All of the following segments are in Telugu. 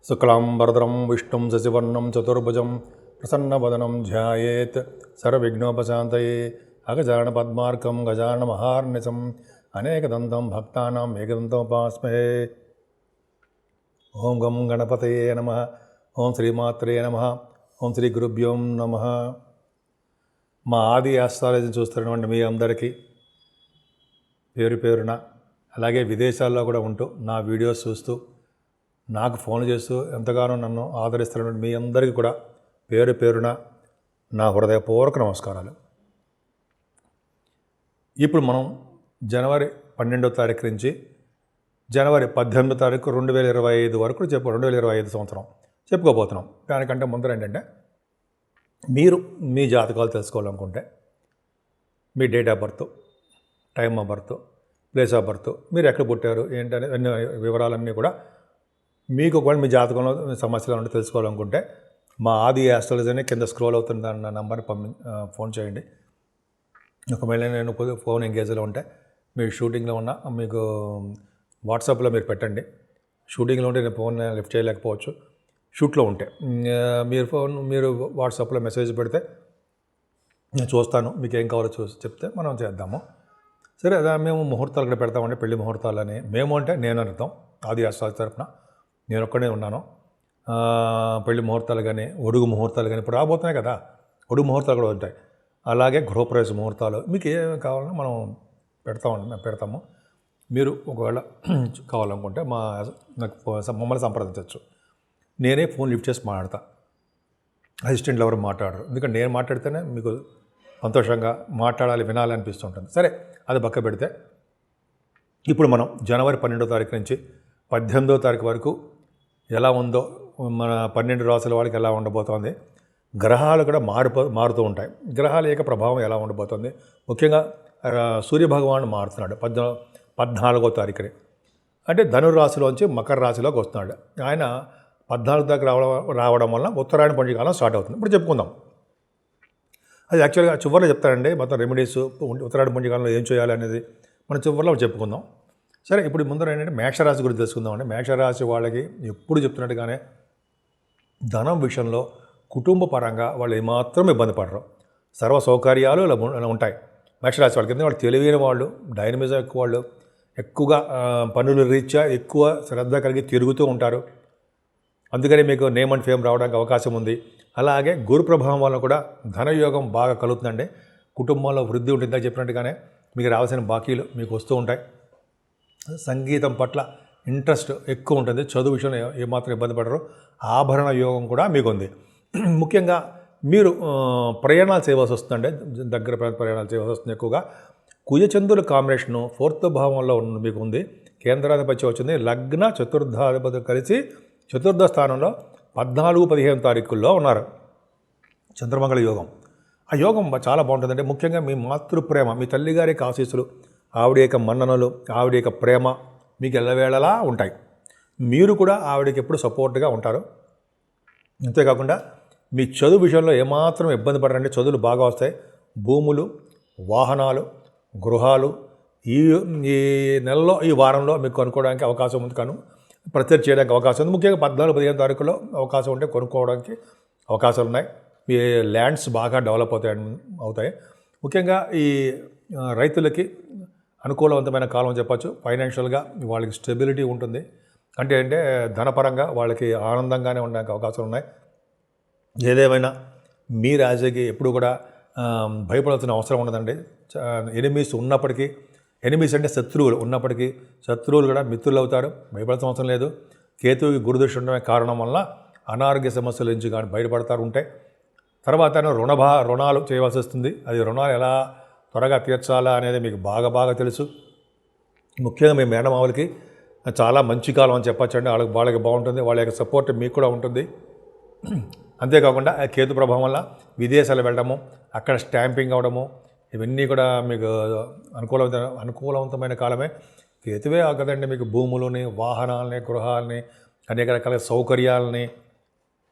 శుక్లాంబరధరం విష్ణుం శశివర్ణం చతుర్భుజం ప్రసన్నవదనం ధ్యాయేత్ సర్వవిఘ్నోపశాంతయే అగజానన పద్మార్కం గజానన మహార్నిశం అనేకదంతం భక్తానాం ఏకదంతముపాస్మహే. ఓం గం గణపతయే నమః. ఓం శ్రీమాత్రే నమః. ఓం శ్రీ గురుభ్యో నమః. మా ఆది ఆస్ట్రాలజీ చూస్తున్నటువంటి మీ అందరికీ పేరు పేరున, అలాగే విదేశాల్లో కూడా ఉంటూ నా వీడియోస్ చూస్తూ నాకు ఫోన్ చేస్తూ ఎంతగానో నన్ను ఆదరిస్తున్నటువంటి మీ అందరికీ కూడా పేరు పేరున నా హృదయపూర్వక నమస్కారాలు. ఇప్పుడు మనం జనవరి 12వ తారీఖు నుంచి జనవరి 18వ తారీఖు 2025 వరకు 2025 సంవత్సరం చెప్పుకోబోతున్నాం. దానికంటే ముందర ఏంటంటే, మీరు మీ జాతకాలు తెలుసుకోవాలనుకుంటే మీ date of birth, time of birth, place of birth, మీరు ఎక్కడ పుట్టారు ఏంటనే అన్ని వివరాలన్నీ కూడా మీకు ఒకవేళ మీ జాతకంలో సమస్యలు ఉంటే తెలుసుకోవాలనుకుంటే మా ఆది ఆస్ట్రాలజీ అని కింద స్క్రోల్ అవుతుంది అన్న నంబర్ని ఫోన్ చేయండి. ఒకవేళ నేను ఫోన్ ఎంగేజ్లో ఉంటే మీరు షూటింగ్లో ఉన్నా మీకు వాట్సాప్లో మీరు పెట్టండి. షూటింగ్లో ఉంటే నేను ఫోన్ లిఫ్ట్ చేయలేకపోవచ్చు. షూట్లో ఉంటే మీరు వాట్సాప్లో మెసేజ్ పెడితే నేను చూస్తాను, మీకు ఏం కావాలో చూసి చెప్తే మనం చేద్దాము. సరే, అదే మేము ముహూర్తాలు కూడా పెడతామండి, పెళ్లి ముహూర్తాలని. మేము అంటే నేను అర్థం, ఆది ఆస్ట్రాలజీ తరపున నేను ఒక్కడే ఉన్నాను. పెళ్లి ముహూర్తాలు కానీ, ఒడుగు ముహూర్తాలు కానీ ఇప్పుడు రాబోతున్నాయి కదా, ఒడుగు ముహూర్తాలు కూడా ఉంటాయి. అలాగే గృహప్రవేశ ముహూర్తాలు, మీకు ఏమేమి కావాలన్నా మనం పెడతాము. మీరు ఒకవేళ కావాలనుకుంటే మమ్మల్ని సంప్రదించవచ్చు. నేనే ఫోన్ లిఫ్ట్ చేసి మాట్లాడతా, అసిస్టెంట్లు ఎవరు మాట్లాడరు. ఎందుకంటే నేను మాట్లాడితేనే మీకు సంతోషంగా మాట్లాడాలి, వినాలి అనిపిస్తుంటుంది. సరే, అది పక్క పెడితే ఇప్పుడు మనం జనవరి 12వ తారీఖు నుంచి 18వ తారీఖు వరకు ఎలా ఉందో, మన 12 రాసుల వాళ్ళకి ఎలా ఉండబోతోంది, గ్రహాలు కూడా మారుతూ ఉంటాయి. గ్రహాల యొక్క ప్రభావం ఎలా ఉండబోతోంది, ముఖ్యంగా సూర్యభగవానుడు మారుతున్నాడు 14వ తారీఖుని. అంటే ధనురాశిలోంచి మకర రాశిలోకి వస్తున్నాడు. ఆయన 14 దాకా రావడం వల్ల ఉత్తరాయణ పండుగకాలం స్టార్ట్ అవుతుంది. ఇప్పుడు చెప్పుకుందాం. అది యాక్చువల్గా చివరిలో చెప్తారండి, మొత్తం రెమెడీస్ ఉత్తరాయణ పుణ్యకాలంలో ఏం చేయాలి అనేది మనం చివరిలో చెప్పుకుందాం. సరే, ఇప్పుడు ముందర ఏంటంటే మేషరాశి గురించి తెలుసుకుందామండి. మేషరాశి వాళ్ళకి ఎప్పుడు చెప్తున్నట్టుగానే ధనం విషయంలో కుటుంబ పరంగా వాళ్ళు ఏమాత్రం ఇబ్బంది పడరు. సర్వ సౌకర్యాలు ఇలా ఉంటాయి మేషరాశి వాళ్ళకి. ఎందుకంటే వాళ్ళు తెలివైన వాళ్ళు, డైనమిజం ఎక్కువ, వాళ్ళు ఎక్కువగా పనుల రీత్యా ఎక్కువ శ్రద్ధ కలిగి తిరుగుతూ ఉంటారు. అందుకని మీకు నేమ్ అండ్ ఫేమ్ రావడానికి అవకాశం ఉంది. అలాగే గురు ప్రభావం వల్ల కూడా ధనయోగం బాగా కలుగుతుందండి. కుటుంబంలో వృద్ధి ఉంటుంది. చెప్పినట్టుగానే మీకు రావాల్సిన బాకీలు మీకు వస్తూ ఉంటాయి. సంగీతం పట్ల ఇంట్రెస్ట్ ఎక్కువ ఉంటుంది. చదువు విషయంలో ఏమాత్రం ఇబ్బంది పడరు. ఆభరణ యోగం కూడా మీకు ఉంది. ముఖ్యంగా మీరు ప్రయాణాలు చేయవలసి వస్తుందండి, దగ్గర ప్రయాణాలు చేయవలసి వస్తుంది. ఎక్కువగా కుజచంద్రుల కాంబినేషను 4వ భావంలో మీకు ఉంది. కేంద్రాధిపత్యం వచ్చింది. లగ్న చతుర్థాధిపతి కలిసి చతుర్థ స్థానంలో 14-15 తారీఖుల్లో ఉన్నారు. చంద్రమంగళ యోగం. ఆ యోగం చాలా బాగుంటుందంటే, ముఖ్యంగా మీ మాతృప్రేమ, మీ తల్లిగారికి ఆశీస్సులు, ఆవిడ యొక్క మన్ననలు, ఆవిడ యొక్క ప్రేమ మీకు ఎల్లవేళలా ఉంటాయి. మీరు కూడా ఆవిడకి ఎప్పుడు సపోర్ట్గా ఉంటారు. అంతేకాకుండా మీ చదువు విషయంలో ఏమాత్రం ఇబ్బంది పడరండి. చదువులు బాగా వస్తాయి. భూములు, వాహనాలు, గృహాలు ఈ నెలలో, ఈ వారంలో మీకు కొనుక్కోవడానికి అవకాశం ఉంది. ప్రత్యర్థి చేయడానికి అవకాశం ఉంది. ముఖ్యంగా 14-15 తారీఖులో అవకాశం ఉంటే కొనుక్కోవడానికి అవకాశాలు ఉన్నాయి. మీ ల్యాండ్స్ బాగా డెవలప్ అవుతాయి. ముఖ్యంగా ఈ రైతులకి అనుకూలవంతమైన కాలం చెప్పచ్చు. ఫైనాన్షియల్గా వాళ్ళకి స్టెబిలిటీ ఉంటుంది. అంటే ధనపరంగా వాళ్ళకి ఆనందంగానే ఉండడానికి అవకాశాలు ఉన్నాయి. ఏదేమైనా మీ రాజకీయ ఎప్పుడు కూడా భయపడాల్సిన అవసరం ఉండదండి. ఎనిమీస్ ఉన్నప్పటికీ, ఎనిమీస్ అంటే శత్రువులు ఉన్నప్పటికీ, శత్రువులు కూడా మిత్రులు అవుతారు. భయపడాల్సిన అవసరం లేదు. కేతువుకి గురుదృష్టి ఉండడమే కారణం వల్ల అనారోగ్య సమస్యల నుంచి కానీ బయటపడతారు ఉంటాయి. తర్వాత రుణాలు చేయవలసి వస్తుంది. అది రుణాలు ఎలా త్వరగా తీర్చాలా అనేది మీకు బాగా తెలుసు. ముఖ్యంగా మీ మేనమావులకి చాలా మంచి కాలం అని చెప్పచ్చండి. వాళ్ళకి బాగుంటుంది. వాళ్ళ యొక్క సపోర్ట్ మీకు కూడా ఉంటుంది. అంతేకాకుండా కేతు ప్రభావం వల్ల విదేశాలు వెళ్ళడము, అక్కడ స్టాంపింగ్ అవ్వడము, ఇవన్నీ కూడా మీకు అనుకూలవంతమైన కాలమే. కేతువే కదండి మీకు భూములని, వాహనాలని, గృహాలని, అనేక రకాల సౌకర్యాలని,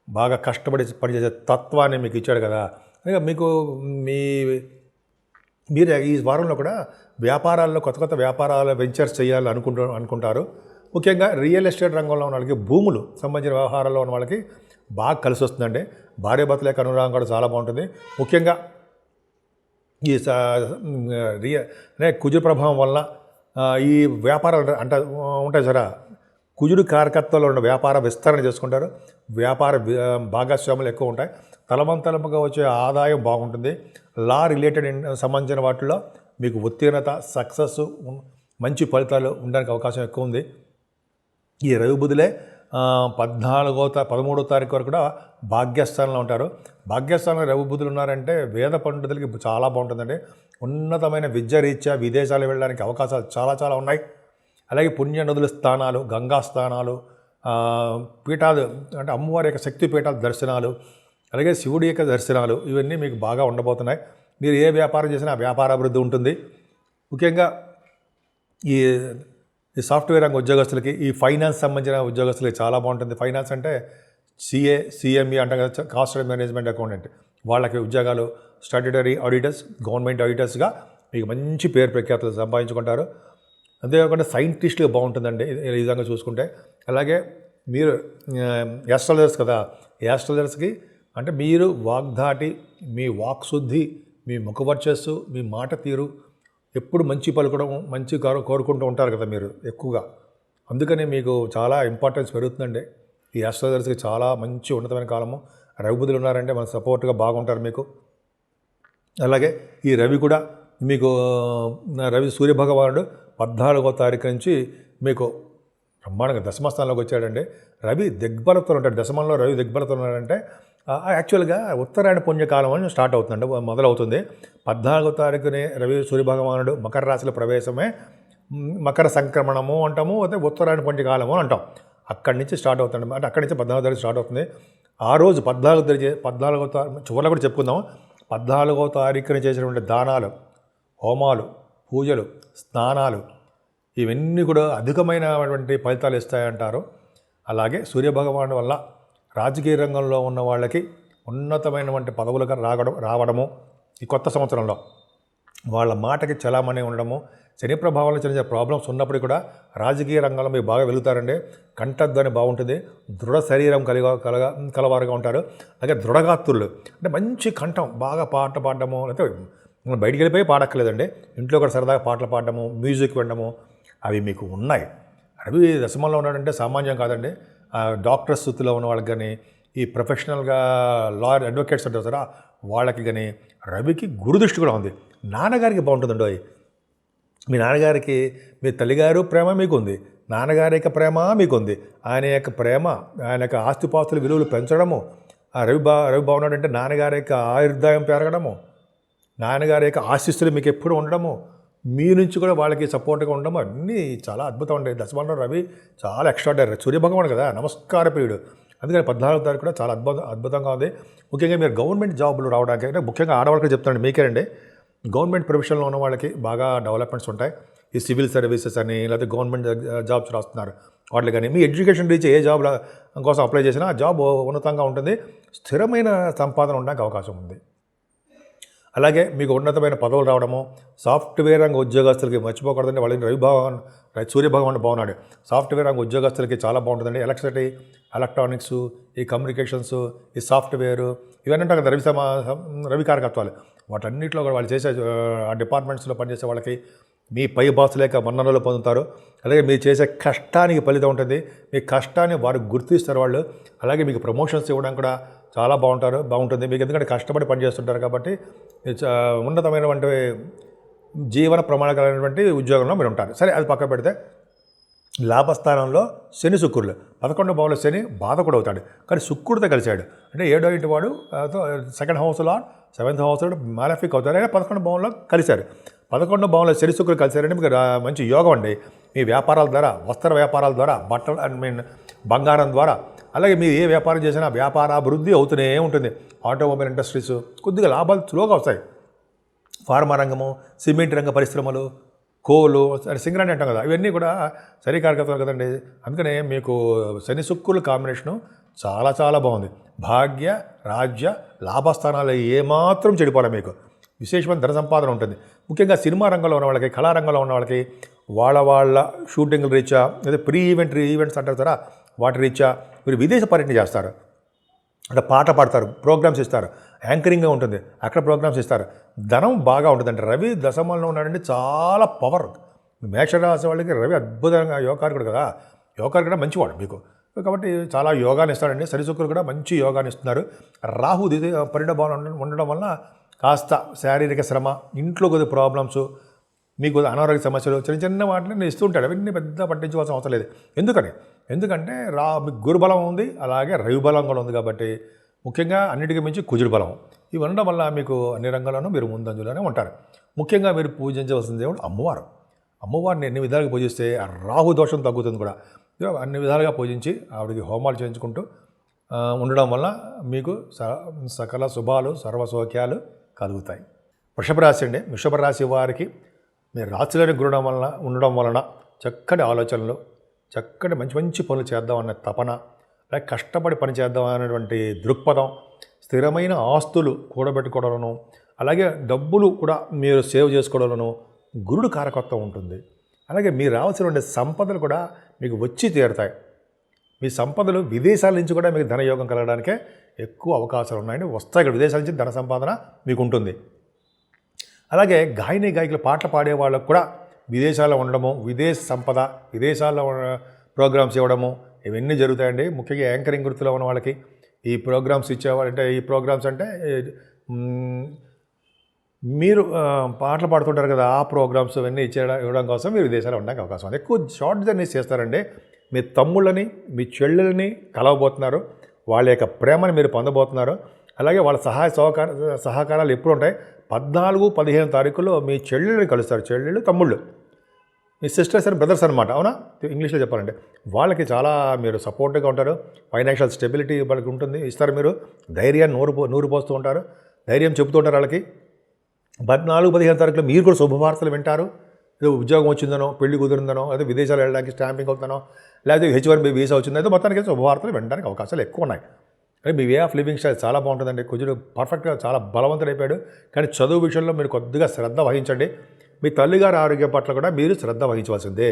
బాగా కష్టపడి పనిచేసే తత్వాన్ని మీకు ఇచ్చాడు కదా. మీకు మీరు ఈ వారంలో కూడా వ్యాపారాల్లో కొత్త వ్యాపారాల వెంచర్స్ చేయాలని అనుకుంటారు. ముఖ్యంగా రియల్ ఎస్టేట్ రంగంలో ఉన్న వాళ్ళకి, భూములు సంబంధించిన వ్యవహారాల్లో ఉన్న వాళ్ళకి బాగా కలిసి వస్తుందండి. భార్యాభర్తల యొక్క అనురాగం కూడా చాలా బాగుంటుంది. ముఖ్యంగా ఈ కుజుడు ప్రభావం వల్ల ఈ వ్యాపారాలు అంటే ఉంటాయి సరే, కుజుడు కారకత్వంలో ఉన్న వ్యాపార విస్తరణ చేసుకుంటారు. వ్యాపార భాగస్వాములు ఎక్కువ ఉంటాయి. తలవంతలముగా వచ్చే ఆదాయం బాగుంటుంది. లా రిలేటెడ్ సంబంధించిన వాటిల్లో మీకు ఉత్తీర్ణత, సక్సెస్, మంచి ఫలితాలు ఉండడానికి అవకాశం ఎక్కువ ఉంది. ఈ రవి బుధులే 13వ తారీఖు వరకు కూడా భాగ్యస్థానంలో ఉంటారు. భాగ్యస్థానంలో రవి బుధులు ఉన్నారంటే వేద పండితులకి చాలా బాగుంటుందండి. ఉన్నతమైన విద్య రీత్యా విదేశాలు వెళ్ళడానికి అవకాశాలు చాలా చాలా ఉన్నాయి. అలాగే పుణ్య నదుల స్థానాలు, గంగా స్థానాలు, పీఠాలు అంటే అమ్మవారి యొక్క శక్తి పీఠాల దర్శనాలు, అలాగే శివుడి యొక్క దర్శనాలు, ఇవన్నీ మీకు బాగా ఉండబోతున్నాయి. మీరు ఏ వ్యాపారం చేసినా వ్యాపార అభివృద్ధి ఉంటుంది. ముఖ్యంగా ఈ సాఫ్ట్వేర్ రంగ ఉద్యోగస్తులకి, ఈ ఫైనాన్స్ సంబంధించిన ఉద్యోగస్తులకి చాలా బాగుంటుంది. ఫైనాన్స్ అంటే CA, CME అంటే కాస్ట్ మేనేజ్మెంట్ అకౌంటెంట్, వాళ్ళకి ఉద్యోగాలు, స్టాట్యుటరీ ఆడిటర్స్, గవర్నమెంట్ ఆడిటర్స్గా మీకు మంచి పేరు ప్రఖ్యాతులు సంపాదించుకుంటారు. అంతేకాకుండా సైంటిస్టులు బాగుంటుందండి ఈ విధంగా చూసుకుంటే. అలాగే మీరు యాస్ట్రాలజర్స్ కదా, యాస్ట్రాలజర్స్కి అంటే మీరు వాగ్ధాటి, మీ వాక్శుద్ధి, మీ ముఖవర్చస్సు, మీ మాట తీరు ఎప్పుడు మంచి పలకడం, మంచి కోరుకుంటూ ఉంటారు కదా మీరు ఎక్కువగా. అందుకని మీకు చాలా ఇంపార్టెన్స్ పెరుగుతుందండి. ఈ యాస్ట్రాలజర్స్కి చాలా మంచి ఉన్నతమైన కాలము. రవి బుధులు ఉన్నారంటే మన సపోర్ట్గా బాగుంటారు మీకు. అలాగే ఈ రవి కూడా మీకు, రవి సూర్యభగవానుడు 14వ తారీఖు నుంచి మీకు బ్రహ్మాండంగా దశమస్థానంలోకి వచ్చాడండి. రవి దిగ్బలతో ఉంటాడు. దశమంలో రవి దిగ్బలతో ఉన్నాడంటే యాక్చువల్గా ఉత్తరాయణ పుణ్యకాలం అని స్టార్ట్ అవుతుందండి, మొదలవుతుంది. 14వ తారీఖునే రవి సూర్యభగవానుడు మకర రాశిలో ప్రవేశమే మకర సంక్రమణము అంటాము, అదే ఉత్తరాయణ పుణ్యకాలము అంటాం. అక్కడి నుంచి స్టార్ట్ అవుతుంది. అంటే అక్కడి నుంచి 14వ తారీఖు స్టార్ట్ అవుతుంది. ఆ రోజు 14వ తారీఖు చివరిలో కూడా చెప్పుకుందాం. 14వ తారీఖున చేసినటువంటి దానాలు, హోమాలు, పూజలు, స్నానాలు, ఇవన్నీ కూడా అధికమైనటువంటి ఫలితాలు ఇస్తాయంటారు. అలాగే సూర్యభగవాను వల్ల రాజకీయ రంగంలో ఉన్న వాళ్ళకి ఉన్నతమైనటువంటి పదవులకు రావడము, ఈ కొత్త సంవత్సరంలో వాళ్ళ మాటకి చలామణి ఉండడము, శని ప్రభావంలో చిన్న ప్రాబ్లమ్స్ ఉన్నప్పటికీ కూడా రాజకీయ రంగంలో మీరు బాగా వెలుగుతారండి. కంఠధ్వని బాగుంటుంది. దృఢ శరీరం కలవారుగా ఉంటారు. అలాగే దృఢగాత్రులు అంటే మంచి కంఠం, బాగా పాట పాడడము, లేకపోతే బయటికి వెళ్ళిపోయి పాడక్కర్లేదండి, ఇంట్లో కూడా సరదాగా పాటలు పాడడము, మ్యూజిక్ వినడము, అవి మీకు ఉన్నాయి. రవి దశమంలో ఉన్నాడంటే సామాన్యం కాదండి. డాక్టర్స్ స్థితిలో ఉన్న వాళ్ళకి కానీ, ఈ ప్రొఫెషనల్గా లాయర్ అడ్వకేట్స్ అంటారు కదా, వాళ్ళకి కానీ రవికి గురుదృష్టి కూడా ఉంది. నాన్నగారికి బాగుంటుందండి. మీ నాన్నగారికి మీ తల్లిగారు ప్రేమ మీకు ఉంది, నాన్నగారి యొక్క ప్రేమ మీకు ఉంది. ఆయన యొక్క ప్రేమ, ఆయన యొక్క ఆస్తిపాస్తుల విలువలు పెంచడము, రవి బాగున్నాడంటే నాన్నగారి యొక్క ఆయుర్దాయం పెరగడము, నాన్నగారి యొక్క ఆశీస్సులు మీకు ఎప్పుడు ఉండడము, మీ నుంచి కూడా వాళ్ళకి సపోర్ట్గా ఉండడం, అన్నీ చాలా అద్భుతం అండి. దశమంలో రవి చాలా ఎక్స్ట్రాడనరీ. సూర్యభగవాన్ కదా, నమస్కార ప్రియుడు. అందుకని 14వ తారీఖు కూడా చాలా అద్భుతంగా ఉంది. ముఖ్యంగా మీరు గవర్నమెంట్ జాబులు రావడానికి, అంటే ముఖ్యంగా ఆడవాళ్ళకి చెప్తానండి, మీకేనండి. గవర్నమెంట్ ప్రొఫెషన్లో ఉన్న వాళ్ళకి బాగా డెవలప్మెంట్స్ ఉంటాయి. ఈ సివిల్ సర్వీసెస్ అని, లేకపోతే గవర్నమెంట్ జాబ్స్ రాస్తున్నారు వాళ్ళు కానీ, మీ ఎడ్యుకేషన్ రీచ్ ఏ జాబ్ కోసం అప్లై చేసినా ఆ జాబ్ ఉన్నతంగా ఉంటుంది. స్థిరమైన సంపాదన ఉండడానికి అవకాశం ఉంది. అలాగే మీకు ఉన్నతమైన పదవులు రావడము, సాఫ్ట్వేర్ రంగ ఉద్యోగస్తులకి మర్చిపోకూడదండి. వాళ్ళని సూర్యభగవాన్ బాగున్నాడు. సాఫ్ట్వేర్ రంగ ఉద్యోగస్తులకి చాలా బాగుంటుందండి. ఎలక్ట్రిసిటీ, ఎలక్ట్రానిక్స్, ఈ కమ్యూనికేషన్స్, ఈ సాఫ్ట్వేరు, ఇవన్నీ ఉంటాయి కదా రవి కారకత్వాలు. వాటన్నిటిలో కూడా వాళ్ళు చేసే ఆ డిపార్ట్మెంట్స్లో పనిచేసే వాళ్ళకి మీ పై బాసుల యొక్క మన్ననలు పొందుతారు. అలాగే మీరు చేసే కష్టానికి ఫలితం ఉంటుంది. మీ కష్టాన్ని వారు గుర్తిస్తారు వాళ్ళు. అలాగే మీకు ప్రమోషన్స్ ఇవ్వడం కూడా చాలా బాగుంటుంది మీకు, ఎందుకంటే కష్టపడి పనిచేస్తుంటారు కాబట్టి ఉన్నతమైనటువంటి జీవన ప్రమాణకరమైనటువంటి ఉద్యోగంలో మీరు ఉంటారు. సరే, అది పక్కన పెడితే లాభస్థానంలో శని శుక్రులు, 11వ భావంలో శని బాధకుడు అవుతాడు, కానీ శుక్రుడితో కలిశాడు అంటే 7వ ఇంటి వాడు, సెకండ్ హౌస్లో 7th హౌస్లో మాలఫిక్ అవుతారు. అయినా 11వ భావంలో కలిశారు. 11వ భావంలో శని శుక్రులు కలిశారంటే మీకు మంచి యోగం అండి. మీ వ్యాపారాల ద్వారా, వస్త్ర వ్యాపారాల ద్వారా, బట్టలు బంగారం ద్వారా, అలాగే మీరు ఏ వ్యాపారం చేసినా వ్యాపారాభివృద్ధి అవుతూనే ఉంటుంది. ఆటోమొబైల్ ఇండస్ట్రీస్ కొద్దిగా లాభాలు స్లోగా వస్తాయి. ఫార్మా రంగము, సిమెంట్ రంగ పరిశ్రమలు, కోలు, సింగరాణి అంటాం కదా, ఇవన్నీ కూడా సరికారకత్వాలు కదండి. అందుకనే మీకు శని శుక్రుల కాంబినేషను చాలా చాలా బాగుంది. భాగ్య, రాజ్య, లాభస్థానాలు ఏమాత్రం చెడిపోలే. మీకు విశేషమైన ధన సంపాదన ఉంటుంది. ముఖ్యంగా సినిమా రంగంలో ఉన్న వాళ్ళకి, కళారంగంలో ఉన్న వాళ్ళకి వాళ్ళ షూటింగ్ల రీత్యా లేదా ఈవెంట్స్ అంటారు కదా, వాటి రీత్యా మీరు విదేశ పర్యటన చేస్తారు. అంటే పాట పాడతారు, ప్రోగ్రామ్స్ ఇస్తారు, యాంకరింగ్గా ఉంటుంది, అక్కడ ప్రోగ్రామ్స్ ఇస్తారు, ధనం బాగా ఉంటుంది. అంటే రవి దశమంలో ఉన్నాడంటే చాలా పవర్. మేషరాశి వాళ్ళకి రవి అద్భుతంగా యోగకారకుడు కదా, యోగకారకుడు మంచివాడు మీకు, కాబట్టి చాలా యోగాన్ని ఇస్తాడండి. శనిశుక్రుడు కూడా మంచి యోగాన్ని ఇస్తున్నారు. రాహు పరిణామాలు ఉండడం వలన కాస్త శారీరక శ్రమ, ఇంట్లో కొద్ది ప్రాబ్లమ్స్, మీకు అనారోగ్య సమస్యలు, చిన్న వాటిని ఇస్తూ ఉంటాడు. అవన్నీ పెద్ద పట్టించుకోవాల్సిన అవసరం లేదు. ఎందుకంటే మీకు గురుబలం ఉంది, అలాగే రవి బలం కూడా ఉంది. కాబట్టి ముఖ్యంగా అన్నిటికీ మించి కుజుడు బలం. ఇవి ఉండడం వల్ల మీకు అన్ని రంగాల్లోనూ మీరు ముందంజలోనే ఉంటారు. ముఖ్యంగా మీరు పూజించవలసిన దేవుడు అమ్మవారిని ఎన్ని విధాలుగా పూజిస్తే ఆ రాహు దోషం తగ్గుతుంది కూడా. అన్ని విధాలుగా పూజించి ఆవిడకి హోమాలు చేయించుకుంటూ ఉండడం వల్ల మీకు సకల శుభాలు సర్వసౌఖ్యాలు కలుగుతాయి. వృషభ రాశి వారికి మీరు రాశిలోని ఉండడం వలన చక్కటి ఆలోచనలు, చక్కటి మంచి పనులు చేద్దామన్న తపన, అలాగే కష్టపడి పని చేద్దాం అనేటువంటి దృక్పథం, స్థిరమైన ఆస్తులు కూడబెట్టుకోవడంలో, అలాగే డబ్బులు కూడా మీరు సేవ్ చేసుకోవడంలో గురుడు కారకత్వం ఉంటుంది. అలాగే మీరు రావాల్సినటువంటి సంపదలు కూడా మీకు వచ్చి తీరుతాయి. మీ సంపదలు విదేశాల నుంచి కూడా మీకు ధనయోగం కలగడానికే ఎక్కువ అవకాశాలు ఉన్నాయండి. వస్తాయి ఇక్కడ విదేశాల నుంచి ధన సంపాదన మీకు ఉంటుంది. అలాగే గాయకులు పాటలు పాడే వాళ్ళకు కూడా విదేశాల్లో ఉండడము, విదేశ సంపద, విదేశాల్లో ప్రోగ్రామ్స్ ఇవ్వడము, ఇవన్నీ జరుగుతాయండి. ముఖ్యంగా యాంకరింగ్ వృత్తిలో ఉన్న వాళ్ళకి ఈ ప్రోగ్రామ్స్ ఇచ్చేవాళ్ళంటే, ఈ ప్రోగ్రామ్స్ అంటే మీరు పాటలు పాడుతుంటారు కదా, ఆ ప్రోగ్రామ్స్ ఇవన్నీ ఇవ్వడం కోసం మీరు విదేశాల్లో ఉండడానికి అవకాశం ఉంది. ఎక్కువ షార్ట్ జర్నీస్ చేస్తారండి. మీ తమ్ముళ్ళని, మీ చెల్లెల్ని కలవబోతున్నారు, వాళ్ళ యొక్క ప్రేమని మీరు పొందబోతున్నారు. అలాగే వాళ్ళ సహకారాలు ఎప్పుడు ఉంటాయి? 14, 15 తారీఖుల్లో మీ చెల్లెల్ని కలుస్తారు. చెల్లెళ్ళు, తమ్ముళ్ళు, మీ సిస్టర్స్ అండ్ బ్రదర్స్ అనమాట, అవునా? ఇంగ్లీష్లో చెప్పాలంటే వాళ్ళకి చాలా మీరు సపోర్ట్గా ఉంటారు. ఫైనాన్షియల్ స్టెబిలిటీ వాళ్ళకి ఉంటుంది, ఇస్తారు. మీరు ధైర్యాన్ని నూరు పోస్తూ ఉంటారు, ధైర్యం చెబుతూ ఉంటారు వాళ్ళకి. 14, 15 తారీఖులో మీరు కూడా శుభవార్తలు వింటారు. ఏదో ఉద్యోగం వచ్చిందనో, పెళ్లి కుదిరిందనో, లేదా విదేశాలు వెళ్ళడానికి స్టాంపింగ్ అవుతానో, లేకపోతే H1B వీసా వచ్చిందో, అయితే మొత్తానికి శుభవార్తలు వినడానికి అవకాశాలు ఎక్కువ ఉన్నాయి. అంటే మీ వే ఆఫ్ లివింగ్ స్టైల్ చాలా బాగుంటుందండి. కుజుడు పర్ఫెక్ట్గా చాలా బలవంతుడైపోయాడు. కానీ చదువు విషయంలో మీరు కొద్దిగా శ్రద్ధ వహించండి. మీ తల్లిగారి ఆరోగ్యం పట్ల కూడా మీరు శ్రద్ధ వహించవలసిందే.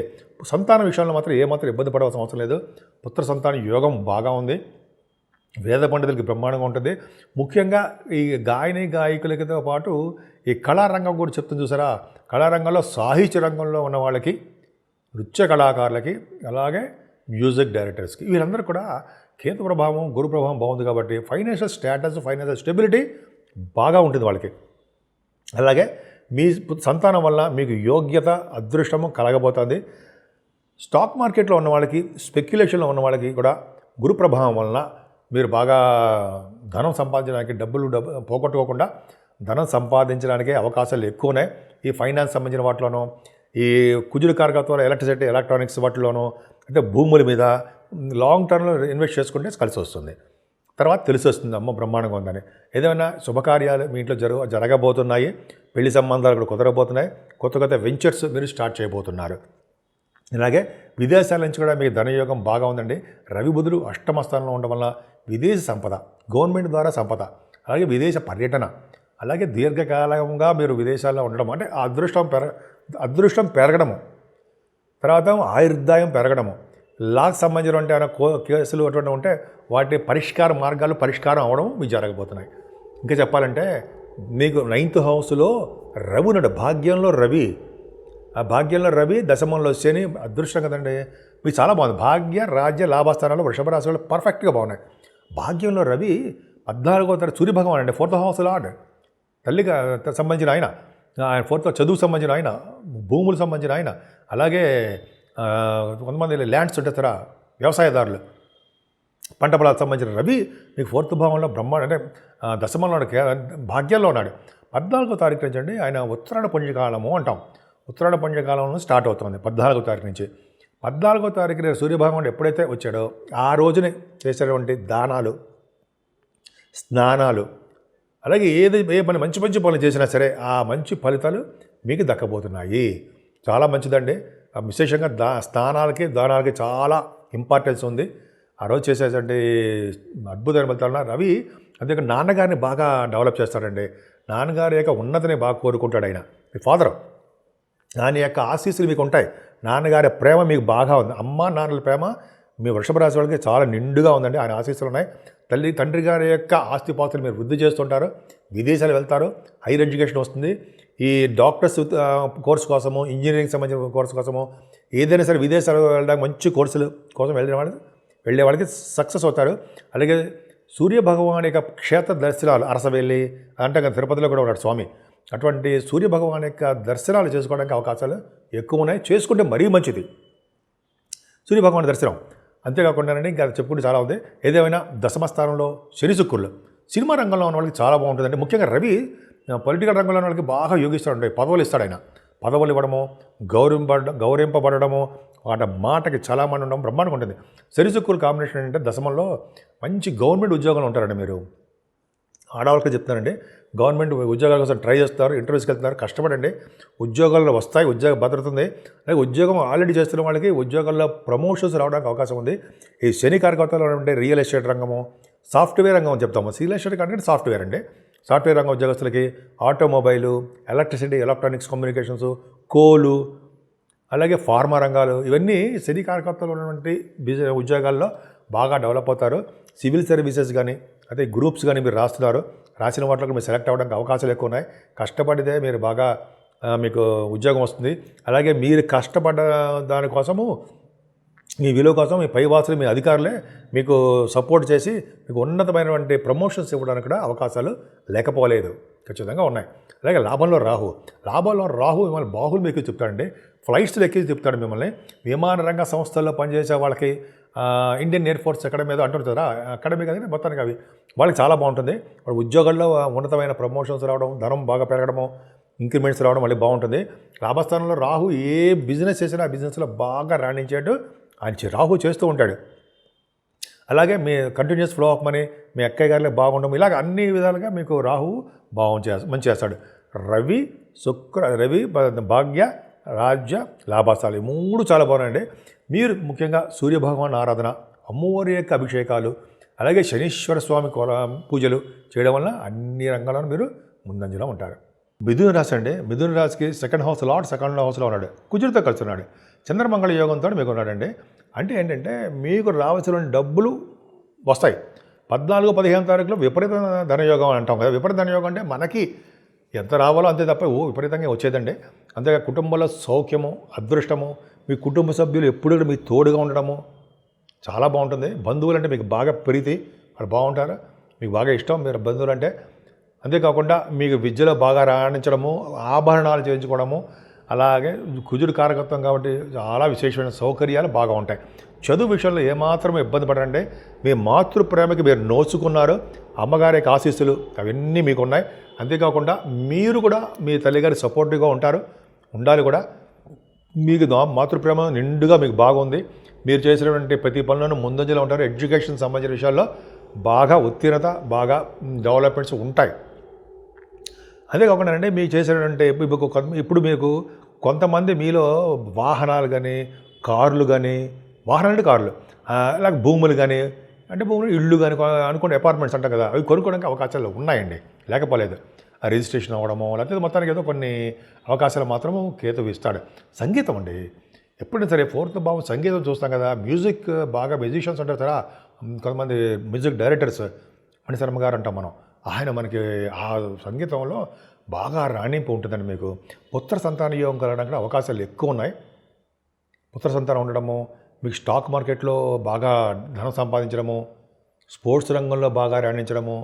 సంతాన విషయంలో మాత్రం ఏమాత్రం ఇబ్బంది పడవలసిన అవసరం లేదు. పుత్ర సంతాన యోగం బాగా ఉంది. వేద పండితులకి బ్రహ్మాండంగా ఉంటుంది. ముఖ్యంగా ఈ గాయకులతో పాటు ఈ కళారంగం కూడా చెప్తుంది చూసారా. కళారంగంలో, సాహిత్య రంగంలో ఉన్న వాళ్ళకి, నృత్య కళాకారులకి, అలాగే మ్యూజిక్ డైరెక్టర్స్కి, వీళ్ళందరూ కూడా కేతు ప్రభావం, గురు ప్రభావం బాగుంది. కాబట్టి ఫైనాన్షియల్ స్టేటస్, ఫైనాన్షియల్ స్టెబిలిటీ బాగా ఉంటుంది వాళ్ళకి. అలాగే మీ సంతానం వల్ల మీకు యోగ్యత, అదృష్టము కలగబోతుంది. స్టాక్ మార్కెట్లో ఉన్న వాళ్ళకి, స్పెక్యులేషన్లో ఉన్న వాళ్ళకి కూడా గురు ప్రభావం వలన మీరు బాగా ధనం సంపాదించడానికి, డబ్బులు పోగొట్టుకోకుండా ధనం సంపాదించడానికి అవకాశాలు ఎక్కువ ఉన్నాయి. ఈ ఫైనాన్స్ సంబంధించిన వాటిలోనూ, ఈ కుజుడు కారకత్వంలో ఎలక్ట్రిసిటీ, ఎలక్ట్రానిక్స్ వాటిలోనూ, అంటే భూముల మీద లాంగ్ టర్మ్లో ఇన్వెస్ట్ చేసుకుంటే కలిసి వస్తుంది. తర్వాత తెలిసి వస్తుంది, అమ్మ బ్రహ్మాండంగా ఉందని. ఏదైనా శుభకార్యాలు మీ ఇంట్లో జరగబోతున్నాయి, పెళ్లి సంబంధాలు కూడా కుదరబోతున్నాయి, కొత్త వెంచర్స్ మీరు స్టార్ట్ చేయబోతున్నారు. ఇలాగే విదేశాల నుంచి కూడా మీకు ధనయోగం బాగా ఉందండి. రవి బుధుడు అష్టమ స్థానంలో ఉండడం వల్ల విదేశ సంపద, గవర్నమెంట్ ద్వారా సంపద, అలాగే విదేశ పర్యటన, అలాగే దీర్ఘకాలంగా మీరు విదేశాల్లో ఉండడం, అంటే అదృష్టం పెరగడము, తర్వాత ఆయుర్దాయం పెరగడము, లాకు సంబంధించిన అంటే ఏమైనా కేసులు అటువంటి ఉంటే వాటి పరిష్కారం అవ్వడం మీకు జరగబోతున్నాయి. ఇంకా చెప్పాలంటే మీకు 9th హౌస్లో రవి ఉన్నాడు, భాగ్యంలో రవి. ఆ భాగ్యంలో రవి, దశమంలో శని, అదృష్టం కదండి. మీకు చాలా బాగుంది. భాగ్య, రాజ్య, లాభస్థానాలు వృషభ రాశి వాళ్ళు పర్ఫెక్ట్గా బాగున్నాయి. భాగ్యంలో రవి 14వ తారీఖు సూర్య భగవాన్ అండి, 4th హౌస్ లార్డ్, తల్లికి సంబంధించిన ఆయన, 4th చదువుకు సంబంధించిన ఆయన, భూములకు సంబంధించిన ఆయన, అలాగే కొంతమంది ల్యాండ్స్ ఉంటారా, వ్యవసాయదారులు, పంట పొలాలకు సంబంధించిన రవి మీకు 4th భావంలో బ్రహ్మాండ, అంటే దశమంలో భాగ్యాల్లో ఉన్నాడు. 14వ తారీఖు నుంచి అండి ఆయన ఉత్తరాయణ పుణ్యకాలము అంటాం. ఉత్తరాయణ పుణ్యకాలంలో స్టార్ట్ అవుతుంది 14వ తారీఖు నుంచి. 14వ తారీఖున సూర్యభగవానుడు ఎప్పుడైతే వచ్చాడో ఆ రోజునే చేసేటువంటి దానాలు, స్నానాలు, అలాగే ఏ పని మంచి పనులు చేసినా సరే ఆ మంచి ఫలితాలు మీకు దక్కబోతున్నాయి. చాలా మంచిదండి. విశేషంగా స్నానాలకి, దానాలకి చాలా ఇంపార్టెన్స్ ఉంది. ఆ రోజు చేసేటువంటి అద్భుతమైన ఫలితాలు రవి. అందుకే నాన్నగారిని బాగా డెవలప్ చేస్తాడండి. నాన్నగారి యొక్క ఉన్నతిని బాగా కోరుకుంటాడు ఆయన. మీ ఫాదర్ నాన్న యొక్క ఆశీస్సులు మీకు ఉంటాయి. నాన్నగారి ప్రేమ మీకు బాగా ఉంది. అమ్మ నాన్నల ప్రేమ మీ వృషభ రాశి వాళ్ళకి చాలా నిండుగా ఉందండి. ఆయన ఆశీస్సులు ఉన్నాయి. తండ్రి గారి యొక్క ఆస్తిపాస్తులు మీరు వృద్ధి చేస్తుంటారు. విదేశాలు వెళ్తారు. హైయర్ ఎడ్యుకేషన్ వస్తుంది. ఈ డాక్టర్స్ కోర్సు కోసము, ఇంజనీరింగ్ సంబంధించిన కోర్సు కోసము, ఏదైనా సరే విదేశాలు వెళ్ళడానికి మంచి కోర్సులు కోసం వెళ్ళే వాళ్ళకి సక్సెస్ అవుతారు. అలాగే సూర్య భగవాన్ యొక్క క్షేత్ర దర్శనాలు అరసవెల్లి అంటే తిరుపతిలో కూడా ఉన్నాడు స్వామి. అటువంటి సూర్య భగవాన్ యొక్క దర్శనాలు చేసుకోవడానికి అవకాశాలు ఎక్కువ ఉన్నాయి. చేసుకుంటే మరీ మంచిది సూర్య భగవాన్ దర్శనం. అంతేకాకుండానండి ఇంకా చెప్పుకుంటే చాలా ఉంది. ఏదేమైనా దశమ స్థానంలో శని శుక్రులు సినిమా రంగంలో ఉన్న వాళ్ళకి చాలా బాగుంటుందండి. ముఖ్యంగా రవి పొలిటికల్ రంగంలో ఉన్న వాళ్ళకి బాగా యోగిస్తాడు. పదవులు ఇస్తాడు ఆయన. పదవులు ఇవ్వడము, గౌరవింపబడము, వాటి మాటకి చాలామంది ఉండడం బ్రహ్మాండంగా ఉంటుంది. శని శుక్రుల కాంబినేషన్ ఏంటంటే దశమంలో మంచి గవర్నమెంట్ ఉద్యోగంలో ఉంటారండి. మీరు ఆడవాళ్ళకి చెప్తానండి, గవర్నమెంట్ ఉద్యోగాల కోసం ట్రై చేస్తారు, ఇంటర్వ్యూస్కి వెళ్తున్నారు, కష్టపడండి, ఉద్యోగాల్లో వస్తాయి, ఉద్యోగ భద్రత ఉంది. అలాగే ఉద్యోగం ఆల్రెడీ చేస్తున్న వాళ్ళకి ఉద్యోగాల్లో ప్రమోషన్స్ రావడానికి అవకాశం ఉంది. ఈ శని కార్యకర్తలు ఉంటే రియల్ ఎస్టేట్ రంగము, సాఫ్ట్వేర్ రంగం అని చెప్తాము. రియల్ ఎస్టేట్ అంటే సాఫ్ట్వేర్ అండి. సాఫ్ట్వేర్ రంగం ఉద్యోగస్తులకి ఆటోమొబైలు, ఎలక్ట్రిసిటీ, ఎలక్ట్రానిక్స్, కమ్యూనికేషన్స్, కోలు, అలాగే ఫార్మా రంగాలు, ఇవన్నీ శని కార్యకర్తలు ఉన్నటువంటి ఉద్యోగాల్లో బాగా డెవలప్ అవుతారు. సివిల్ సర్వీసెస్ కానీ అదే గ్రూప్స్ కానీ మీరు రాసిన వాటిలో మీరు సెలెక్ట్ అవ్వడానికి అవకాశాలు ఎక్కువ ఉన్నాయి. కష్టపడితే మీరు బాగా మీకు ఉద్యోగం వస్తుంది. అలాగే మీరు కష్టపడ్డ దానికోసము మీ విలువ కోసం మీ పైవాసులు, మీ అధికారులే మీకు సపోర్ట్ చేసి మీకు ఉన్నతమైనటువంటి ప్రమోషన్స్ ఇవ్వడానికి కూడా అవకాశాలు లేకపోలేదు, ఖచ్చితంగా ఉన్నాయి. అలాగే లాభంలో రాహు మిమ్మల్ని బాహులు మీకు చెప్తాడండి. ఫ్లైట్స్లో ఎక్కి చెప్తాడు మిమ్మల్ని. విమాన రంగ సంస్థల్లో పనిచేసే వాళ్ళకి ఇండియన్ ఎయిర్ ఫోర్స్ అకాడమీ ఏదో అంటుంటారా, అకాడమీ కానీ మొత్తానికి అవి వాళ్ళకి చాలా బాగుంటుంది. వాళ్ళ ఉద్యోగాల్లో ఉన్నతమైన ప్రమోషన్స్ రావడం, ధనం బాగా పెరగడము, ఇంక్రిమెంట్స్ రావడం మళ్ళీ బాగుంటుంది. లాభస్థానంలో రాహు ఏ బిజినెస్ చేసినా ఆ బిజినెస్లో బాగా రాణించేట్టు ఆయన రాహు చేస్తూ ఉంటాడు. అలాగే మీ కంటిన్యూస్ ఫ్లో ఆఫ్ మనీ, మీ అక్కయ్య గారిలో బాగుండడం, ఇలాగ అన్ని విధాలుగా మీకు రాహు మంచి చేస్తాడు. రవి భాగ్య, రాజ్య, లాభస్థాలు ఈ మూడు చాలా బాగున్నాయండి. మీరు ముఖ్యంగా సూర్యభగవాన్ ఆరాధన, అమ్మవారి యొక్క అభిషేకాలు, అలాగే శనీశ్వర స్వామి పూజలు చేయడం వల్ల అన్ని రంగాల్లో మీరు ముందంజలో ఉంటారు. మిథున రాశి అండి. మిథున రాశికి సెకండ్ హౌస్లో ఉన్నాడు, కుజుడితో కలిసి ఉన్నాడు, చంద్రమంగళ యోగంతో మీకు ఉన్నాడండి. అంటే ఏంటంటే మీకు రావాల్సిన డబ్బులు వస్తాయి. 14-15 తారీఖులో విపరీత ధనయోగం అని అంటాం కదా. విపరీత ధనయోగం అంటే మనకి ఎంత రావాలో అంతే తప్ప విపరీతంగా వచ్చేదండి. అంతేగా కుటుంబంలో సౌఖ్యము, అదృష్టము, మీ కుటుంబ సభ్యులు ఎప్పుడు మీకు తోడుగా ఉండడము చాలా బాగుంటుంది. బంధువులు అంటే మీకు బాగా ప్రీతి, వాళ్ళు బాగుంటారు, మీకు బాగా ఇష్టం మీరు బంధువులు అంటే. అంతేకాకుండా మీకు విద్యలో బాగా రాణించడము, ఆభరణాలు చేయించుకోవడము, అలాగే కుజుడు కారకత్వం కాబట్టి చాలా విశేషమైన సౌకర్యాలు బాగా ఉంటాయి. చదువు విషయంలో ఏమాత్రం ఇబ్బంది పడండి. మీ మాతృప్రేమకి మీరు నోచుకున్నారు, అమ్మగారి ఆశీస్సులు అవన్నీ మీకు ఉన్నాయి. అంతేకాకుండా మీరు కూడా మీ తల్లిగారి సపోర్టివ్గా ఉండాలి కూడా. మీకు మాతృప్రేమ నిండుగా మీకు బాగుంది. మీరు చేసినటువంటి ప్రతి పనులను ముందంజలో ఉంటారు. ఎడ్యుకేషన్ సంబంధించిన విషయాల్లో బాగా ఉత్తీర్ణత, బాగా డెవలప్మెంట్స్ ఉంటాయి. అంతేకాకుండా అండి మీకు చేసినటువంటి ఇప్పుడు మీకు కొంతమంది మీలో వాహనాలు కానీ, కార్లు కానీ, వాహనాలు అంటే కార్లు, అలాగే భూములు కానీ, అంటే భూములు, ఇళ్ళు కానీ అనుకునే అపార్ట్మెంట్స్ అంటాం కదా, అవి కొనుక్కోవడానికి అవకాశాలు ఉన్నాయండి, లేకపోలేదు. రిజిస్ట్రేషన్ అవ్వడమో లేకపోతే మొత్తానికి ఏదో కొన్ని అవకాశాలు మాత్రము కేతు ఇస్తాడు. సంగీతం అండి, ఎప్పుడైనా సరే 4th భావం సంగీతం చూస్తాం కదా. మ్యూజిక్ బాగా మ్యూజిషియన్స్ ఉంటారు కదా, కొంతమంది మ్యూజిక్ డైరెక్టర్స్, మణిశర్మ గారు అంటాం మనం. ఆయన మనకి ఆ సంగీతంలో బాగా రాణింపు ఉంటుందండి. మీకు పుత్ర సంతాన యోగం కలగడానికి అవకాశాలు ఎక్కువ ఉన్నాయి. పుత్ర సంతానం ఉండడము, మీకు స్టాక్ మార్కెట్లో బాగా ధనం సంపాదించడము, స్పోర్ట్స్ రంగంలో బాగా రాణించడము,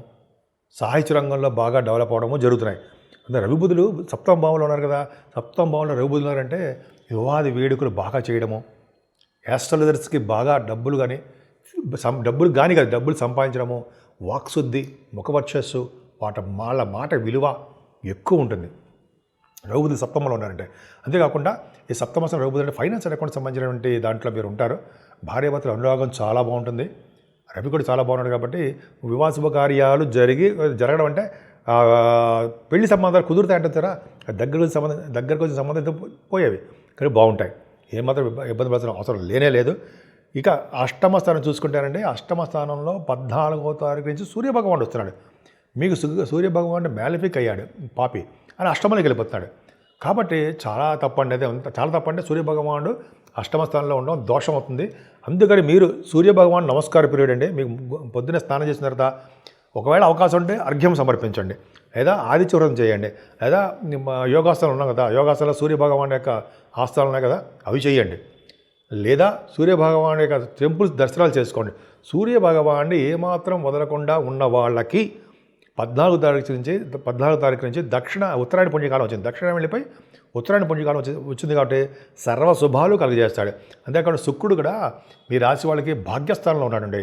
సాహిత్య రంగంలో బాగా డెవలప్ అవ్వడము జరుగుతున్నాయి. అంటే రవిబుధులు 7వ భావంలో ఉన్నారు కదా. 7వ భావంలో రవిబుధులు ఉన్నారంటే వివాది వేడుకలు బాగా చేయడము, యాస్ట్రాలజర్స్కి బాగా డబ్బులు సంపాదించడము, వాక్శుద్ధి, ముఖవర్చస్సు, వాళ్ళ మాట విలువ ఎక్కువ ఉంటుంది రవిబుధులు 7వ ఉన్నారంటే. అంతేకాకుండా ఈ 7వ స్థానం రవిబుధులు అంటే ఫైనాన్స్ అండ్ అకౌంట్ సంబంధించినటువంటి దాంట్లో మీరు ఉంటారు. భార్యాభర్తల అనురాగం చాలా బాగుంటుంది. రవి కూడా చాలా బాగున్నాడు కాబట్టి వివాహ శుభకార్యాలు జరగడం అంటే పెళ్లి సంబంధాలు కుదురుతాయి అంటారా, దగ్గరకు వచ్చిన సంబంధం పోయేవి కానీ బాగుంటాయి. ఏమాత్రం ఇబ్బంది పడాల్సిన అవసరం లేదు. ఇక 8వ స్థానం చూసుకుంటారండి. 8వ స్థానంలో 14వ తారీఖు నుంచి సూర్యభగవానుడు వస్తున్నాడు. మీకు సూర్యభగవానుడు మ్యాలిఫిక్ అయ్యాడు, పాపి అని 8మలోకి వెళ్ళిపోతున్నాడు. కాబట్టి చాలా తప్పండి. అదే చాలా తప్పంటే సూర్యభగవానుడు అష్టమ స్థానంలో ఉండడం దోషం అవుతుంది. అందుకని మీరు సూర్యభగవాన్ నమస్కార పీరియడ్ అండి, మీకు పొద్దున్నే స్నానం చేసిన తర్వాత ఒకవేళ అవకాశం ఉంటే అర్ఘ్యం సమర్పించండి, లేదా ఆదిత్య వ్రతం చేయండి, లేదా యోగాసనాలు ఉన్నాం కదా, యోగాసనాలు సూర్యభగవాన్ యొక్క ఆస్థానాలు ఉన్నాయి కదా, అవి చేయండి, లేదా సూర్యభగవాన్ యొక్క టెంపుల్స్ దర్శనాలు చేసుకోండి. సూర్యభగవాన్ని ఏమాత్రం వదలకుండా ఉన్న వాళ్ళకి 14 తారీఖు నుంచి ఉత్తరాయణ పుణ్యకాలం వచ్చింది. దక్షిణాయనం వెళ్ళిపోయి ఉత్తరాయణ పుణ్యకాలం వచ్చింది కాబట్టి సర్వ శుభాలు కలుగజేస్తాడు. అంతేకాకుండా శుక్రుడు కూడా మీ రాశి వాళ్ళకి భాగ్యస్థానంలో ఉన్నాడండి.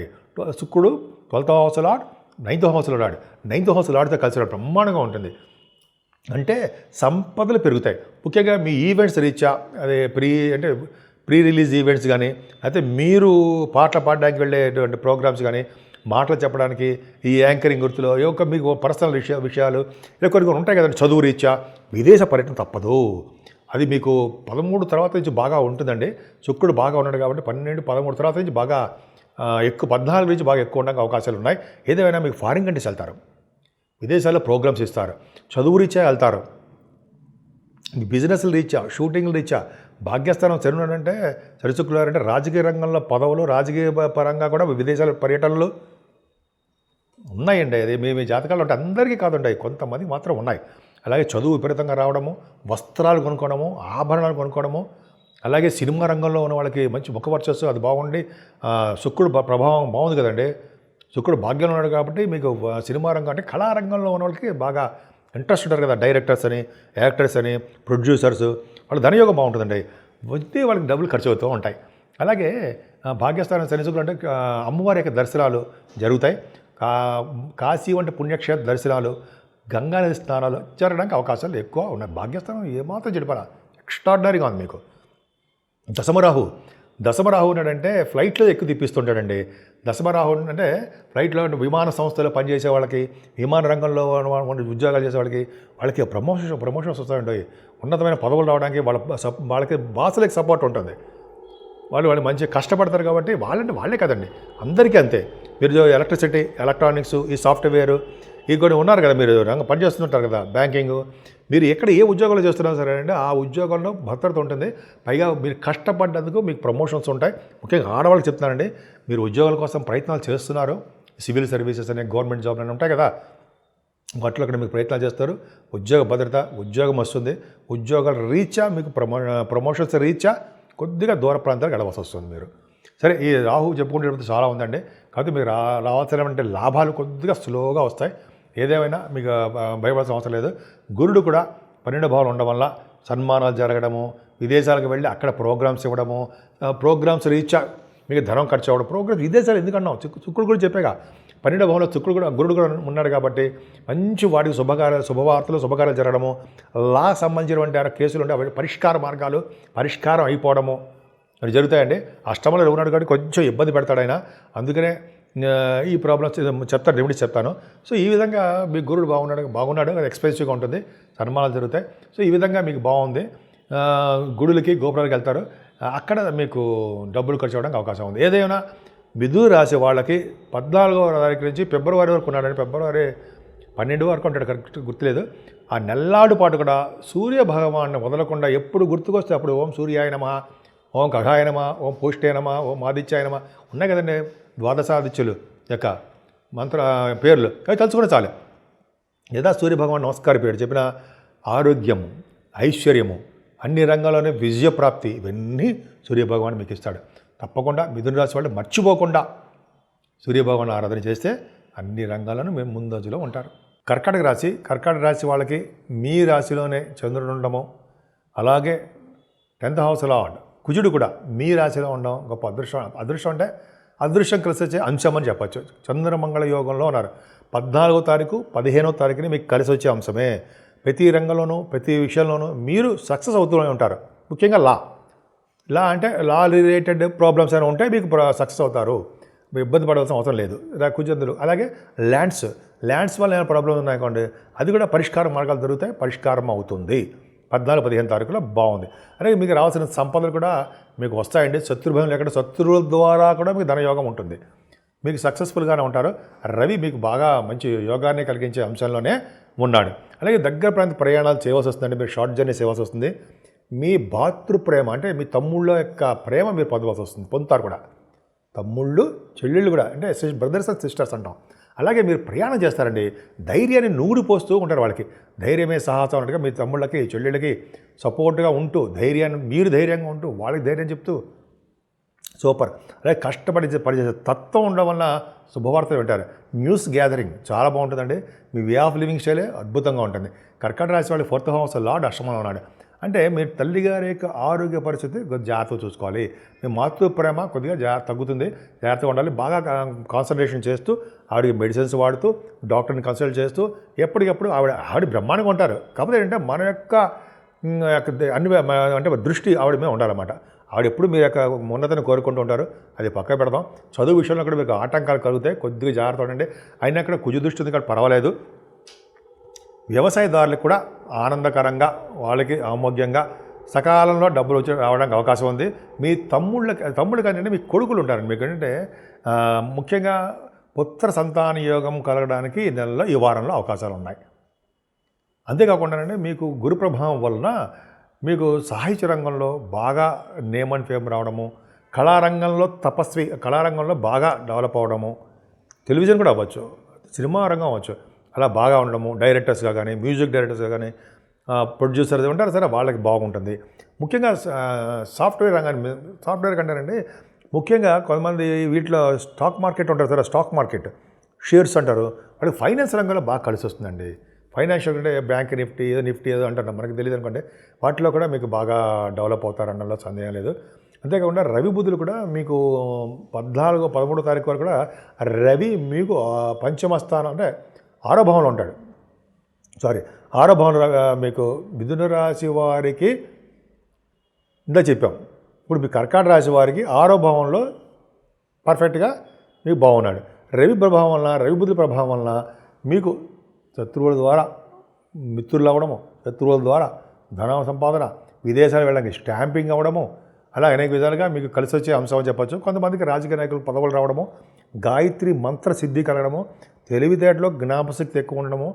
శుక్రుడు 12వ house lord, 9th house lord. 9th house లార్డ్తో కలిసి బ్రహ్మాండంగా ఉంటుంది. అంటే సంపదలు పెరుగుతాయి. ముఖ్యంగా మీ ఈవెంట్స్ రీచా, అదే ప్రీ రిలీజ్ ఈవెంట్స్ కానీ, అయితే మీరు పాటలు పాడడానికి వెళ్ళేటువంటి ప్రోగ్రామ్స్ కానీ, మాటలు చెప్పడానికి, ఈ యాంకరింగ్ గుర్తులో మీకు పర్సనల్ విషయాలు ఇలా కొన్ని ఉంటాయి కదండి. చదువు రీత్యా విదేశ పర్యటన తప్పదు. అది మీకు 13 తర్వాత నుంచి బాగా ఉంటుందండి. శుక్రుడు బాగా ఉన్నాడు కాబట్టి 12, 13 తర్వాత నుంచి బాగా ఎక్కువ, 14 నుంచి బాగా ఎక్కువ ఉండడానికి అవకాశాలు ఉన్నాయి. ఏదేమైనా మీకు ఫారిన్ కంట్రీస్ వెళ్తారు, విదేశాల్లో ప్రోగ్రామ్స్ ఇస్తారు, చదువు రీత్యా వెళ్తారు, బిజినెస్లు రీత్యా, షూటింగ్లు రీత్యా. భాగ్యస్థానం శనుడంటే శుక్రుడు రాజకీయ రంగంలో పదవులు, రాజకీయ పరంగా కూడా విదేశాల పర్యటనలు ఉన్నాయండి. అది మీ జాతకాలు అంటే అందరికీ కాదుంటాయి, కొంతమంది మాత్రం ఉన్నాయి. అలాగే చదువు విపరీతంగా రావడము, వస్త్రాలు కొనుక్కోవడము, ఆభరణాలు కొనుక్కోవడము, అలాగే సినిమా రంగంలో ఉన్న వాళ్ళకి మంచి ముఖ వర్చస్సు అది బాగుండి, శుక్రుడు ప్రభావం బాగుంది కదండి. శుక్రుడు భాగ్యంలో ఉన్నాడు కాబట్టి మీకు సినిమా రంగం అంటే కళారంగంలో ఉన్న వాళ్ళకి బాగా ఇంట్రెస్ట్ ఉంటారు కదా, డైరెక్టర్స్ అని, యాక్టర్స్ అని, ప్రొడ్యూసర్స్, వాళ్ళ ధనయోగం బాగుంటుందండి. వచ్చి వాళ్ళకి డబ్బులు ఖర్చు అవుతూ ఉంటాయి. అలాగే భాగ్యస్థానం శనిశుక్రుడు అంటే అమ్మవారి యొక్క దర్శనాలు జరుగుతాయి. కాశీ వంటి పుణ్యక్షేత్ర దర్శనాలు, గంగానది స్నానాలు జరగడానికి అవకాశాలు ఎక్కువ ఉన్నాయి. భాగ్యస్థానం ఏమాత్రం చెడిపోరా, ఎక్స్ట్రాడినరీగా ఉంది మీకు. దశమరాహు ఉన్నాడంటే ఫ్లైట్లో ఎక్కువ తిప్పిస్తుంటాడండి. దశమరాహు అంటే ఫ్లైట్లో విమాన సంస్థలో పనిచేసే వాళ్ళకి, విమాన రంగంలో ఉద్యోగాలు చేసే వాళ్ళకి ప్రమోషన్స్ వస్తాయండి. ఉన్నతమైన పదవులు రావడానికి వాళ్ళకి బాసులకి సపోర్ట్ ఉంటుంది. వాళ్ళు మంచిగా కష్టపడతారు కాబట్టి వాళ్ళే కదండి, అందరికీ అంతే. మీరు ఎలక్ట్రిసిటీ, ఎలక్ట్రానిక్స్, ఈ సాఫ్ట్వేర్, ఈ కొన్ని ఉన్నారు కదా, మీరు పనిచేస్తుంటారు కదా, బ్యాంకింగ్, మీరు ఎక్కడ ఏ ఉద్యోగాలు చేస్తున్నా సరే అండి, ఆ ఉద్యోగంలో భద్రత ఉంటుంది. పైగా మీరు కష్టపడ్డందుకు మీకు ప్రమోషన్స్ ఉంటాయి. ముఖ్యంగా ఆడవాళ్ళు చెప్తున్నారండి, మీరు ఉద్యోగాల కోసం ప్రయత్నాలు చేస్తున్నారు, సివిల్ సర్వీసెస్ అనే గవర్నమెంట్ జాబ్లు అని ఉంటాయి కదా, వాటిలో అక్కడ మీకు ప్రయత్నాలు చేస్తారు. ఉద్యోగ భద్రత, ఉద్యోగం వస్తుంది. ఉద్యోగాల రీత్యా మీకు ప్రమోషన్స్ రీత్యా కొద్దిగా దూర ప్రాంతాలకు వెళ్ళవలసి వస్తుంది మీరు. సరే, ఈ రాహు చెప్పుకుంటే చాలా ఉందండి. కాబట్టి మీకు రావాల్సినటువంటి లాభాలు కొద్దిగా స్లోగా వస్తాయి. ఏదేమైనా మీకు భయపడాల్సిన అవసరం లేదు. గురుడు కూడా 12వ భావం ఉండడం వల్ల సన్మానాలు జరగడము, విదేశాలకు వెళ్ళి అక్కడ ప్రోగ్రామ్స్ ఇవ్వడము, ప్రోగ్రామ్స్ రీత్యా మీకు ధనం ఖర్చు అవ్వడం. ప్రోగ్రామ్స్ విదేశాలు ఎందుకన్నాం, శుక్రుడు కూడా చెప్పాగా 12వ భావంలో గురుడు కూడా ఉన్నాడు కాబట్టి మంచి వాటికి శుభవార్తలు, శుభకార్యాలు జరగడము, లా సంబంధించినటువంటి కేసులు ఉంటే అవి పరిష్కారం అయిపోవడము అది జరుగుతాయండి. అష్టమంలో ఉన్నాడు కాబట్టి కొంచెం ఇబ్బంది పెడతాడు ఆయన. అందుకనే ఈ ప్రాబ్లమ్స్ చెప్తాను, రెమెడీస్ చెప్తాను. సో ఈ విధంగా మీకు గురుడు బాగున్నాడు, అది ఎక్స్పెన్సివ్గా ఉంటుంది, సన్మానాలు జరుగుతాయి. సో ఈ విధంగా మీకు బాగుంది. గుడులకి, గోపురాలకు వెళ్తారు, అక్కడ మీకు డబ్బులు ఖర్చు అవ్వడానికి అవకాశం ఉంది. ఏదైనా మిథున రాశి వాళ్ళకి 14వ తారీఖు నుంచి ఫిబ్రవరి వరకు ఉన్నాడండి. ఫిబ్రవరి 12 వరకు ఉంటాడు, కరెక్ట్ గుర్తులేదు. ఆ నెల్లాడు పాటు కూడా సూర్య భగవాన్ని వదలకుండా ఎప్పుడు గుర్తుకొస్తే అప్పుడు ఓం సూర్యాయ నమః, ఓం ఖగాయ నమః, ఓం పూష్టే నమః, ఓం ఆదిత్యాయ నమః ఉన్నాయి కదండి, ద్వాదశాదిత్యులు యొక్క మంత్ర పేర్లు అవి తలుచుకునే చాలు. యథా సూర్యభగవాన్ నమస్కార పేరు చెప్పిన ఆరోగ్యము, ఐశ్వర్యము, అన్ని రంగాల్లోనే విజయప్రాప్తి, ఇవన్నీ సూర్యభగవాన్ మీకు ఇస్తాడు. తప్పకుండా మిథున రాశి వాళ్ళు మర్చిపోకుండా సూర్యభగవాన్ ఆరాధన చేస్తే అన్ని రంగాల్లోనూ మేము ముందంజలో ఉంటారు. కర్కాటక రాశి వాళ్ళకి మీ రాశిలోనే చంద్రుడు ఉండడము, అలాగే 10th హౌస్ లార్డ్ కుజుడు కూడా మీ రాశిలో ఉండడం గొప్ప అదృష్టం అంటే అదృష్టం కలిసి వచ్చే అంశం అని చెప్పచ్చు. చంద్రమంగళ యోగంలో ఉన్నారు. 14వ తారీఖు, 15వ తారీఖుని మీకు కలిసి వచ్చే అంశమే. ప్రతి రంగంలోనూ, ప్రతి విషయంలోనూ మీరు సక్సెస్ అవుతూనే ఉంటారు. ముఖ్యంగా లా అంటే లా రిలేటెడ్ ప్రాబ్లమ్స్ అయినా ఉంటే మీకు సక్సెస్ అవుతారు, మీరు ఇబ్బంది పడవలసిన అవసరం లేదు. కుజంతులు అలాగే ల్యాండ్స్ వల్ల ఏమైనా ప్రాబ్లమ్స్ ఉన్నాయనుకోండి, అది కూడా పరిష్కార మార్గాలు దొరుకుతాయి, పరిష్కారం అవుతుంది. 14-15 తారీఖులో బాగుంది. అలాగే మీకు రావాల్సిన సంపదలు కూడా మీకు వస్తాయండి. శత్రుభయం లేకుండా శత్రువుల ద్వారా కూడా మీకు ధనయోగం ఉంటుంది. మీకు సక్సెస్ఫుల్గానే ఉంటారు. రవి మీకు బాగా మంచి యోగాన్ని కలిగించే అంశంలోనే ఉన్నాడు. అలాగే దగ్గర ప్రాంత ప్రయాణాలు చేయవలసి వస్తుందండి, మీరు షార్ట్ జర్నీ చేయవలసి వస్తుంది. మీ ప్రేమ అంటే మీ తమ్ముళ్ళ యొక్క ప్రేమ మీరు పొందుతారు కూడా. తమ్ముళ్ళు చెల్లెళ్ళు కూడా, అంటే బ్రదర్స్ అండ్ సిస్టర్స్ అంటాం. అలాగే మీరు ప్రయాణం చేస్తారండి, ధైర్యాన్ని నూరిపోస్తూ ఉంటారు. వాళ్ళకి ధైర్యమే సాహసం అన్నట్టుగా మీ తమ్ముళ్ళకి చెల్లెళ్ళకి సపోర్ట్గా ఉంటూ మీరు ధైర్యంగా ఉంటూ వాళ్ళకి ధైర్యం చెప్తూ సూపర్. అలాగే కష్టపడి పనిచేసే తత్వం ఉండడం వల్ల శుభవార్తలు వింటారు. న్యూస్ గ్యాదరింగ్ చాలా బాగుంటుందండి. మీ వే ఆఫ్ లివింగ్ స్టైలే అద్భుతంగా ఉంటుంది. కర్కాటక రాశి వాళ్ళు 4th హౌస్ లార్డ్ అష్టమంలో ఉన్నాడు. అంటే మీరు తల్లిగారి యొక్క ఆరోగ్య పరిస్థితి కొద్దిగా జాగ్రత్తగా చూసుకోవాలి. మీ ప్రేమ కొద్దిగా తగ్గుతుంది, జాగ్రత్తగా ఉండాలి. బాగా కాన్సన్ట్రేషన్ చేస్తూ ఆవిడకి మెడిసిన్స్ వాడుతూ డాక్టర్ని కన్సల్ట్ చేస్తూ ఎప్పటికప్పుడు ఆవిడ బ్రహ్మాండంగా ఉంటారు. కాకపోతే ఏంటంటే మన యొక్క అన్ని అంటే దృష్టి ఆవిడ మీద ఉండాలన్నమాట. ఆవిడ ఎప్పుడు మీరు యొక్క ఉన్నతిని కోరుకుంటూ ఉంటారు, అది పక్క పెడదాం. చదువు విషయంలో కూడా మీకు ఆటంకాలు కలుగుతాయి, కొద్దిగా జాగ్రత్త ఉండండి. అయినా అక్కడ కుజు దృష్టి ఉంది కాబట్టి పర్వాలేదు. వ్యవసాయదారులకు కూడా ఆనందకరంగా, వాళ్ళకి ఆమోగ్యంగా సకాలంలో డబ్బులు రావడానికి అవకాశం ఉంది. మీ తమ్ముళ్ళ కంటే మీ కొడుకులు ఉంటారండి. మీకు ఏంటంటే ముఖ్యంగా పుత్ర సంతాన యోగం కలగడానికి ఈ వారంలో అవకాశాలు ఉన్నాయి. అంతేకాకుండానండి మీకు గురు ప్రభావం వలన మీకు సాహిత్య రంగంలో బాగా నేమ్ అండ్ ఫేమ్ రావడము, కళారంగంలో బాగా డెవలప్ అవ్వడము, టెలివిజన్ కూడా అవ్వచ్చు, సినిమా రంగం అవ్వచ్చు, అలా బాగా ఉండడము, డైరెక్టర్స్గా కానీ మ్యూజిక్ డైరెక్టర్స్గా కానీ ప్రొడ్యూసర్స్ ఉంటారు సరే, వాళ్ళకి బాగుంటుంది. ముఖ్యంగా సాఫ్ట్వేర్ కంటేనండి ముఖ్యంగా కొంతమంది వీటిలో స్టాక్ మార్కెట్ ఉంటారు సరే, స్టాక్ మార్కెట్ షేర్స్ అంటారు, వాళ్ళకి ఫైనాన్స్ రంగంలో బాగా కలిసి వస్తుందండి. ఫైనాన్షియల్ అంటే బ్యాంక్ నిఫ్టీ ఏదో అంటున్నాం, మనకి తెలియదు అనుకోండి. వాటిలో కూడా మీకు బాగా డెవలప్ అవుతారన్నలో సందేహం లేదు. అంతేకాకుండా రవి బుధులు కూడా మీకు 13వ తారీఖు వరకు కూడా రవి మీకు పంచమ స్థానం అంటే 6వ భావంలో ఉంటాడు. ఆరో భావంలో మీకు మిథున రాశి వారికి చెప్పాం. ఇప్పుడు మీ కర్కాటక రాశి వారికి 6వ భావంలో పర్ఫెక్ట్గా మీకు బాగున్నాడు. రవి ప్రభావం వలన, రవి బుధుల ప్రభావం వలన మీకు శత్రువుల ద్వారా మిత్రులు అవ్వడము, శత్రువుల ద్వారా ధన సంపాదన, విదేశాలు వెళ్ళడానికి స్టాంపింగ్ అవ్వడము, అలా అనేక విధాలుగా మీకు కలిసి వచ్చే అంశం అని చెప్పచ్చు. కొంతమందికి రాజకీయ నాయకులు పదవులు రావడము, గాయత్రి మంత్ర సిద్ధి కలగడము, తెలివితేటలో జ్ఞాపశక్తి ఎక్కువ ఉండడము,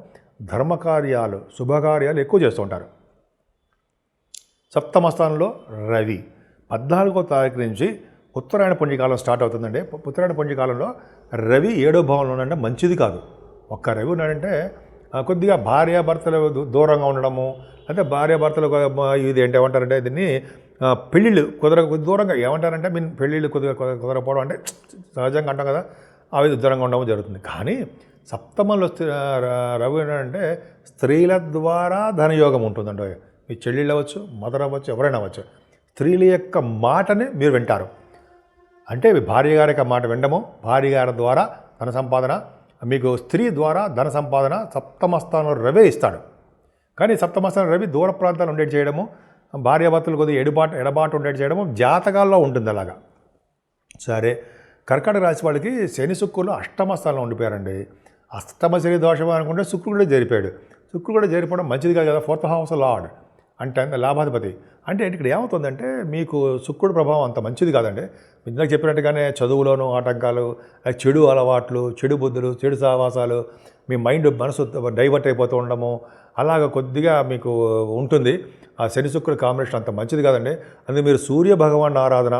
ధర్మకార్యాలు శుభకార్యాలు ఎక్కువ చేస్తూ ఉంటారు. సప్తమ స్థానంలో రవి 14వ తారీఖు నుంచి ఉత్తరాయణ పుణ్యకాలం స్టార్ట్ అవుతుందండి. ఉత్తరాయణ పుణ్యకాలంలో రవి 7వ భావంలో ఉన్నాడంటే మంచిది కాదు. ఒక్క రవి ఉన్నాడంటే కొద్దిగా భార్యాభర్తలు దూరంగా ఉండడము, అంటే భార్యాభర్తలు ఇది ఏమంటారంటే దీన్ని పెళ్ళిళ్ళు దూరంగా ఏమంటారంటే పెళ్ళిళ్ళు కుదరకపోవడం అంటే సహజంగా అంటాం కదా, అవి దూరంగా ఉండడం జరుగుతుంది. కానీ సప్తమంలో రవి అంటే స్త్రీల ద్వారా ధనయోగం ఉంటుందండి. మీ చెల్లెళ్ళు అవ్వచ్చు, మదర్ అవ్వచ్చు, ఎవరైనా అవ్వచ్చు, స్త్రీల యొక్క మాటని మీరు వింటారు. అంటే భార్య గారి యొక్క మాట వినడము, భార్య గారి ద్వారా ధన సంపాదన, మీకు స్త్రీ ద్వారా ధన సంపాదన సప్తమ స్థానంలో రవే ఇస్తాడు. కానీ సప్తమ స్థానం రవి దూర ప్రాంతాలు ఉండేటి చేయడము, భార్యాభర్తలు కొద్దిగా ఎడబాటు ఉండేటి చేయడము జాతకాల్లో ఉంటుంది. అలాగా సరే, కర్కాటక రాశి వాళ్ళకి శని శుక్రులు అష్టమ స్థానంలో ఉండిపోయారండి. అష్టమ శని దోషం అనుకుంటే శుక్రుడు కూడా జరిపాడు. శుక్రుడు కూడా జరిపోవడం మంచిది కాదు కదా. 4th హౌస్ లార్డ్ అంటే లాభాధిపతి. అంటే ఇక్కడ ఏమవుతుందంటే మీకు శుక్రుడు ప్రభావం అంత మంచిది కాదండి. ఇందాక చెప్పినట్టుగానే చదువులోనూ ఆటంకాలు, చెడు అలవాట్లు, చెడు బుద్ధులు, చెడు సహవాసాలు, మీ మనసు డైవర్ట్ అయిపోతూ ఉండడము, అలాగ కొద్దిగా మీకు ఉంటుంది. ఆ శని శుక్రుడు కాంబినేషన్ అంత మంచిది కాదండి. అందుకే మీరు సూర్య భగవాన్ ఆరాధన,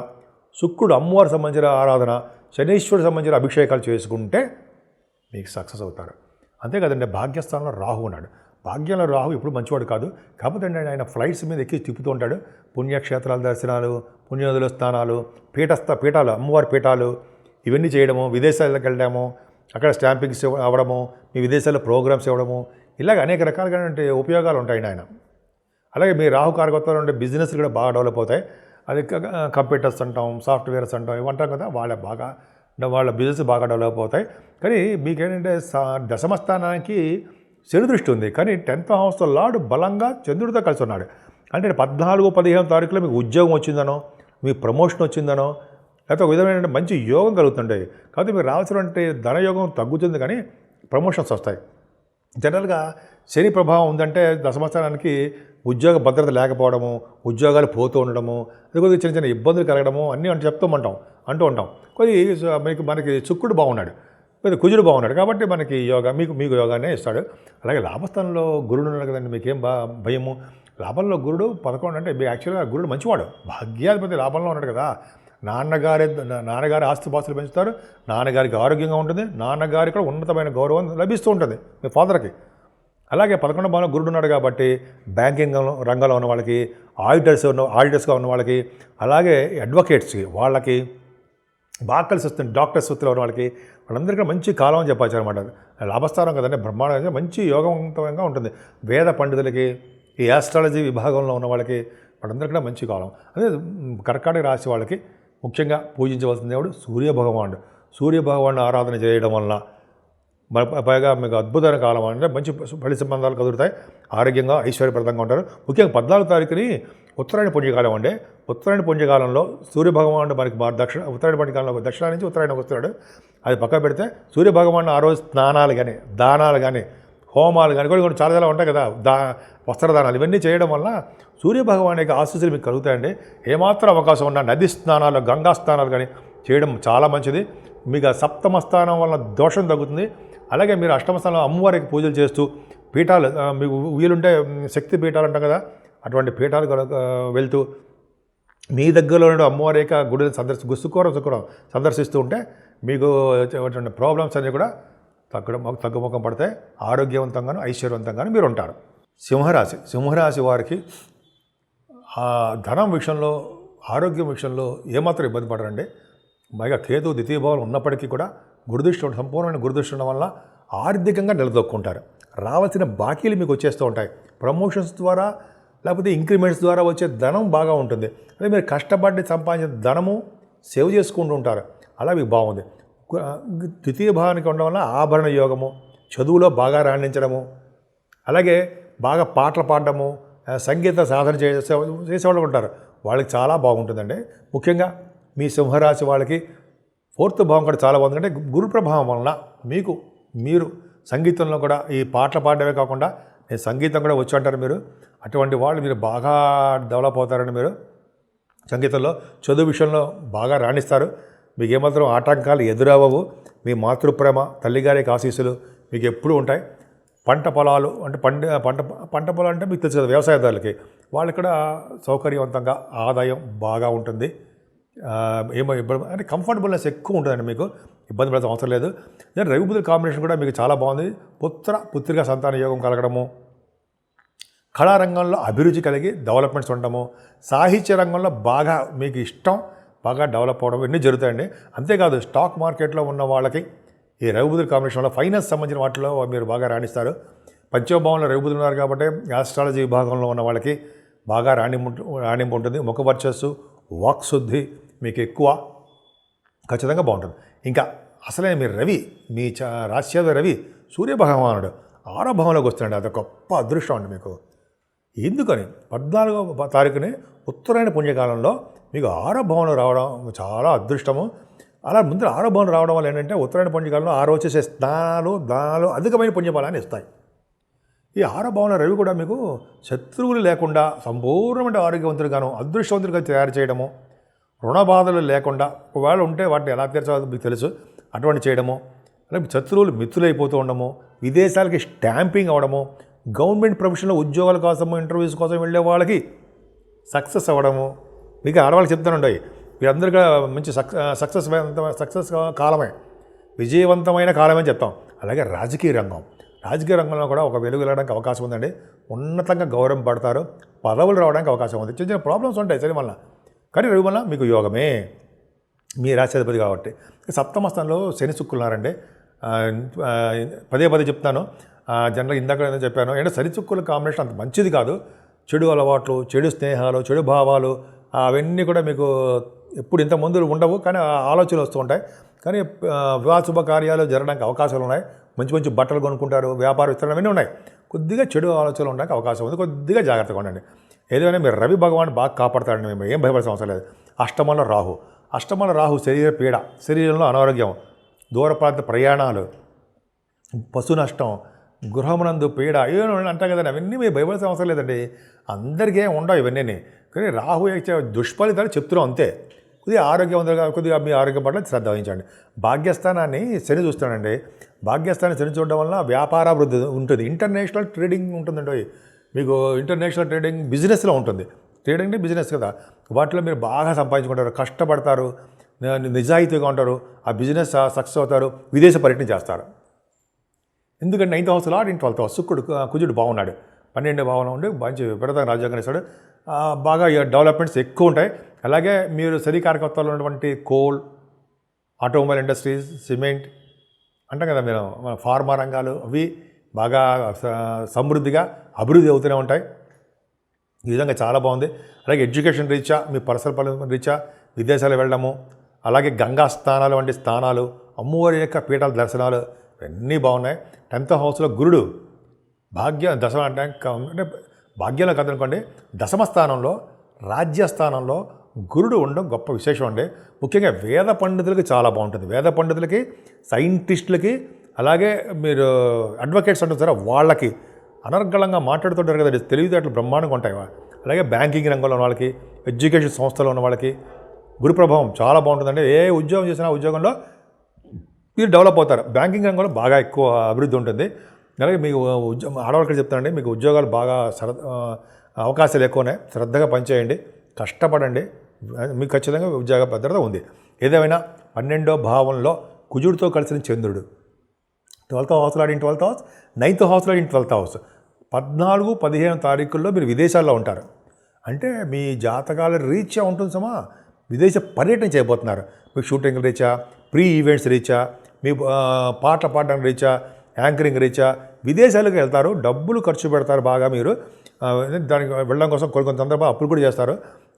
శుక్రుడు అమ్మవారికి సంబంధించిన ఆరాధన, శనీశ్వరుడు సంబంధించిన అభిషేకాలు చేసుకుంటే మీకు సక్సెస్ అవుతారు. అంతే కదండి. భాగ్యస్థానంలో రాహు ఉన్నాడు. భాగ్యంలో రాహు ఇప్పుడు మంచివాడు కాదు. కాకపోతే ఆయన ఫ్లైట్స్ మీద ఎక్కి తిప్పుతూ ఉంటాడు. పుణ్యక్షేత్రాల దర్శనాలు, పుణ్యనదుల స్థానాలు, పీఠాలు, అమ్మవారి పీఠాలు ఇవన్నీ చేయడము, విదేశాలకు వెళ్ళడము, అక్కడ స్టాంపింగ్స్ అవ్వడము, మీ విదేశాల్లో ప్రోగ్రామ్స్ ఇవ్వడము, ఇలాగ అనేక రకాలుగా ఉపయోగాలు ఉంటాయి ఆయన. అలాగే మీ రాహు కారకత్వంలో ఉండే బిజినెస్లు కూడా బాగా డెవలప్ అవుతాయి. అది కంప్యూటర్స్ అంటాం, సాఫ్ట్వేర్స్ అంటాం, ఇవి అంటాం కదా, వాళ్ళ బిజినెస్ బాగా డెవలప్ అవుతాయి. కానీ మీకేంటంటే దశమ స్థానానికి శని దృష్టి ఉంది. కానీ 10th హౌస్లో లార్డ్ బలంగా చంద్రుడితో కలిసి ఉన్నాడు. అంటే 14, 15 తారీఖులో మీకు ఉద్యోగం వచ్చిందనో, మీ ప్రమోషన్ వచ్చిందనో, లేకపోతే ఒక విధమైన మంచి యోగం కలుగుతుంటాయి. కాబట్టి మీకు రావాల్సినటువంటి ధనయోగం తగ్గుతుంది, కానీ ప్రమోషన్స్ వస్తాయి. జనరల్గా శని ప్రభావం ఉందంటే దశమస్థానానికి ఉద్యోగ భద్రత లేకపోవడము, ఉద్యోగాలు పోతూ ఉండడము, అది కొద్దిగా చిన్న చిన్న ఇబ్బందులు కలగడము అన్నీ అంటే చెప్తామంటాం. అంటూ ఉంటాం. మనకి శుక్రుడు బాగున్నాడు, కొద్ది కుజుడు బాగున్నాడు కాబట్టి మనకి యోగా మీకు యోగానే ఇస్తాడు. అలాగే లాభస్థానంలో గురుడు ఉన్నాడు కదండి, మీకేం భయము. లాభంలో గురుడు 11 అంటే యాక్చువల్గా గురుడు మంచివాడు, భాగ్యాధిపతి లాభంలో ఉన్నాడు కదా. నాన్నగారి ఆస్తిపాస్తులు పెంచుతారు, నాన్నగారికి ఆరోగ్యంగా ఉంటుంది, నాన్నగారికి కూడా ఉన్నతమైన గౌరవం లభిస్తూ ఉంటుంది మీ ఫాదర్కి. అలాగే 11వ భావంలో గురుడు ఉన్నాడు కాబట్టి బ్యాంకింగ్ రంగంలో ఉన్న వాళ్ళకి, ఆడిటర్స్గా ఉన్న వాళ్ళకి, అలాగే అడ్వకేట్స్కి వాళ్ళకి బాగా కలిసి వస్తుంది. డాక్టర్స్ వృత్తిలో ఉన్న వాళ్ళందరికీ మంచి కాలం అని చెప్పచ్చు అనమాట. లాభస్థానం కదండి, బ్రహ్మాండంగా మంచి యోగవంతంగా ఉంటుంది. వేద పండితులకి, ఈ ఆస్ట్రాలజీ విభాగంలో ఉన్న వాళ్ళకి వాళ్ళందరికీ మంచి కాలం. అదే కర్కాటక రాశి వాళ్ళకి ముఖ్యంగా పూజించవలసిన దేవుడు సూర్యభగవానుడు. సూర్యభగవాను ఆరాధన చేయడం వలన పైగా మీకు అద్భుతమైన కాలం అంటే మంచి ఫలి సంబంధాలు కదురుతాయి, ఆరోగ్యంగా ఐశ్వర్యప్రదంగా ఉంటారు. ముఖ్యంగా 14వ తారీఖుని ఉత్తరాయణ పుణ్యకాలం అండి. ఉత్తరాయణ పుణ్యకాలంలో సూర్యభగవానుడు మనకి ఉత్తరాయణ పుణ్యకాలంలో దక్షిణ నుంచి ఉత్తరాయణకు వస్తున్నాడు. అది పక్క పెడితే సూర్యభగవాను ఆ రోజు స్నానాలు కానీ, దానాలు కానీ, హోమాలు కానీ కూడా చాలా ఉంటాయి కదా, వస్త్రదానాలు, ఇవన్నీ చేయడం వల్ల సూర్యభగవాన్ యొక్క ఆశీస్సులు మీకు కలుగుతాయండి. ఏమాత్రం అవకాశం ఉన్నా నది స్నానాలు, గంగా స్నానాలు కానీ చేయడం చాలా మంచిది. మీకు సప్తమ స్థానం వల్ల దోషం తగ్గుతుంది. అలాగే మీరు అష్టమ స్థానంలో అమ్మవారికి పూజలు చేస్తూ పీఠాలు, మీకు వీలుంటే శక్తి పీఠాలు అంటాం కదా, అటువంటి పీఠాలు వెళ్తూ మీ దగ్గరలో ఉన్న అమ్మవారి యొక్క గుడిని శుక్రవారం సందర్శిస్తూ ఉంటే మీకు ప్రాబ్లమ్స్ అన్నీ కూడా తగ్గుముఖం పడతాయి, ఆరోగ్యవంతంగాను ఐశ్వర్యవంతంగాను మీరు ఉంటారు. సింహరాశి వారికి ధనం విషయంలో, ఆరోగ్యం విషయంలో ఏమాత్రం ఇబ్బంది పడరండి. పైగా కేతు ద్వితీయ భావం ఉన్నప్పటికీ కూడా గురుదృష్టి, సంపూర్ణమైన గురుదృష్టి ఉండడం వల్ల ఆర్థికంగా నిలదొక్కుంటారు. రావాల్సిన బాకీలు మీకు వచ్చేస్తూ ఉంటాయి. ప్రమోషన్స్ ద్వారా లేకపోతే ఇంక్రిమెంట్స్ ద్వారా వచ్చే ధనం బాగా ఉంటుంది. అదే మీరు కష్టపడి సంపాదించిన ధనము సేవ్ చేసుకుంటూ ఉంటారు, అలా మీకు బాగుంది. ద్వితీయ భావానికి ఉండడం వల్ల ఆభరణ యోగము, చదువులో బాగా రాణించడము, అలాగే బాగా పాటలు పాడడము, సంగీత సాధన చేసేవాళ్ళు ఉంటారు, వాళ్ళకి చాలా బాగుంటుందండి. ముఖ్యంగా మీ సింహరాశి వాళ్ళకి 4th భావం కూడా చాలా బాగుంది. అంటే గురు ప్రభావం వలన మీరు సంగీతంలో కూడా ఈ పాటలు పాడడమే కాకుండా నేను సంగీతం కూడా వచ్చి అంటారు మీరు. అటువంటి వాళ్ళు మీరు బాగా డెవలప్ అవుతారని, మీరు సంగీతంలో చదువు విషయంలో బాగా రాణిస్తారు. మీకు ఏమాత్రం ఆటంకాలు ఎదురవ్వవు. మీ మాతృప్రేమ, తల్లిగారికి ఆశీస్సులు మీకు ఎప్పుడూ ఉంటాయి. పంట పొలాలు అంటే పంట పొలాలు అంటే మీకు తెలుసు కదా, వ్యవసాయదారులకి వాళ్ళకి కూడా సౌకర్యవంతంగా ఆదాయం బాగా ఉంటుంది. ఏమో ఇబ్బంది అంటే కంఫర్టబుల్నెస్ ఎక్కువ ఉంటుందండి, మీకు ఇబ్బంది పడాల్సిన అవసరం లేదు. నేను రవి బుధుల కాంబినేషన్ కూడా మీకు చాలా బాగుంది. పుత్రిక సంతాన యోగం కలగడము, కళారంగంలో అభిరుచి కలిగి డెవలప్మెంట్స్ ఉండటము, సాహిత్య రంగంలో బాగా మీకు ఇష్టం, బాగా డెవలప్ అవ్వడం ఇవన్నీ జరుగుతాయండి. అంతేకాదు స్టాక్ మార్కెట్లో ఉన్న వాళ్ళకి ఈ రవి బుధుల కాంబినేషన్లో ఫైనాన్స్ సంబంధించిన వాటిలో మీరు బాగా రాణిస్తారు. పంచమభావంలో రవి బుధులు ఉన్నారు కాబట్టి ఆస్ట్రాలజీ విభాగంలో ఉన్న వాళ్ళకి బాగా రాణింపు ఉంటుంది. ముఖ వర్చస్సు, వాక్శుద్ధి మీకు ఎక్కువ, ఖచ్చితంగా బాగుంటుంది. ఇంకా అసలే మీరు మీ రాశ్యాధిపతి రవి సూర్యభగవానుడు 6వ భావంలోకి వస్తున్నాడు. అది గొప్ప అదృష్టం అండి మీకు. ఎందుకని 14వ తారీఖుని ఉత్తరాయణ పుణ్యకాలంలో మీకు 6వ భావంలో రావడం చాలా అదృష్టము. అలా ముందు 6వ భావం రావడం వల్ల ఏంటంటే ఉత్తరాయణ పుణ్యకాలంలో 6 వచ్చేసే స్నానాలు, దానాలు అధికమైన పుణ్యఫలాన్ని ఇస్తాయి. ఈ 6వ భావంలో రవి కూడా మీకు శత్రువులు లేకుండా సంపూర్ణమైన ఆరోగ్యవంతులుగాను అదృష్టవంతులుగా తయారు చేయడము, రుణ బాధలు లేకుండా ఒకవేళ ఉంటే వాటిని ఎలా తీర్చాలో మీకు తెలుసు, అటువంటి చేయడము, అలాగే శత్రువులు మిత్రులైపోతూ ఉండము, విదేశాలకి స్టాంపింగ్ అవ్వడము, గవర్నమెంట్ ప్రొఫెషన్లో ఉద్యోగాల కోసము, ఇంటర్వ్యూస్ కోసం వెళ్ళే వాళ్ళకి సక్సెస్ అవ్వడము, మీకు ఆడవాళ్ళకి చెప్తానుంటాయి. వీరందరికీ మంచి సక్సెస్ కాలమే, విజయవంతమైన కాలమే చెప్తాం. అలాగే రాజకీయ రంగంలో కూడా ఒక వెలుగు వెళ్ళడానికి అవకాశం ఉందండి. ఉన్నతంగా గౌరవం పడతారు, పదవులు రావడానికి అవకాశం ఉంది. చిన్న చిన్న ప్రాబ్లమ్స్ ఉంటాయి శని వల్ల, కానీ రవి వల్ల మీకు యోగమే. మీ రాశ్యాధిపతి కాబట్టి. సప్తమ స్థానంలో శని శుక్రులున్నారండి. పదే చెప్తాను, జనరల్ ఇందాక ఏదో చెప్పాను, అంటే శని శుక్రుల కాంబినేషన్ అంత మంచిది కాదు. చెడు అలవాట్లు, చెడు స్నేహాలు, చెడు భావాలు అవన్నీ కూడా మీకు ఎప్పుడు ఇంతకుముందు ఉండవు, కానీ ఆలోచనలు వస్తూ ఉంటాయి. కానీ వివాహ శుభకార్యాలు జరగడానికి అవకాశాలు ఉన్నాయి. మంచి బట్టలు కొనుక్కుంటారు, వ్యాపార విస్తరణ అవన్నీ ఉన్నాయి. కొద్దిగా చెడు ఆలోచనలు ఉండడానికి అవకాశం ఉంది, కొద్దిగా జాగ్రత్తగా ఉండండి. ఏదైనా మీరు రవి భగవాన్ బాగా కాపాడతాడండి, మేము ఏం భయపడాల్సిన అవసరం లేదు. అష్టమంలో రాహు శరీర పీడ, శరీరంలో అనారోగ్యం, దూర ప్రాంత ప్రయాణాలు, పశు నష్టం, గృహమునందు పీడ ఏమో అంటాం కదండి, అవన్నీ మీరు భయపడాల్సిన అవసరం లేదండి. అందరికీ ఏం ఉండవు ఇవన్నీ. కానీ రాహు దుష్ఫలితాలు చెప్తున్నాం అంతే. కొద్దిగా ఆరోగ్యవంతంగా కొద్దిగా మీ ఆరోగ్యం పట్ల శ్రద్ధ వహించండి. భాగ్యస్థానాన్ని శని చూస్తానండి. భాగ్యస్థానం శని చూడడం వలన వ్యాపారాభివృద్ధి ఉంటుంది. ఇంటర్నేషనల్ ట్రేడింగ్ ఉంటుందండి. మీకు ఇంటర్నేషనల్ ట్రేడింగ్ బిజినెస్లో ఉంటుంది. ట్రేడింగ్ అంటే బిజినెస్ కదా, వాటిలో మీరు బాగా సంపాదించుకుంటారు, కష్టపడతారు, నిజాయితీగా ఉంటారు, ఆ బిజినెస్ సక్సెస్ అవుతారు, విదేశ పర్యటన చేస్తారు. ఎందుకంటే 9th house lord in 12th house, కుజుడు బాగున్నాడు, 12 భావన ఉండి మంచి విపరీతంగా రాజ్యాంగం ఇస్తాడు. బాగా డెవలప్మెంట్స్ ఎక్కువ ఉంటాయి. అలాగే మీరు శరీకారకత్వాలు ఉన్నటువంటి కోల్, ఆటోమొబైల్ ఇండస్ట్రీస్, సిమెంట్ అంటాం కదా, మీరు ఫార్మా రంగాలు అవి బాగా సమృద్ధిగా అభివృద్ధి అవుతూనే ఉంటాయి. ఈ విధంగా చాలా బాగుంది. అలాగే ఎడ్యుకేషన్ రీత్యా, మీ పర్సనల్ రీత్యా విదేశాలు వెళ్ళడము, అలాగే గంగా స్నానాలు వంటి స్థానాలు, అమ్మవారి యొక్క పీఠాల దర్శనాలు ఇవన్నీ బాగున్నాయి. 10th హౌస్లో గురుడు భాగ్య దశమ అంటే భాగ్యంలో కదనుకోండి, దశమ స్థానంలో రాజ్యస్థానంలో గురుడు ఉండడం గొప్ప విశేషం అండి. ముఖ్యంగా వేద పండితులకి చాలా బాగుంటుంది. వేద పండితులకి, సైంటిస్టులకి, అలాగే మీరు అడ్వకేట్స్ అంటారు సరే, వాళ్ళకి అనర్గళంగా మాట్లాడుతుంటారు కదండి, తెలివితేటలు బ్రహ్మాండంగా ఉంటాయి. అలాగే బ్యాంకింగ్ రంగంలో ఉన్న వాళ్ళకి, ఎడ్యుకేషన్ సంస్థలో ఉన్న వాళ్ళకి గురు ప్రభావం చాలా బాగుంటుందండి. ఏ ఉద్యోగం చేసినా ఉద్యోగంలో మీరు డెవలప్ అవుతారు. బ్యాంకింగ్ రంగంలో బాగా ఎక్కువ అభివృద్ధి ఉంటుంది. అలాగే మీకు ఆడవాళ్ళకి చెప్తానండి, మీకు ఉద్యోగాలు బాగా అవకాశాలు ఎక్కువనే, శ్రద్ధగా పనిచేయండి, కష్టపడండి, మీకు ఖచ్చితంగా ఉద్యోగ భద్రత ఉంది. ఏదేమైనా 12వ భావంలో కుజుడితో కలిసిన చంద్రుడు 12th house lord in 12th house, 9th house lord in 12th house, 14, 15 తారీఖుల్లో మీరు విదేశాల్లో ఉంటారు. అంటే మీ జాతకాల రీత్యా ఉంటుంది సమా, విదేశ పర్యటన చేయబోతున్నారు. మీకు షూటింగ్ రీత్యా, ప్రీ ఈవెంట్స్ రీత్యా, మీ పాటలు పాడడానికి రీత్యా, యాంకరింగ్ రీత్యా విదేశాలకు వెళ్తారు, డబ్బులు ఖర్చు పెడతారు బాగా. మీరు దానికి వెళ్ళడం కోసం కొన్ని సందర్భాలు అప్పులు కూడా చేస్తారు.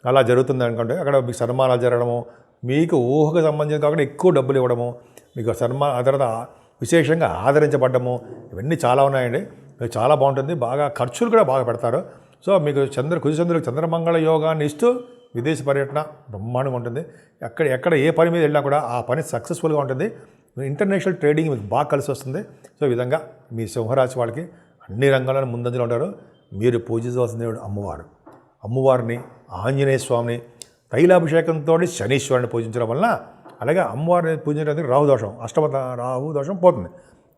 అలా జరుగుతుంది అనుకుంటే అక్కడ మీకు సన్మానాలు జరగడము, మీకు ఊహకు సంబంధించిన కాకుండా ఎక్కువ డబ్బులు ఇవ్వడము, మీకు ఆ తర్వాత విశేషంగా ఆదరించబడ్డము, ఇవన్నీ చాలా ఉన్నాయండి. మీకు చాలా బాగుంటుంది. బాగా ఖర్చులు కూడా బాగా పెడతారు. సో మీకు కుజచంద్రులకు చంద్రమంగళ యోగాన్ని ఇస్తూ విదేశ పర్యటన బ్రహ్మాండంగా ఉంటుంది. ఎక్కడ ఏ పని మీద వెళ్ళినా కూడా ఆ పని సక్సెస్ఫుల్గా ఉంటుంది. ఇంటర్నేషనల్ ట్రేడింగ్ మీకు బాగా కలిసి వస్తుంది. సో ఈ విధంగా మీ సింహరాశి వాళ్ళకి అన్ని రంగాలను ముందంజలో ఉంటారు. మీరు పూజించవలసిన దేవుడు అమ్మవారిని, ఆంజనేయ స్వామిని, తైలాభిషేకంతో శనీశ్వరుని పూజించడం వలన, అలాగే అమ్మవారిని పూజించడానికి రాహుదోషం, రాహు దోషం పోతుంది.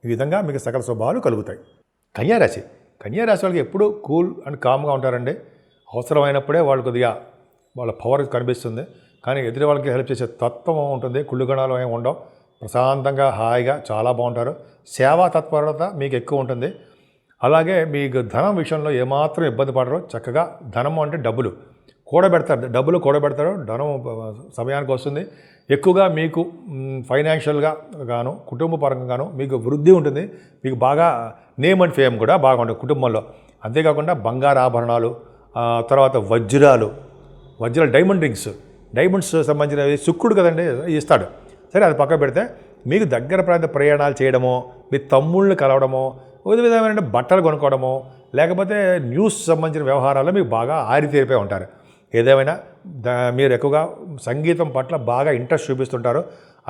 ఈ విధంగా మీకు సకల స్వభావాలు కలుగుతాయి. కన్యారాశి వాళ్ళకి ఎప్పుడూ కూల్ అండ్ కామ్గా ఉంటారండి. అవసరమైనప్పుడే వాళ్ళు కొద్దిగా వాళ్ళ పవర్ కనిపిస్తుంది. కానీ ఎదుటి వాళ్ళకి హెల్ప్ చేసే తత్వం ఉంటుంది. కుళ్ళుగణాలు ఏమి ఉండవు. ప్రశాంతంగా హాయిగా చాలా బాగుంటారు. సేవా తత్పరత మీకు ఎక్కువ ఉంటుంది. అలాగే మీకు ధనం విషయంలో ఏమాత్రం ఇబ్బంది పడరు. చక్కగా ధనం అంటే డబ్బులు కూడబెడతారు. ధనం సమయానికి వస్తుంది. ఎక్కువగా మీకు ఫైనాన్షియల్గా గాను, కుటుంబ పరంగా గాను మీకు వృద్ధి ఉంటుంది. మీకు బాగా నేమ్ అండ్ ఫేమ్ కూడా బాగా ఉంటుంది కుటుంబంలో. అంతేకాకుండా బంగారు ఆభరణాలు, తర్వాత వజ్రాలు, డైమండ్స్ సంబంధించినవి శుక్రుడు కదండి ఇస్తాడు. సరే, అది పక్క పెడితే మీకు దగ్గర ప్రాంత ప్రయాణాలు చేయడమో, మీ తమ్ముళ్ళని కలవడమో, విధమైన బట్టలు కొనుక్కోవడమో, లేకపోతే న్యూస్ సంబంధించిన వ్యవహారాల్లో మీకు బాగా ఆరితేరిపోయి ఉంటారు. ఏదేమైనా మీరు ఎక్కువగా సంగీతం పట్ల బాగా ఇంట్రెస్ట్ చూపిస్తుంటారు.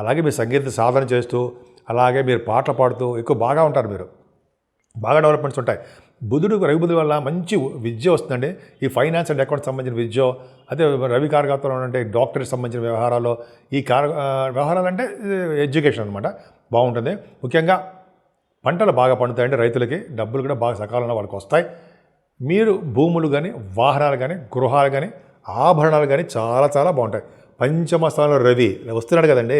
అలాగే మీరు సంగీత సాధన చేస్తూ, అలాగే మీరు పాటలు పాడుతూ ఎక్కువ బాగా ఉంటారు. మీరు బాగా డెవలప్మెంట్స్ ఉంటాయి. రవి బుధుడు వల్ల మంచి విద్య వస్తుందండి. ఈ ఫైనాన్స్ అండ్ అకౌంట్స్ సంబంధించిన విద్య, అదే రవి కారకత్వంలో అంటే డాక్టర్కి సంబంధించిన వ్యవహారాలు, వ్యవహారాలు అంటే ఎడ్యుకేషన్ అనమాట, బాగుంటుంది. ముఖ్యంగా పంటలు బాగా పండుతాయండి. రైతులకి డబ్బులు కూడా బాగా సకాలంలో వాళ్ళకి వస్తాయి. మీరు భూములు కానీ, వాహనాలు కానీ, గృహాలు కానీ, ఆభరణాలు కానీ చాలా చాలా బాగుంటాయి. పంచమ స్థానంలో రవి వస్తున్నాడు కదండి,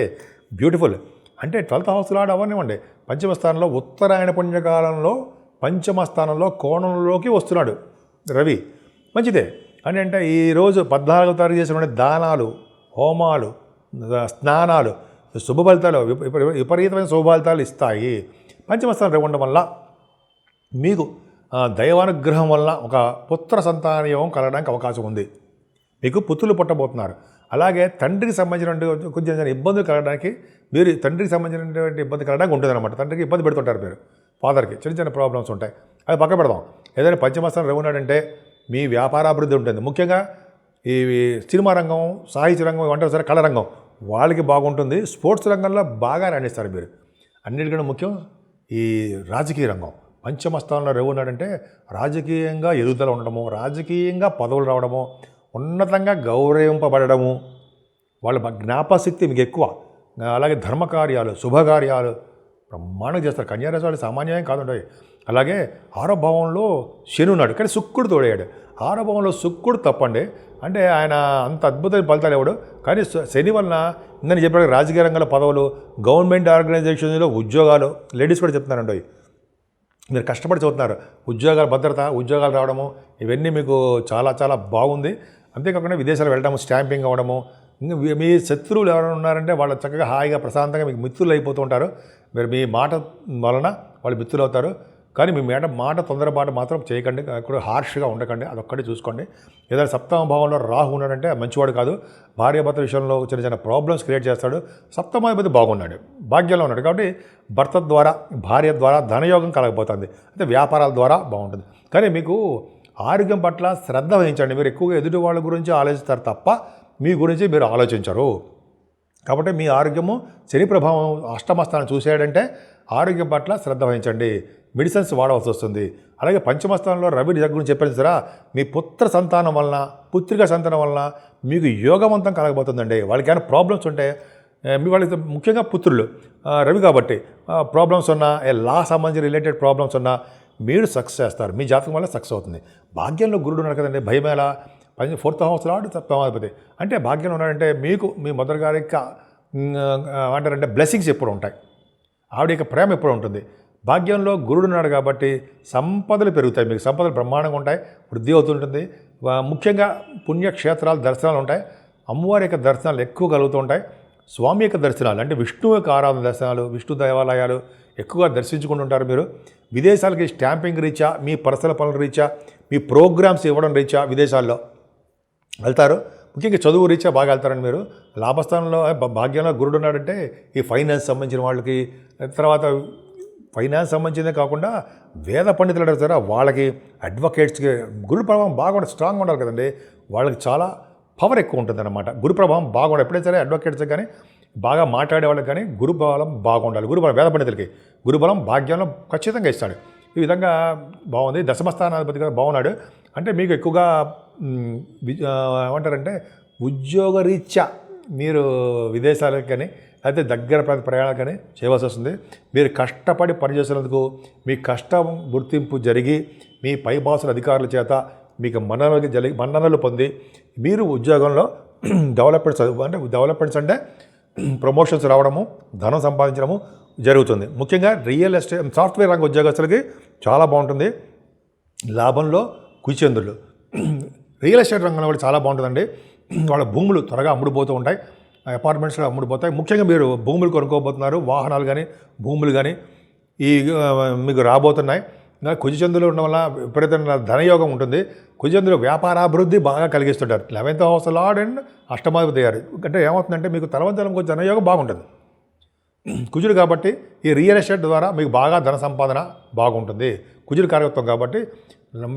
బ్యూటిఫుల్. అంటే 12th హౌస్ లార్డ్ అవనివ్వండి, పంచమ స్థానంలో ఉత్తరాయణ పుణ్యకాలంలో పంచమ స్థానంలో కోణంలోకి వస్తున్నాడు రవి, మంచిదే. అని అంటే ఈరోజు 14వ తారీఖు చేసినటువంటి దానాలు, హోమాలు, స్నానాలు శుభ ఫలితాలు, విపరీతమైన శుభ ఫలితాలు ఇస్తాయి. పంచమ స్థానం ఉండడం వల్ల మీకు దైవానుగ్రహం వల్ల ఒక పుత్ర సంతాన యోగం కలగడానికి అవకాశం ఉంది. మీకు పుత్రులు పుట్టబోతున్నారు. అలాగే తండ్రికి సంబంధించినటువంటి కొంచెం ఇబ్బందులు కలగడానికి, మీరు తండ్రికి సంబంధించినటువంటి ఇబ్బంది కలగడానికి ఉంటుంది అనమాట. తండ్రికి ఇబ్బంది పెడుతుంటారు మీరు, ఫాదర్కి చిన్న ప్రాబ్లమ్స్ ఉంటాయి. అది పక్క పెడదాం. ఏదైనా పంచమస్థానం రవున్నాడంటే మీ వ్యాపారాభివృద్ధి ఉంటుంది. ముఖ్యంగా ఈ సినిమా రంగం, సాహిత్య రంగం, అంటారు సరే, కళ రంగం, వాళ్ళకి బాగుంటుంది. స్పోర్ట్స్ రంగంలో బాగా రాణిస్తారు మీరు. అన్నిటికన్నా ముఖ్యం ఈ రాజకీయ రంగం. పంచమ స్థానంలో రవి ఉన్నాడంటే రాజకీయంగా ఎదుగుదల ఉండడము, రాజకీయంగా పదవులు రావడము, ఉన్నతంగా గౌరవింపబడము, వాళ్ళ జ్ఞాపశక్తి మీకు ఎక్కువ. అలాగే ధర్మకార్యాలు, శుభకార్యాలు బ్రహ్మాండంగా చేస్తారు. కన్యారాశి వాళ్ళు సామాన్యమే కాదుంటాయి. అలాగే 6వ భావంలో శని ఉన్నాడు, కానీ శుక్రుడు తోడయ్యాడు. 6వ భావంలో శుక్రుడు తప్పండి, అంటే ఆయన అంత అద్భుతమైన ఫలితాలు ఇవ్వడు. కానీ శని వలన నేను చెప్పిన రాజకీయ రంగంలో పదవులు, గవర్నమెంట్ ఆర్గనైజేషన్లో ఉద్యోగాలు, లేడీస్ కూడా చెప్తున్నారండి, మీరు కష్టపడి చదువుతున్నారు, ఉద్యోగాల భద్రత, ఉద్యోగాలు రావడము, ఇవన్నీ మీకు చాలా చాలా బాగుంది. అంతేకాకుండా విదేశాలు వెళ్ళడము, స్టాంపింగ్ అవ్వడము, ఇంకా మీ శత్రువులు ఎవరైనా ఉన్నారంటే వాళ్ళు చక్కగా హాయిగా ప్రశాంతంగా మీకు మిత్రులు అయిపోతూ ఉంటారు. మీరు మీ మాట వలన వాళ్ళు మిత్రులు అవుతారు. కానీ మీ మాట తొందరపాటు మాత్రం చేయకండి, అక్కడ హార్ష్గా ఉండకండి, అదొక్కటి చూసుకోండి. ఏదైనా 7వ భావంలో రాహు ఉన్నాడంటే మంచివాడు కాదు. భార్యాభర్త విషయంలో చిన్న చిన్న ప్రాబ్లమ్స్ క్రియేట్ చేస్తాడు. 7వ బాగున్నాడు, భాగ్యంలో ఉన్నాడు, కాబట్టి భర్త ద్వారా, భార్య ద్వారా ధనయోగం కలగబోతుంది. అంటే వ్యాపారాల ద్వారా బాగుంటుంది. కానీ మీకు ఆరోగ్యం పట్ల శ్రద్ధ వహించండి. మీరు ఎక్కువగా ఎదుటి వాళ్ళ గురించి ఆలోచిస్తారు తప్ప మీ గురించి మీరు ఆలోచించరు. కాబట్టి మీ ఆరోగ్యము శని ప్రభావం అష్టమస్థానం చూసేయాడంటే ఆరోగ్యం పట్ల శ్రద్ధ వహించండి. మెడిసిన్స్ వాడవలసి వస్తుంది. అలాగే పంచమస్థానంలో రవి గురించి చెప్పాను సరా, మీ పుత్ర సంతానం వలన, పుత్రిక సంతానం వలన మీకు యోగవంతం కలగబోతుందండి. వాళ్ళకి ఏమైనా ప్రాబ్లమ్స్ ఉంటే మీ వాళ్ళకి ముఖ్యంగా పుత్రులు రవి కాబట్టి ప్రాబ్లమ్స్ ఉన్నా, లా సంబంధించి రిలేటెడ్ ప్రాబ్లమ్స్ ఉన్నా మీరు సక్సెస్ చేస్తారు. మీ జాతకం వల్ల సక్సెస్ అవుతుంది. భాగ్యంలో గురుడు ఉన్నాడు కదండి, భయమేలా 4th హౌస్ లాడు 7వ అంటే భాగ్యంలో ఉన్నాడంటే మీకు మీ మదర్ గారి యొక్క అంటారంటే బ్లెస్సింగ్స్ ఎప్పుడు ఉంటాయి, ఆవిడ యొక్క ప్రేమ ఎప్పుడు ఉంటుంది. భాగ్యంలో గురుడు ఉన్నాడు కాబట్టి సంపదలు పెరుగుతాయి, మీకు సంపదలు బ్రహ్మాండంగా ఉంటాయి, వృద్ధి అవుతుంటుంది. ముఖ్యంగా పుణ్యక్షేత్రాలు దర్శనాలు ఉంటాయి, అమ్మవారి యొక్క దర్శనాలు ఎక్కువ కలుగుతూ ఉంటాయి. స్వామి యొక్క దర్శనాలు అంటే విష్ణువు యొక్క ఆరాధన దర్శనాలు, విష్ణు దేవాలయాలు ఎక్కువగా దర్శించుకుంటుంటారు. మీరు విదేశాలకి స్టాంపింగ్ రీచా, మీ పర్సనల్ పనుల రీచా, మీ ప్రోగ్రామ్స్ ఇవ్వడం రీచా విదేశాల్లో వెళ్తారు. ముఖ్యంగా చదువు రీత్యా బాగా వెళ్తారండి మీరు. లాభస్థానంలో భాగ్యంలో గురుడు ఉన్నాడంటే ఈ ఫైనాన్స్ సంబంధించిన వాళ్ళకి, తర్వాత ఫైనాన్స్ సంబంధించిందే కాకుండా వేద పండితులు అడుగుతారా వాళ్ళకి, అడ్వకేట్స్కి గురు ప్రభావం బాగా స్ట్రాంగ్ ఉండాలి కదండి. వాళ్ళకి చాలా పవర్ ఎక్కువ ఉంటుంది అన్నమాట. గురు ప్రభావం బాగుండాలి. ఎప్పుడైతే సరే అడ్వకేట్స్ కానీ బాగా మాట్లాడే వాళ్ళకి కానీ గురు బలం బాగుండాలి. గురుబలం వేద పండితులకి గురుబలం భాగ్యంలో ఖచ్చితంగా ఇస్తాడు. ఈ విధంగా బాగుంది. దశమస్థానాధిపతి కూడా బాగున్నాడు. అంటే మీకు ఎక్కువగా ఏమంటారంటే ఉద్యోగరీత్యా మీరు విదేశాలకు కానీ అయితే దగ్గర ప్రయాణాలు కానీ చేయవలసి వస్తుంది. మీరు కష్టపడి పనిచేసినందుకు మీ కష్టం గుర్తింపు జరిగి మీ పై బాసుల అధికారుల చేత మీకు మన్ననలు పొంది మీరు ఉద్యోగంలో డెవలప్మెంట్స్ అంటే ప్రమోషన్స్ రావడము, ధనం సంపాదించడము జరుగుతుంది. ముఖ్యంగా రియల్ ఎస్టేట్, సాఫ్ట్వేర్ రంగ ఉద్యోగస్తులకి చాలా బాగుంటుంది. లాభంలో కుచంద్రులు. రియల్ ఎస్టేట్ రంగంలో కూడా చాలా బాగుంటుందండి. వాళ్ళ భూములు త్వరగా అమ్ముడుపోతూ ఉంటాయి, అపార్ట్మెంట్స్లో అమ్ముడుపోతాయి. ముఖ్యంగా మీరు భూములు కొనుక్కోబోతున్నారు, వాహనాలు కానీ భూములు కానీ ఈ మీకు రాబోతున్నాయి. కుజచంద్రులు ఉండడం వల్ల విపరీతమైన ధనయోగం ఉంటుంది. కుజచంద్రులు వ్యాపారాభివృద్ధి బాగా కలిగిస్తుంటారు. 11th హౌస్ లార్డ్ అండ్ అష్టమాధిపతి అయ్యారు. అంటే ఏమవుతుందంటే మీకు తలవంతరం కొంచెం ధనయోగం బాగుంటుంది కుజుడు కాబట్టి. ఈ రియల్ ఎస్టేట్ ద్వారా మీకు బాగా ధన సంపాదన బాగుంటుంది. కుజుడు కార్యత్వం కాబట్టి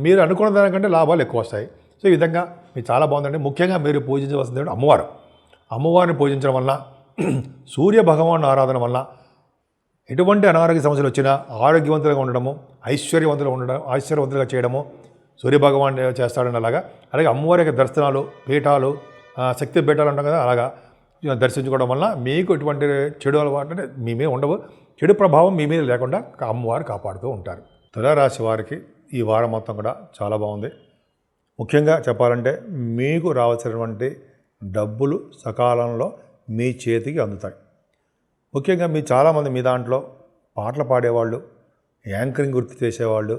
మీరు అనుకున్న దానికంటే లాభాలు ఎక్కువ వస్తాయి. సో ఈ విధంగా మీకు చాలా బాగుందండి. ముఖ్యంగా మీరు పూజించవలసిన దేవుడు అమ్మవారు. అమ్మవారిని పూజించడం వల్ల, సూర్య భగవాన్ ఆరాధన వల్ల ఎటువంటి అనారోగ్య సమస్యలు వచ్చినా ఆరోగ్యవంతులుగా ఉండడము, ఐశ్వర్యవంతులుగా చేయడము సూర్యభగవాన్ చేస్తాడని అలాగా. అలాగే అమ్మవారి యొక్క దర్శనాలు, పీఠాలు, శక్తి పీఠాలు ఉంటాం కదా, అలాగా దర్శించుకోవడం వల్ల మీకు ఎటువంటి చెడు అలవాటు అంటే మీ మీద ఉండవు, చెడు ప్రభావం మీ మీద లేకుండా అమ్మవారు కాపాడుతూ ఉంటారు. తులారాశి వారికి ఈ వారం మొత్తం కూడా చాలా బాగుంది. ముఖ్యంగా చెప్పాలంటే మీకు రావాల్సినటువంటి డబ్బులు సకాలంలో మీ చేతికి అందుతాయి. ముఖ్యంగా మీ చాలామంది మీ దాంట్లో పాటలు పాడేవాళ్ళు, యాంకరింగ్ గుర్తు చేసేవాళ్ళు,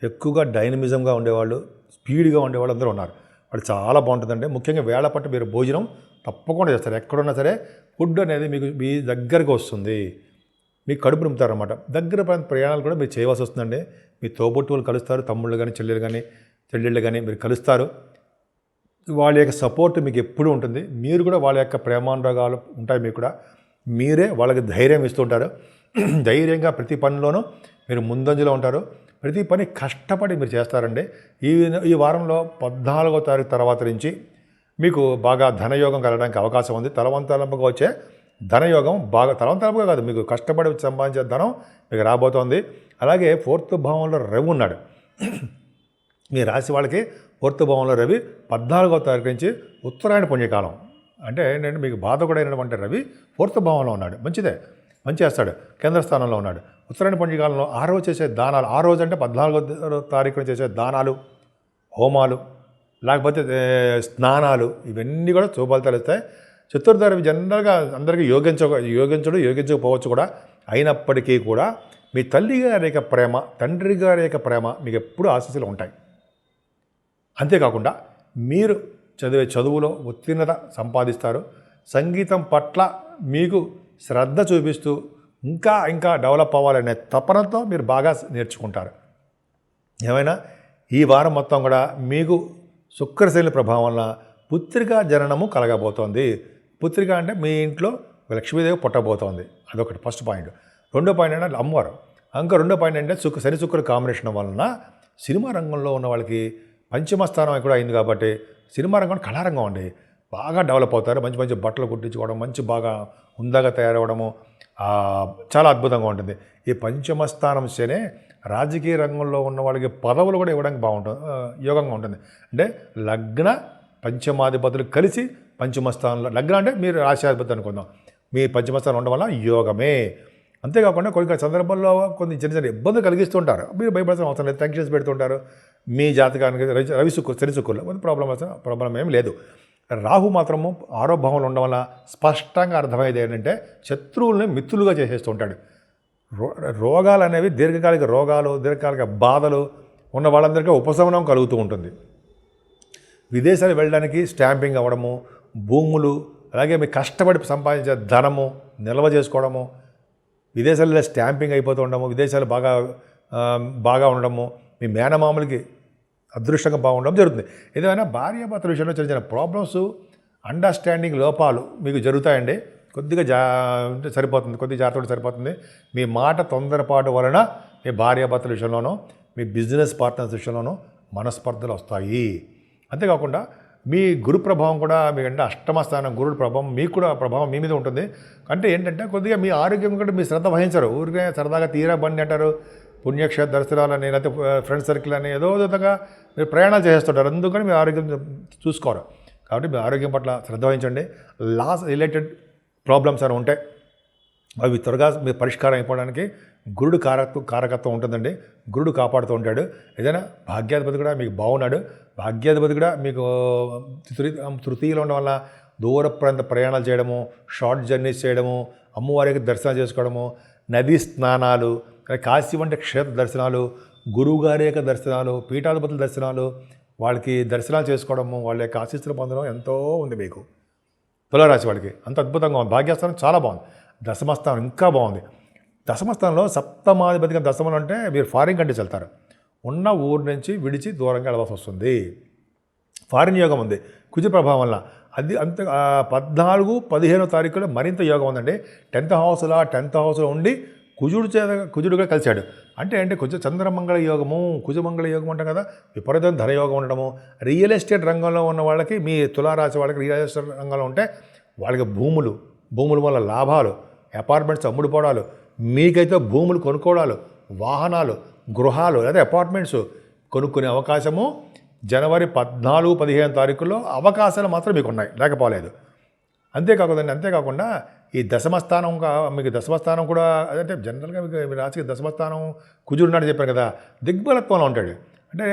ఎక్కువగా డైనమిజంగా ఉండేవాళ్ళు, స్పీడ్గా ఉండేవాళ్ళు అందరూ ఉన్నారు. వాళ్ళు చాలా బాగుంటుందండి. ముఖ్యంగా వేళ పట్టు మీరు భోజనం తప్పకుండా చేస్తారు. ఎక్కడున్నా సరే ఫుడ్ అనేది మీకు మీ దగ్గరకు వస్తుంది, మీకు కడుపు నింపుతారనమాట. దగ్గర ప్రయాణాలు కూడా మీరు చేయవలసి వస్తుందండి. మీ తోబుట్టువులు కలుస్తారు, తమ్ముళ్ళు కానీ చెల్లెళ్ళు కానీ మీరు కలుస్తారు. వాళ్ళ యొక్క సపోర్ట్ మీకు ఎప్పుడూ ఉంటుంది. మీరు కూడా వాళ్ళ యొక్క ప్రేమానురాగాలు ఉంటాయి మీకు కూడా. మీరే వాళ్ళకి ధైర్యం ఇస్తుంటారు. ధైర్యంగా ప్రతి పనిలోనూ మీరు ముందంజలో ఉంటారు. ప్రతి పని కష్టపడి మీరు చేస్తారండి. ఈ వారంలో 14వ తారీఖు తర్వాత నుంచి మీకు బాగా ధనయోగం కలగడానికి అవకాశం ఉంది. తలవంతలంపుగా వచ్చే ధనయోగం బాగా, తలవంతలంపుగా కాదు, మీకు కష్టపడి సంపాదించే ధనం మీకు రాబోతోంది. అలాగే 4th భావంలో రవి ఉన్నాడు. మీ రాశి వాళ్ళకి 4th భావంలో రవి 14వ తారీఖు నుంచి ఉత్తరాయణ పుణ్యకాలం అంటే ఏంటంటే మీకు బాధ కూడా అయినటువంటి రవి 4th భావంలో ఉన్నాడు, మంచిదే, మంచి చేస్తాడు, కేంద్ర స్థానంలో ఉన్నాడు. ఉత్తరాయణ పంచకాలంలో ఆ రోజు చేసే దానాలు, ఆ రోజు అంటే 14వ తారీఖున చేసే దానాలు, హోమాలు, లేకపోతే స్నానాలు, ఇవన్నీ కూడా శుభఫలితాలు ఇస్తాయి. చతుర్థ రవి జనరల్గా అందరికీ యోగించకపోవచ్చు కూడా, అయినప్పటికీ కూడా మీ తల్లి గారి యొక్క ప్రేమ, తండ్రి గారి యొక్క ప్రేమ మీకు ఎప్పుడూ ఆశీస్సులు ఉంటాయి. అంతేకాకుండా మీరు చదివే చదువులో ఉత్తీర్ణత సంపాదిస్తారు. సంగీతం పట్ల మీకు శ్రద్ధ చూపిస్తూ ఇంకా డెవలప్ అవ్వాలనే తపనతో మీరు బాగా నేర్చుకుంటారు. ఏమైనా ఈ వారం మొత్తం కూడా మీకు శుక్రశైలి ప్రభావం వలన పుత్రికా జననము కలగబోతోంది. పుత్రిక అంటే మీ ఇంట్లో లక్ష్మీదేవి పుట్టబోతోంది, అదొకటి ఫస్ట్ పాయింట్. రెండో పాయింట్ అంటే అమ్మవారు. రెండో పాయింట్ అంటే శని శుక్ర కాంబినేషన్ వలన సినిమా రంగంలో ఉన్న వాళ్ళకి పంచమ స్థానం కూడా అయింది కాబట్టి సినిమా రంగం కళారంగం అండి, బాగా డెవలప్ అవుతారు. మంచి మంచి బట్టలు కుట్టించుకోవడం, మంచి బాగా హుందాగా తయారవడము చాలా అద్భుతంగా ఉంటుంది. ఈ పంచమ స్థానం శనే రాజకీయ రంగంలో ఉన్న వాళ్ళకి పదవులు కూడా ఇవ్వడానికి యోగంగా ఉంటుంది. అంటే లగ్న పంచమాధిపతులు కలిసి పంచమ స్థానంలో, లగ్న అంటే మీరు రాశ్యాధిపతి అనుకుందాం, మీ పంచమ స్థానం ఉండడం వల్ల యోగమే. అంతేకాకుండా కొన్ని సందర్భాల్లో కొన్ని చిన్న ఇబ్బందులు కలిగిస్తుంటారు, మీరు భయపడాల్సిన అవసరం లేదు, టెన్షన్స్ పెడుతుంటారు. మీ జాతకానికి రవి శని శుక్రులు ప్రాబ్లం ఏం లేదు. రాహు మాత్రము 6వ భావంలో ఉండడం వల్ల స్పష్టంగా అర్థమయ్యేది ఏంటంటే శత్రువుల్ని మిత్రులుగా చేసేస్తుంటాడు. రోగాలు అనేవి దీర్ఘకాలిక రోగాలు, దీర్ఘకాలిక బాధలు ఉన్న వాళ్ళందరికీ ఉపశమనం కలుగుతూ ఉంటుంది. విదేశాలు వెళ్ళడానికి స్టాంపింగ్ అవ్వడము, భూములు, అలాగే మీ కష్టపడి సంపాదించే ధనము నిల్వ చేసుకోవడము, విదేశాల్లో స్టాంపింగ్ అయిపోతూ ఉండడము, విదేశాలు బాగా ఉండడము, మీ మేనమామలకి అదృష్టంగా బాగుండడం జరుగుతుంది. ఏదైనా భార్యాభర్తల విషయంలో చిన్న చిన్న ప్రాబ్లమ్స్, అండర్స్టాండింగ్ లోపాలు మీకు జరుగుతాయండి. కొద్దిగా కొద్దిగా జాగ్రత్తగా సరిపోతుంది. మీ మాట తొందరపాటు వలన మీ భార్యాభర్తల విషయంలోనూ, మీ బిజినెస్ పార్ట్నర్స్ విషయంలోనూ మనస్పర్ధలు వస్తాయి. అంతేకాకుండా మీ గురు ప్రభావం కూడా మీకంటే అష్టమ స్థానం గురుడు ప్రభావం మీకు కూడా ప్రభావం మీ మీద ఉంటుంది. అంటే ఏంటంటే కొద్దిగా మీ ఆరోగ్యం కూడా మీ శ్రద్ధ వహించరు. ఊరికే సరదాగా తీరా బండి అంటారు, పుణ్యక్షేత్ర దర్శనాలని, లేకపోతే ఫ్రెండ్ సర్కిల్ అని ఏదో విధంగా మీరు ప్రయాణాలు చేస్తుంటారు. అందుకని మీ ఆరోగ్యం చూసుకోరు. కాబట్టి మీ ఆరోగ్యం పట్ల శ్రద్ధ వహించండి. లాస్ రిలేటెడ్ ప్రాబ్లమ్స్ అని ఉంటాయి, అవి త్వరగా మీ పరిష్కారం అయిపోవడానికి గురుడు కారకత్వం ఉంటుందండి. గురుడు కాపాడుతూ ఉంటాడు. ఏదైనా భాగ్యాధిపతి కూడా మీకు బాగున్నాడు. భాగ్యాధిపతి కూడా మీకు తృతీయలో ఉండడం వల్ల దూర ప్రాంత ప్రయాణాలు చేయడము, షార్ట్ జర్నీస్ చేయడము, అమ్మవారికి దర్శనాలు చేసుకోవడము, నదీ స్నానాలు, కాశీ వంటి క్షేత్ర దర్శనాలు, గురువుగారి యొక్క దర్శనాలు, పీఠాధిపతుల దర్శనాలు, వాళ్ళకి దర్శనాలు చేసుకోవడము, వాళ్ళ యొక్క ఆశీస్సులు పొందడం ఎంతో ఉంది మీకు. తులారాశి వాళ్ళకి అంత అద్భుతంగా ఉంది. భాగ్యస్థానం చాలా బాగుంది. దశమస్థానం ఇంకా బాగుంది. దశమస్థానంలో సప్తమాధిపతిగా దశమలు అంటే మీరు ఫారిన్ కంట్రీస్ వెళ్తారు. ఉన్న ఊరు నుంచి విడిచి దూరంగా వెళ్ళవలసి వస్తుంది. ఫారిన్ యోగం ఉంది కుజ ప్రభావం వల్ల. అది అంత 14, 15 తారీఖులో మరింత యోగం ఉందండి. 10th హౌస్లో ఉండి కుజుడుగా కలిశాడు. అంటే చంద్రమంగళ యోగము, కుజమంగళ యోగం అంటాం కదా, విపరీతం ధనయోగం ఉండడము. రియల్ ఎస్టేట్ రంగంలో ఉన్న వాళ్ళకి, మీ తులారాశి వాళ్ళకి రియల్ ఎస్టేట్ రంగంలో ఉంటే వాళ్ళకి భూముల వల్ల లాభాలు, అపార్ట్మెంట్స్ అమ్ముడుపోవడాలు, మీకైతే భూములు కొనుక్కోవడాలు, వాహనాలు, గృహాలు లేదా అపార్ట్మెంట్స్ కొనుక్కునే అవకాశము జనవరి 14, 15 తారీఖుల్లో అవకాశాలు మాత్రం మీకు ఉన్నాయి, లేకపోలేదు. అంతేకాకుండా ఈ దశమస్థానం మీకు దశమస్థానం కూడా అంటే జనరల్గా మీకు రాశికి దశమస్థానం కుజుడున్నాడు చెప్పాను కదా, దిగ్బలత్వంలో ఉంటాడు. అంటే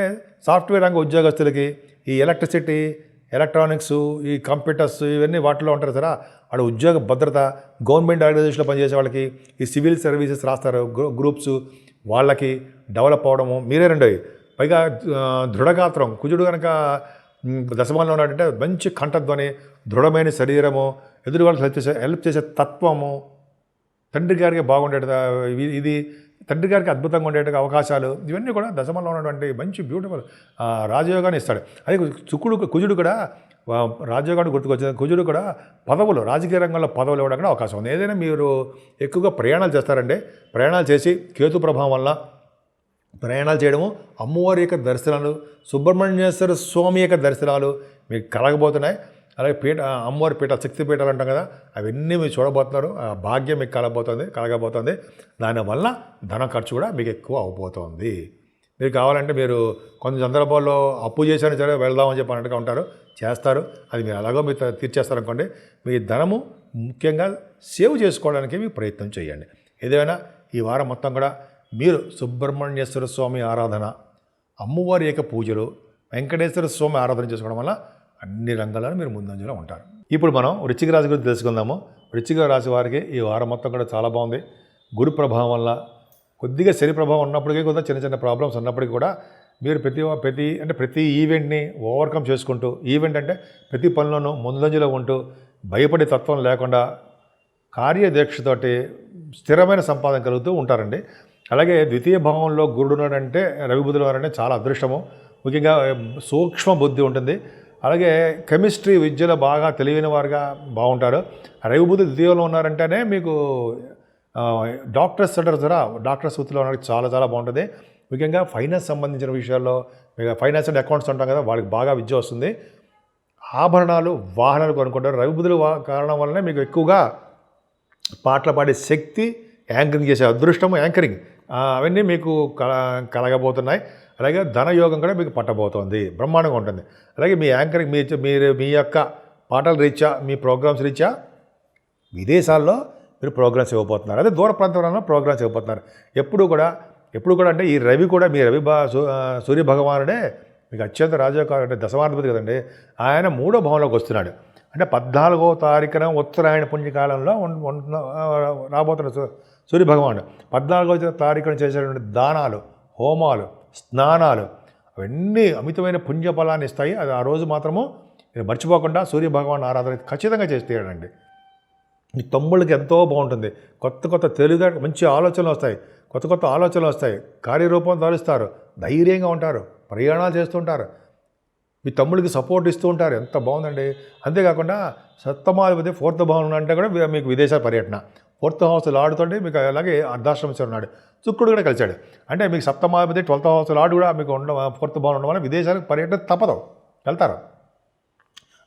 సాఫ్ట్వేర్ రంగ ఉద్యోగస్తులకి ఈ ఎలక్ట్రిసిటీ, ఎలక్ట్రానిక్స్, ఈ కంప్యూటర్స్ ఇవన్నీ వాటిలో ఉంటారు సరే, వాడు ఉద్యోగ భద్రత, గవర్నమెంట్ ఆర్గనైజేషన్లో పనిచేసే వాళ్ళకి, ఈ సివిల్ సర్వీసెస్ రాస్తారు గ్రూప్స్, వాళ్ళకి డెవలప్ అవ్వడము మీరే రెండోవి. పైగా దృఢగాత్రం, కుజుడు కనుక దశమంలో ఉన్నాడంటే మంచి కంఠధ్వని, దృఢమైన శరీరము, ఎదురు వాళ్ళకి హెల్ప్ చేసే తత్వము, తండ్రి గారికి బాగుండేట ఇది తండ్రి గారికి అద్భుతంగా ఉండేట అవకాశాలు, ఇవన్నీ కూడా దశమంలో ఉన్నటువంటి మంచి బ్యూటిఫుల్ రాజయోగాన్ని ఇస్తాడు. అదే కుజుడు కూడా రాజయోగాన్ని గుర్తుకొచ్చింది. కుజుడు కూడా పదవులు, రాజకీయ రంగంలో పదవులు ఇవ్వడం కూడా అవకాశం ఉంది. ఏదైనా మీరు ఎక్కువగా ప్రయాణాలు చేస్తారంటే, ప్రయాణాలు చేసి కేతు ప్రభావం వల్ల ప్రయాణాలు చేయడము, అమ్మవారి యొక్క దర్శనాలు, సుబ్రహ్మణ్యేశ్వర స్వామి యొక్క దర్శనాలు మీకు కలగబోతున్నాయి. అలాగే అమ్మవారి పీఠాలు, శక్తి పీఠాలు అంటాం కదా, అవన్నీ మీరు చూడబోతున్నారు. ఆ భాగ్యం మీకు కలగబోతుంది. దానివల్ల ధన ఖర్చు కూడా మీకు ఎక్కువ అవబోతోంది. మీరు కావాలంటే మీరు కొన్ని సందర్భాల్లో అప్పు చేసినా సరే వెళ్దామని చెప్పి అన్నట్టుగా ఉంటారు, చేస్తారు. అది మీరు ఎలాగో మీరు తీర్చేస్తారనుకోండి. మీ ధనము ముఖ్యంగా సేవ్ చేసుకోవడానికి మీ ప్రయత్నం చేయండి. ఏదైనా ఈ వారం మొత్తం కూడా మీరు సుబ్రహ్మణ్యేశ్వర స్వామి ఆరాధన, అమ్మవారి యొక్క పూజలు, వెంకటేశ్వర స్వామి ఆరాధన చేసుకోవడం వల్ల అన్ని రంగాలను మీరు ముందంజలో ఉంటారు. ఇప్పుడు మనం వృశ్చిక రాశి గురించి తెలుసుకుందాము. వృశ్చిక రాశి వారికి ఈ వారం మొత్తం కూడా చాలా బాగుంది. గురు ప్రభావం వల్ల కొద్దిగా శని ప్రభావం ఉన్నప్పటికీ కూడా చిన్న చిన్న ప్రాబ్లమ్స్ ఉన్నప్పటికీ కూడా మీరు ప్రతి ఈవెంట్ని ఓవర్కమ్ చేసుకుంటూ, ఈవెంట్ అంటే ప్రతి పనిలోనూ ముందంజలో ఉంటూ భయపడే తత్వం లేకుండా కార్యదీక్షతోటి స్థిరమైన సంపాదన కలుగుతూ ఉంటారండి. అలాగే ద్వితీయ భావంలో గురుడు ఉన్నాడంటే, రవి బుధులు ఉన్నారంటే చాలా అదృష్టము. ముఖ్యంగా సూక్ష్మ బుద్ధి ఉంటుంది. అలాగే కెమిస్ట్రీ విద్యలో బాగా తెలియని వారుగా బాగుంటారు. రవి బుధులు ద్వితీయంలో ఉన్నారంటేనే మీకు డాక్టర్స్ అంటారు కదా, డాక్టర్స్ వృత్తిలో ఉన్నది చాలా చాలా బాగుంటుంది. ముఖ్యంగా ఫైనాన్స్ సంబంధించిన విషయాల్లో, ఫైనాన్స్ అండ్ అకౌంట్స్ ఉంటాం కదా, వాళ్ళకి బాగా విద్య వస్తుంది. ఆభరణాలు, వాహనాలు కొనుక్కుంటారు. రవి బుధుల కారణం వల్లనే మీకు ఎక్కువగా పాటలు పాడే శక్తి, యాంకరింగ్ చేసే అదృష్టము, యాంకరింగ్ అవన్నీ మీకు కలగబోతున్నాయి. అలాగే ధనయోగం కూడా మీకు పట్టబోతోంది, బ్రహ్మాండంగా ఉంటుంది. అలాగే మీ యాంకరింగ్ మీరు మీ యొక్క పాటల రీత్యా, మీ ప్రోగ్రామ్స్ రీత్యా విదేశాల్లో మీరు ప్రోగ్రామ్స్ ఇవ్వబోతున్నారు. అదే దూర ప్రాంతంలో ప్రోగ్రామ్స్ ఇవ్వబోతున్నారు. ఎప్పుడు కూడా అంటే ఈ రవి కూడా, మీ సూర్య భగవానుడే మీకు అత్యంత రాజయోగ అంటే దశమాధిపతి కదండి. ఆయన 3వ భావంలోకి వస్తున్నాడు. అంటే 14వ తారీఖున ఉత్తరాయణ పుణ్యకాలంలో రాబోతున్న సూర్య భగవానుడు 14వ తారీఖున చేసేటువంటి దానాలు, హోమాలు, స్నానాలు అవన్నీ అమితమైన పుణ్యఫలాన్ని ఇస్తాయి. అది ఆ రోజు మాత్రము మీరు మర్చిపోకుండా సూర్య భగవాన్ ఆరాధన ఖచ్చితంగా చేసి తీయడండి. మీ తమ్ముళ్ళకి ఎంతో బాగుంటుంది. కొత్త తెలివిగా మంచి ఆలోచనలు వస్తాయి, కొత్త ఆలోచనలు వస్తాయి, కార్యరూపం దాలుస్తారు, ధైర్యంగా ఉంటారు, ప్రయాణాలు చేస్తుంటారు, మీ తమ్ముడికి సపోర్ట్ ఇస్తూ ఉంటారు. ఎంత బాగుందండి. అంతేకాకుండా సప్తమాధిపతి 4th భావం అంటే కూడా మీకు విదేశాల పర్యటన, 4th హౌస్ లాడుతుంటే మీకు అలాగే అర్ధాశ్రమం ఉన్నాడు, శుక్రుడు కూడా కలిశాడు. అంటే మీకు సప్తమాధిపతి 12th హౌస్ లాడు కూడా మీకు 4th భావం ఉండడం వల్ల విదేశాలకు పర్యటన తప్పదు, వెళ్తారు.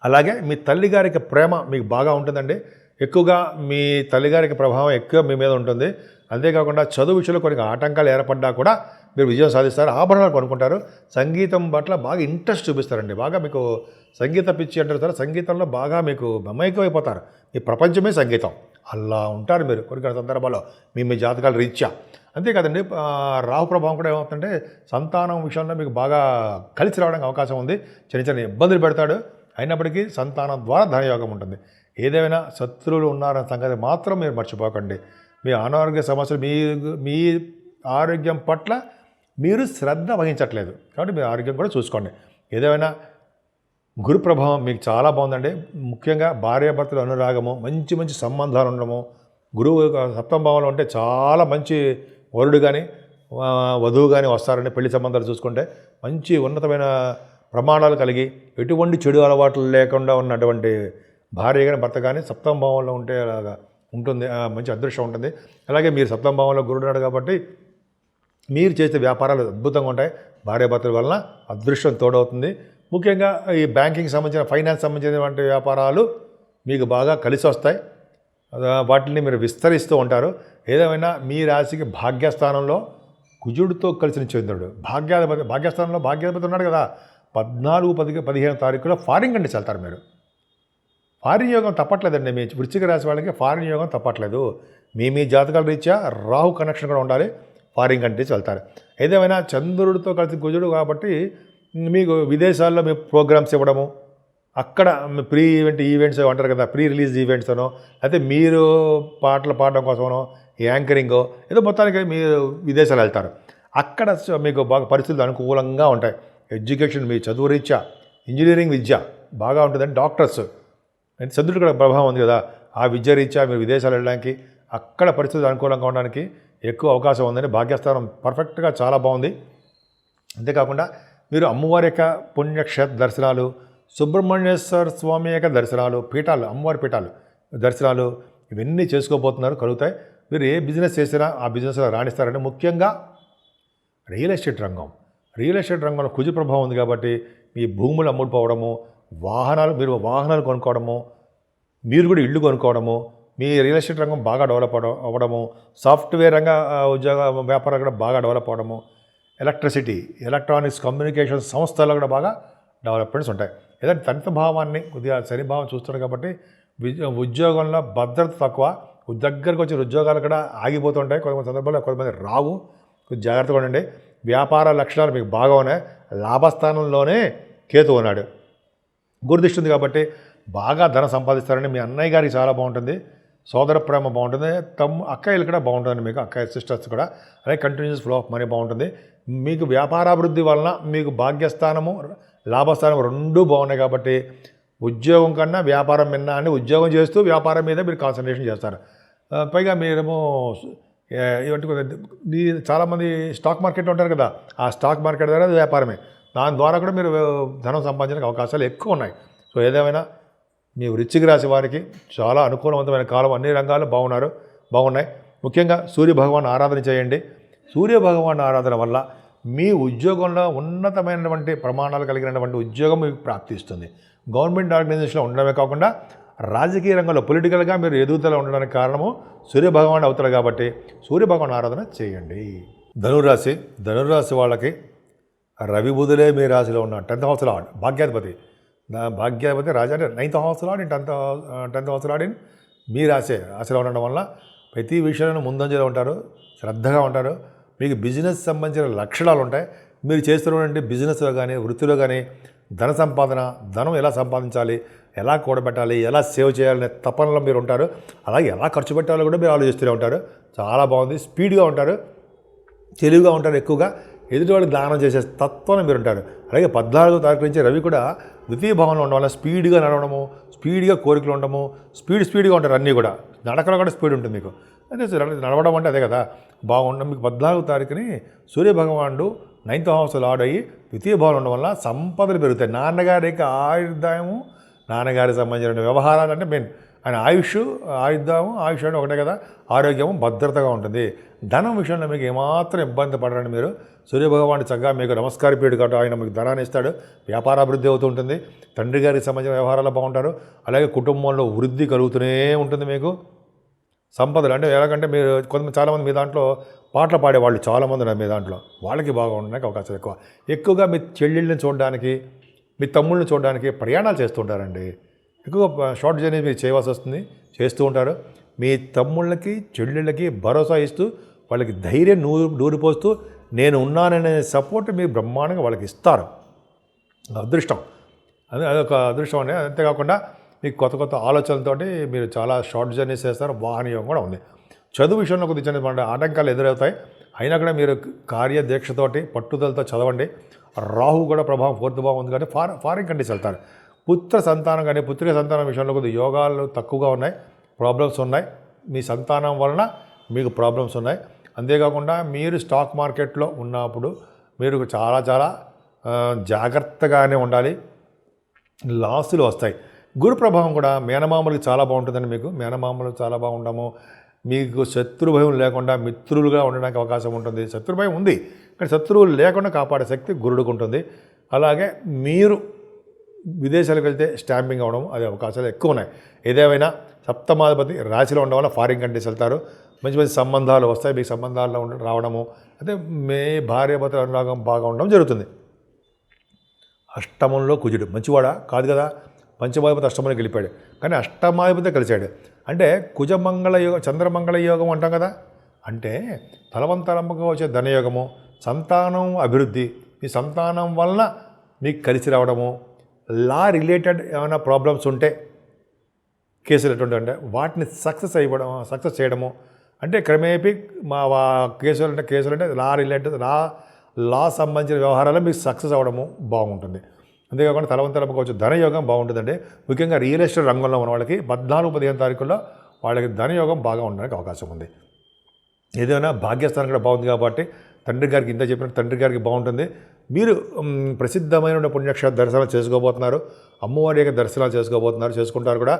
అలాగే మీ తల్లిగారికి ప్రేమ మీకు బాగా ఉంటుందండి. ఎక్కువగా మీ తల్లిగారికి ప్రభావం ఎక్కువ మీ మీద ఉంటుంది. అంతేకాకుండా చదువు విషయంలో కొన్ని ఆటంకాలు ఏర్పడ్డా కూడా మీరు విజయం సాధిస్తారు. ఆభరణాలు కొనుక్కుంటారు. సంగీతం పట్ల బాగా ఇంట్రెస్ట్ చూపిస్తారండి. బాగా మీకు సంగీత పిచ్చి అంటారు సార్, సంగీతంలో బాగా మీకు మమైకమైపోతారు. మీ ప్రపంచమే సంగీతం, అలా ఉంటారు మీరు కొన్ని సందర్భాల్లో మీ జాతకాల రీత్యా. అంతేకాదండి, రాహు ప్రభావం కూడా ఏమవుతుందంటే సంతానం విషయంలో మీకు బాగా కలిసి రావడానికి అవకాశం ఉంది. చిన్న ఇబ్బందులు పెడతాడు, అయినప్పటికీ సంతానం ద్వారా ధనయోగం ఉంటుంది. ఏదైనా శత్రువులు ఉన్నారన్న సంగతి మాత్రం మీరు మర్చిపోకండి. మీ అనారోగ్య సమస్యలు, మీ ఆరోగ్యం పట్ల మీరు శ్రద్ధ వహించట్లేదు కాబట్టి మీ ఆరోగ్యం కూడా చూసుకోండి. ఏదైనా గురు ప్రభావం మీకు చాలా బాగుందండి. ముఖ్యంగా భార్యాభర్తల అనురాగము, మంచి సంబంధాలు ఉండడము, గురువు 7వ భావంలో ఉంటే చాలా మంచి వరుడు కానీ వధువు కానీ వస్తారని, పెళ్లి సంబంధాలు చూసుకుంటే మంచి ఉన్నతమైన ప్రమాణాలు కలిగి ఎటువంటి చెడు అలవాట్లు లేకుండా ఉన్నటువంటి భార్య కానీ భర్త కానీ 7వ భావంలో ఉంటే అలాగా ఉంటుంది, మంచి అదృష్టం ఉంటుంది. అలాగే మీరు 7వ భావంలో గురుడు ఉన్నాడు కాబట్టి మీరు చేసే వ్యాపారాలు అద్భుతంగా ఉంటాయి. భార్యాభర్తల వలన అదృష్టం తోడవుతుంది. ముఖ్యంగా ఈ బ్యాంకింగ్ సంబంధించిన, ఫైనాన్స్ సంబంధించినటువంటి వ్యాపారాలు మీకు బాగా కలిసి వస్తాయి. వాటిని మీరు విస్తరిస్తూ ఉంటారు. ఏదేమైనా మీ రాశికి భాగ్యస్థానంలో కుజుడితో కలిసిన చంద్రుడు, భాగ్యస్థానంలో భాగ్యాధిపతి ఉన్నాడు కదా, 14, 15 తారీఖులో ఫారిన్ కంట్రీస్ వెళ్తారు మీరు. ఫారిన్ యోగం తప్పట్లేదండి. మీ వృశ్చిక రాశి వాళ్ళకి ఫారిన్ యోగం తప్పట్లేదు. మీ జాతకాల రీత్యా రాహు కనెక్షన్ కూడా ఉండాలి, ఫారిన్ కంట్రీస్ వెళ్తారు. ఏదేమైనా చంద్రుడితో కలిసి కుజుడు కాబట్టి మీకు విదేశాల్లో మీ ప్రోగ్రామ్స్ ఇవ్వడము, అక్కడ ప్రీ ఈవెంట్స్ అంటారు కదా, ప్రీ రిలీజ్ ఈవెంట్స్ అనో, లేకపోతే మీరు పాటలు పాడడం కోసమనో, యాంకరింగో ఏదో మొత్తానికి మీరు విదేశాలు వెళ్తారు. అక్కడ మీకు బాగా పరిస్థితులు అనుకూలంగా ఉంటాయి. ఎడ్యుకేషన్, మీ చదువు రీత్యా ఇంజనీరింగ్ విద్య బాగా ఉంటుందండి. డాక్టర్స్ అంటే చంద్రుడి కూడా ప్రభావం ఉంది కదా, ఆ విద్య రీత్యా మీరు విదేశాలు వెళ్ళడానికి, అక్కడ పరిస్థితులు అనుకూలంగా ఉండడానికి ఎక్కువ అవకాశం ఉందని. భాగ్యస్థానం పర్ఫెక్ట్గా చాలా బాగుంది. అంతేకాకుండా మీరు అమ్మవారి యొక్క పుణ్యక్షేత్ర దర్శనాలు, సుబ్రహ్మణ్యేశ్వర స్వామి యొక్క దర్శనాలు, పీఠాలు, అమ్మవారి పీఠాలు దర్శనాలు ఇవన్నీ చేసుకోబోతున్నారు, కలుగుతాయి. మీరు ఏ బిజినెస్ చేసినా ఆ బిజినెస్లో రాణిస్తారంటే ముఖ్యంగా రియల్ ఎస్టేట్ రంగంలో కుజ ప్రభావం ఉంది కాబట్టి మీ భూములు అమ్ముడుపోవడము, మీరు వాహనాలు కొనుక్కోవడము, మీరు కూడా ఇళ్ళు కొనుక్కోవడము, మీ రియల్ ఎస్టేట్ రంగం బాగా డెవలప్ అవ్వడము, సాఫ్ట్వేర్ రంగ ఉద్యోగ వ్యాపారాలు కూడా బాగా డెవలప్ అవ్వడము, ఎలక్ట్రిసిటీ, ఎలక్ట్రానిక్స్, కమ్యూనికేషన్ సంస్థల్లో కూడా బాగా డెవలప్మెంట్స్ ఉంటాయి. ఏదంటే తంత్ర భావాన్ని కొద్దిగా శని భావం చూస్తున్నారు కాబట్టి ఉద్యోగంలో భద్రత తక్కువ, దగ్గరకు వచ్చిన ఉద్యోగాలు కూడా ఆగిపోతుంటాయి. కొంతమంది సందర్భాల్లో కొంతమంది రావు. కొంచెం జాగ్రత్తగా ఉండండి. వ్యాపార లక్షణాలు మీకు బాగా ఉన్నాయి. లాభస్థానంలోనే కేతు ఉన్నాడు, గురుదృష్టి ఉంది కాబట్టి బాగా ధనం సంపాదిస్తారని. మీ అన్నయ్య గారికి చాలా బాగుంటుంది, సోదర ప్రేమ బాగుంటుంది, అక్కయ్యలు కూడా బాగుంటుంది, మీకు అక్కయ్య సిస్టర్స్ కూడా. అలాగే కంటిన్యూస్ ఫ్లో ఆఫ్ మనీ బాగుంటుంది. మీకు వ్యాపారాభివృద్ధి వలన మీకు భాగ్యస్థానము లాభస్థానం రెండూ బాగున్నాయి కాబట్టి ఉద్యోగం కన్నా వ్యాపారం మిన్నా అని ఉద్యోగం చేస్తూ వ్యాపారం మీద మీరు కాన్సన్ట్రేషన్ చేస్తారు. పైగా మీరేమో ఇవంటి చాలామంది స్టాక్ మార్కెట్లో ఉంటారు కదా, ఆ స్టాక్ మార్కెట్ ద్వారా వ్యాపారమే, దాని ద్వారా కూడా మీరు ధనం సంపాదించడానికి అవకాశాలు ఎక్కువ ఉన్నాయి. సో ఏదేమైనా మీ వృశ్చిక రాశి వారికి చాలా అనుకూలవంతమైన కాలం, అన్ని రంగాలు బాగున్నాయి. ముఖ్యంగా సూర్యభగవాన్ ఆరాధన చేయండి. సూర్యభగవాన్ ఆరాధన వల్ల మీ ఉద్యోగంలో ఉన్నతమైనటువంటి ప్రమాణాలు కలిగినటువంటి ఉద్యోగం మీకు ప్రాప్తిస్తుంది. గవర్నమెంట్ ఆర్గనైజేషన్లో ఉండడమే కాకుండా రాజకీయ రంగంలో పొలిటికల్గా మీరు ఎదుగుదల ఉండడానికి కారణము సూర్యభగవాన్ అవుతారు కాబట్టి సూర్యభగవాన్ ఆరాధన చేయండి. ధనురాశి వాళ్ళకి రవి బుధులే మీ రాశిలో ఉన్న 10th హౌస్ లార్డ్, భాగ్యాధిపతి రాజా అంటే 9th house lord in 10th house lord in me రాశిలో ఉండడం వల్ల ప్రతి విషయంలో ముందంజలో ఉంటారు, శ్రద్ధగా ఉంటారు. మీకు బిజినెస్ సంబంధించిన లక్షణాలు ఉంటాయి. మీరు చేస్తున్నటువంటి బిజినెస్లో కానీ వృత్తిలో కానీ ధన సంపాదన, ధనం ఎలా సంపాదించాలి, ఎలా కూడబెట్టాలి, ఎలా సేవ్ చేయాలనే తపనలో మీరు ఉంటారు. అలాగే ఎలా ఖర్చు పెట్టాలో కూడా మీరు ఆలోచిస్తూనే ఉంటారు. చాలా బాగుంది. స్పీడ్గా ఉంటారు, తెలివిగా ఉంటారు, ఎక్కువగా ఎదుటి వాళ్ళకి దానం చేసే తత్వంలో మీరు ఉంటారు. అలాగే 14వ తారీఖు నుంచి రవి కూడా ద్వితీయ భావంలో ఉండడం వల్ల స్పీడ్గా నడవడము, స్పీడ్గా కోరికలు ఉండడము, స్పీడ్గా ఉంటారు. అన్నీ కూడా నడకలో కూడా స్పీడ్ ఉంటుంది మీకు. అంటే నడవడం అంటే అదే కదా బాగుండడం. మీకు 14వ తారీఖుని సూర్యభగవానుడు 9th హౌస్ లార్డ్ అయ్యి ద్వితీయ భావంలో ఉండడం వల్ల సంపదలు పెరుగుతాయి. నాన్నగారికి ఆయుర్దాయము, నాన్నగారికి సంబంధించిన వ్యవహారాలు అంటే మెయిన్ ఆయన ఆయుష్ అంటే ఒకటే కదా, ఆరోగ్యము భద్రతగా ఉంటుంది. ధనం విషయంలో మీకు ఏమాత్రం ఇబ్బంది పడరండి. మీరు సూర్యభగవానుడు చక్కగా మీకు నమస్కారపీడు కాబట్టి ఆయన మీకు ధనాన్ని ఇస్తాడు, వ్యాపారాభివృద్ధి అవుతూ ఉంటుంది. తండ్రి గారికి సంబంధించిన వ్యవహారాలు బాగుంటారు. అలాగే కుటుంబంలో వృద్ధి కలుగుతూనే ఉంటుంది. మీకు సంపదలు అంటే ఎలాగంటే మీరు చాలామంది మీ దాంట్లో పాటలు పాడేవాళ్ళు చాలామంది ఉన్నారు. మీ దాంట్లో వాళ్ళకి బాగా ఉండడానికి అవకాశాలు ఎక్కువగా మీ చెల్లెళ్ళని చూడడానికి, మీ తమ్ముళ్ళని చూడడానికి ప్రయాణాలు చేస్తుంటారండి. ఎక్కువగా షార్ట్ జర్నీ మీరు చేయవలసి వస్తుంది, చేస్తూ ఉంటారు. మీ తమ్ముళ్ళకి చెల్లెళ్ళకి భరోసా ఇస్తూ వాళ్ళకి ధైర్యం నూరిపోస్తూ నేను ఉన్నాననే సపోర్ట్ మీరు బ్రహ్మాండంగా వాళ్ళకి ఇస్తారు. అదృష్టం, అదొక అదృష్టం అండి. అంతేకాకుండా మీకు కొత్త ఆలోచనలతోటి మీరు చాలా షార్ట్ జర్నీస్ చేస్తారు. వాహన యోగం కూడా ఉంది. చదువు విషయంలో కొద్దిగా ఆటంకాలు ఎదురవుతాయి. అయినా కూడా మీరు కార్యదీక్షతోటి పట్టుదలతో చదవండి. రాహు కూడా ప్రభావం 4th భావం ఉంది కాబట్టి ఫారిన్ కంట్రీస్ వెళ్తారు. పుత్ర సంతానం కానీ పుత్రిక సంతానం విషయంలో కొద్దిగా యోగాలు తక్కువగా ఉన్నాయి, ప్రాబ్లమ్స్ ఉన్నాయి. మీ సంతానం వలన మీకు ప్రాబ్లమ్స్ ఉన్నాయి. అంతేకాకుండా మీరు స్టాక్ మార్కెట్లో ఉన్నప్పుడు మీరు చాలా జాగ్రత్తగానే ఉండాలి. లాసులు వస్తాయి. గురు ప్రభావం కూడా మేనమామలకు చాలా బాగుంటుందండి. మీకు మేనమామలు చాలా బాగుంటాము. మీకు శత్రుభయం లేకుండా మిత్రులుగా ఉండడానికి అవకాశం ఉంటుంది. శత్రుభయం ఉంది కానీ శత్రువులు లేకుండా కాపాడే శక్తి గురుడికి ఉంటుంది. అలాగే మీరు విదేశాలకు వెళ్తే స్టాంపింగ్ అవ్వడం అది అవకాశాలు ఎక్కువ ఉన్నాయి. ఏదేమైనా 7వ రాశిలో ఉండడం వల్ల ఫారిన్ కంట్రీస్ వెళ్తారు. మంచి సంబంధాలు వస్తాయి. మీకు సంబంధాల్లో రావడము అంటే మీ భార్యాభర్తల అనురాగం బాగా ఉండడం జరుగుతుంది. అష్టమంలో కుజుడు మంచివాడా కాదు కదా, పంచమాధిపతి అష్టమంలోకి వెళ్ళిపోయాడు కానీ అష్టమాధిపతి కలిశాడు. అంటే కుజమంగళ యోగం, చంద్రమంగళ యోగం అంటాం కదా, అంటే తలవంతరంగా వచ్చే ధనయోగము, సంతానం అభివృద్ధి, మీ సంతానం వలన మీకు కలిసి రావడము, లా రిలేటెడ్ ఏమైనా ప్రాబ్లమ్స్ ఉంటే కేసులు ఎటువంటి అంటే వాటిని సక్సెస్ చేయడము, అంటే క్రమేపీ మా కేసులు అంటే లా రిలేటెడ్ లా సంబంధించిన వ్యవహారాలు మీకు సక్సెస్ అవ్వడము బాగుంటుంది. అంతేకాకుండా తలవంతరంగా వచ్చే ధనయోగం బాగుంటుందండి. ముఖ్యంగా రియల్ ఎస్టేట్ రంగంలో ఉన్న వాళ్ళకి 14-15 తారీఖుల్లో వాళ్ళకి ధనయోగం బాగా ఉండడానికి అవకాశం ఉంది. ఏదైనా భాగ్యస్థానం కూడా బాగుంది కాబట్టి తండ్రి గారికి ఇంత చెప్పినట్టు తండ్రి గారికి బాగుంటుంది. మీరు ప్రసిద్ధమైన పుణ్యక్షేత్ర దర్శనాలు చేసుకోబోతున్నారు. అమ్మవారి యొక్క దర్శనాలు చేసుకుంటారు కూడా.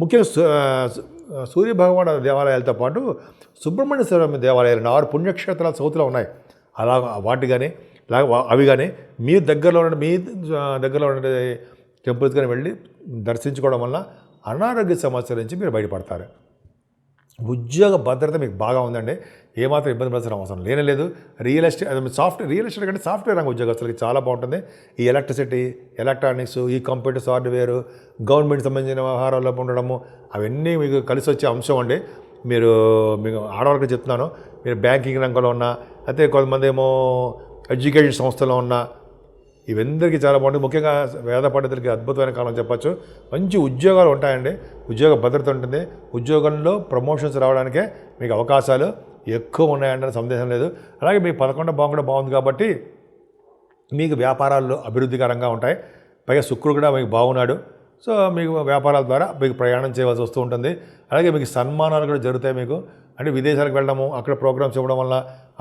ముఖ్యంగా సూర్యభగవాన్ దేవాలయాలతో పాటు సుబ్రహ్మణ్య స్వామి దేవాలయాలు 6 పుణ్యక్షేత్రాలు సౌత్లో ఉన్నాయి. అలా వాటి కానీ అవి కానీ మీ దగ్గరలో ఉండే టెంపుల్స్ కానీ వెళ్ళి దర్శించుకోవడం వల్ల అనారోగ్య సమస్యల నుంచి మీరు బయటపడతారు. ఉద్యోగ భద్రత మీకు బాగా ఉందండి. ఏమాత్రం ఇబ్బంది పడాల్సిన అవసరం లేదు. రియల్ ఎస్టేట్ కంటే సాఫ్ట్వేర్ రంగ ఉద్యోగస్తులకి చాలా బాగుంటుంది. ఈ ఎలక్ట్రిసిటీ, ఎలక్ట్రానిక్స్, ఈ కంప్యూటర్స్, హార్డ్వేర్, గవర్నమెంట్ సంబంధించిన వ్యవహారాల్లో ఉండడము అవన్నీ మీకు కలిసి వచ్చే అంశం అండి. మీకు ఆడవాళ్ళకి చెప్తున్నాను, మీరు బ్యాంకింగ్ రంగంలో ఉన్నా, అయితే కొంతమంది ఏమో ఎడ్యుకేషన్ సంస్థలో ఉన్నా, ఇవందరికీ చాలా బాగుంటుంది. ముఖ్యంగా వేద పండితులకి అద్భుతమైన కాలం చెప్పచ్చు. మంచి ఉద్యోగాలు ఉంటాయండి, ఉద్యోగ భద్రత ఉంటుంది. ఉద్యోగంలో ప్రమోషన్స్ రావడానికే మీకు అవకాశాలు ఎక్కువ ఉన్నాయంటే సందేహం లేదు. అలాగే మీ 11 భావం కూడా బాగుంది కాబట్టి మీకు వ్యాపారాల్లో అభివృద్ధికరంగా ఉంటాయి. పైగా శుక్రుడు కూడా మీకు బాగున్నాడు. సో మీకు వ్యాపారాల ద్వారా మీకు ప్రయాణం చేయవలసి వస్తూ ఉంటుంది. అలాగే మీకు సన్మానాలు కూడా జరుగుతాయి. మీకు అంటే విదేశాలకు వెళ్ళడము, అక్కడ ప్రోగ్రామ్స్ ఇవ్వడం వల్ల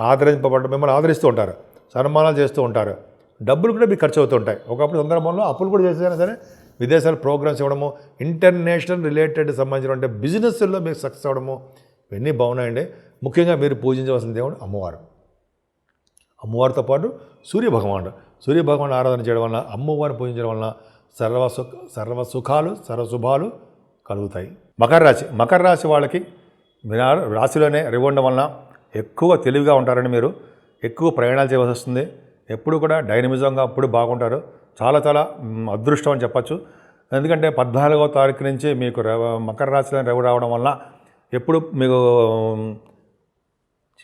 ఆదరింపబడడం, మిమ్మల్ని ఆదరిస్తూ ఉంటారు, సన్మానాలు చేస్తూ ఉంటారు. డబ్బులు కూడా మీకు ఖర్చు అవుతూ ఉంటాయి. ఒకప్పుడు సందర్భంలో అప్పులు కూడా చేసినా సరే విదేశాల ప్రోగ్రామ్స్ ఇవ్వడము, ఇంటర్నేషనల్ రిలేటెడ్ సంబంధించిన బిజినెస్లో మీకు సక్సెస్ అవ్వడము, ఇవన్నీ బాగున్నాయండి. ముఖ్యంగా మీరు పూజించవలసిన దేవుడు అమ్మవారు. అమ్మవారితో పాటు సూర్యభగవాను ఆరాధన చేయడం వలన, అమ్మవారిని పూజించడం వలన సర్వ సుఖాలు, సర్వశుభాలు కలుగుతాయి. మకర రాశి వాళ్ళకి రాశిలోనే రవి ఉండడం వలన ఎక్కువ తెలివిగా ఉంటారని, మీరు ఎక్కువ ప్రయాణాలు చేయవలసి వస్తుంది. ఎప్పుడు కూడా డైనమిజంగా అప్పుడు బాగుంటారు. చాలా అదృష్టం అని చెప్పచ్చు. ఎందుకంటే 14వ తారీఖు నుంచి మీకు మకర రాశిలో రవి రావడం వల్ల ఎప్పుడు మీకు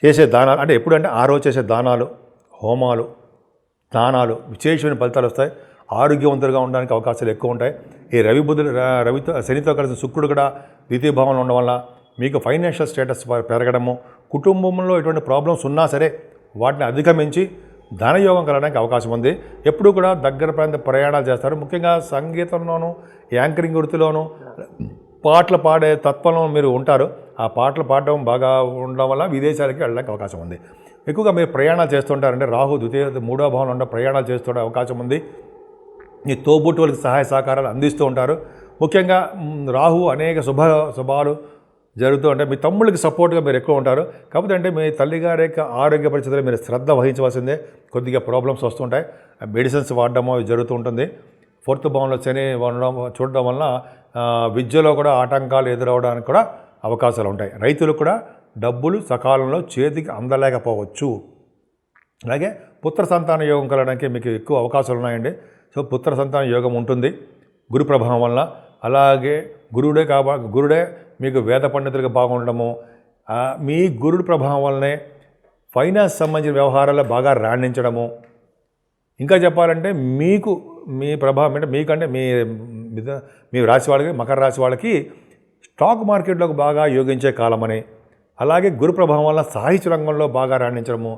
చేసే దానాలు, అంటే ఎప్పుడంటే ఆ రోజు చేసే దానాలు, హోమాలు, దానాలు విశేషమైన ఫలితాలు వస్తాయి. ఆరోగ్యవంతులుగా ఉండడానికి అవకాశాలు ఎక్కువ ఉంటాయి. ఈ రవితో శనితో కలిసి శుక్రుడు కూడా ద్వితీయ భావంలో ఉండడం వల్ల మీకు ఫైనాన్షియల్ స్టేటస్ పెరగడము, కుటుంబంలో ఎటువంటి ప్రాబ్లమ్స్ ఉన్నా సరే వాటిని అధిగమించి ధనయోగం కలగడానికి అవకాశం ఉంది. ఎప్పుడు కూడా దగ్గర ప్రాంత ప్రయాణాలు చేస్తారు. ముఖ్యంగా సంగీతంలోనూ, యాంకరింగ్ వృత్తిలోనూ, పాటలు పాడే తత్వంలో మీరు ఉంటారు. ఆ పాటలు పాడడం బాగా ఉండడం వల్ల విదేశాలకి వెళ్ళడానికి అవకాశం ఉంది. ఎక్కువగా మీరు ప్రయాణాలు చేస్తుంటారంటే రాహు మూడో భావంలో ఉండే ప్రయాణాలు చేస్తుండే అవకాశం ఉంది. ఈ తోబుట్టు వాళ్ళకి సహాయ సహకారాలు అందిస్తూ ఉంటారు. ముఖ్యంగా రాహు అనేక శుభాలు జరుగుతూ ఉంటాయి. మీ తమ్ముళ్ళకి సపోర్ట్గా మీరు ఎక్కువ ఉంటారు. కాకపోతే అంటే మీ తల్లిగారి యొక్క ఆరోగ్య పరిస్థితులు మీరు శ్రద్ధ వహించవలసిందే. కొద్దిగా ప్రాబ్లమ్స్ వస్తుంటాయి. మెడిసిన్స్ వాడడము జరుగుతూ ఉంటుంది. 4th భావంలో శని చూడడం వలన విద్యలో కూడా ఆటంకాలు ఎదురవడానికి కూడా అవకాశాలు ఉంటాయి. రైతులకు కూడా డబ్బులు సకాలంలో చేతికి అందలేకపోవచ్చు. అలాగే పుత్ర సంతాన యోగం కలగడానికి మీకు ఎక్కువ అవకాశాలు ఉన్నాయండి. సో పుత్ర సంతాన యోగం ఉంటుంది గురు ప్రభావం వలన. అలాగే గురుడే మీకు వేద పండితులుగా బాగుండడము, మీ గురుడు ప్రభావం వల్లనే ఫైనాన్స్ సంబంధించిన వ్యవహారాల్లో బాగా రాణించడము. ఇంకా చెప్పాలంటే మీకు మీ ప్రభావం అంటే మీకంటే మీ రాశి వాళ్ళకి, మకర రాశి వాళ్ళకి స్టాక్ మార్కెట్లోకి బాగా యోగించే కాలమని, అలాగే గురు ప్రభావం వల్ల సాహిత్య రంగంలో బాగా రాణించడము,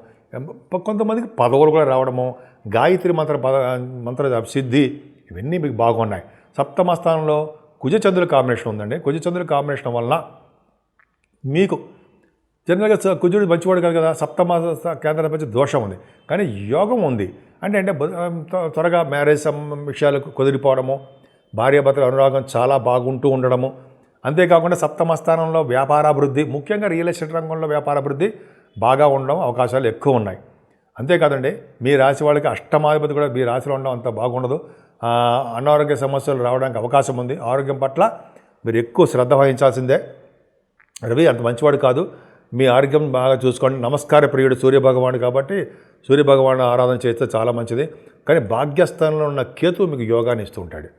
కొంతమందికి పదవులు కూడా రావడము, గాయత్రి మంత్ర సిద్ధి, ఇవన్నీ మీకు బాగున్నాయి. 7వ స్థానంలో కుజచంద్రుల కాంబినేషన్ ఉందండి. కుజచంద్రుల కాంబినేషన్ వలన మీకు జనరల్గా కుజుడు మంచివాడు కాదు కదా, 7వ కేంద్రంపై దోషం ఉంది, కానీ యోగం ఉంది. అంటే త్వరగా మ్యారేజ్ విషయాలు కుదిరిపోవడము, భార్యాభర్తల అనురాగం చాలా బాగుంటూ ఉండడము. అంతేకాకుండా 7వ స్థానంలో వ్యాపారాభివృద్ధి, ముఖ్యంగా రియల్ ఎస్టేట్ రంగంలో వ్యాపారాభివృద్ధి బాగా ఉండడం అవకాశాలు ఎక్కువ ఉన్నాయి. అంతేకాదండి మీ రాశి వాళ్ళకి అష్టమాధిపతి కూడా మీ రాశిలో ఉండడం అంత బాగుండదు. అనారోగ్య సమస్యలు రావడానికి అవకాశం ఉంది. ఆరోగ్యం పట్ల మీరు ఎక్కువ శ్రద్ధ వహించాల్సిందే. రవి అంత మంచివాడు కాదు. మీ ఆరోగ్యం బాగా చూసుకోండి. నమస్కార ప్రియుడు సూర్యభగవానుడు కాబట్టి సూర్యభగవాను ఆరాధన చేస్తే చాలా మంచిది. కానీ భాగ్యస్థానంలో ఉన్న కేతు మీకు యోగాన్ని ఇస్తూ ఉంటాడు.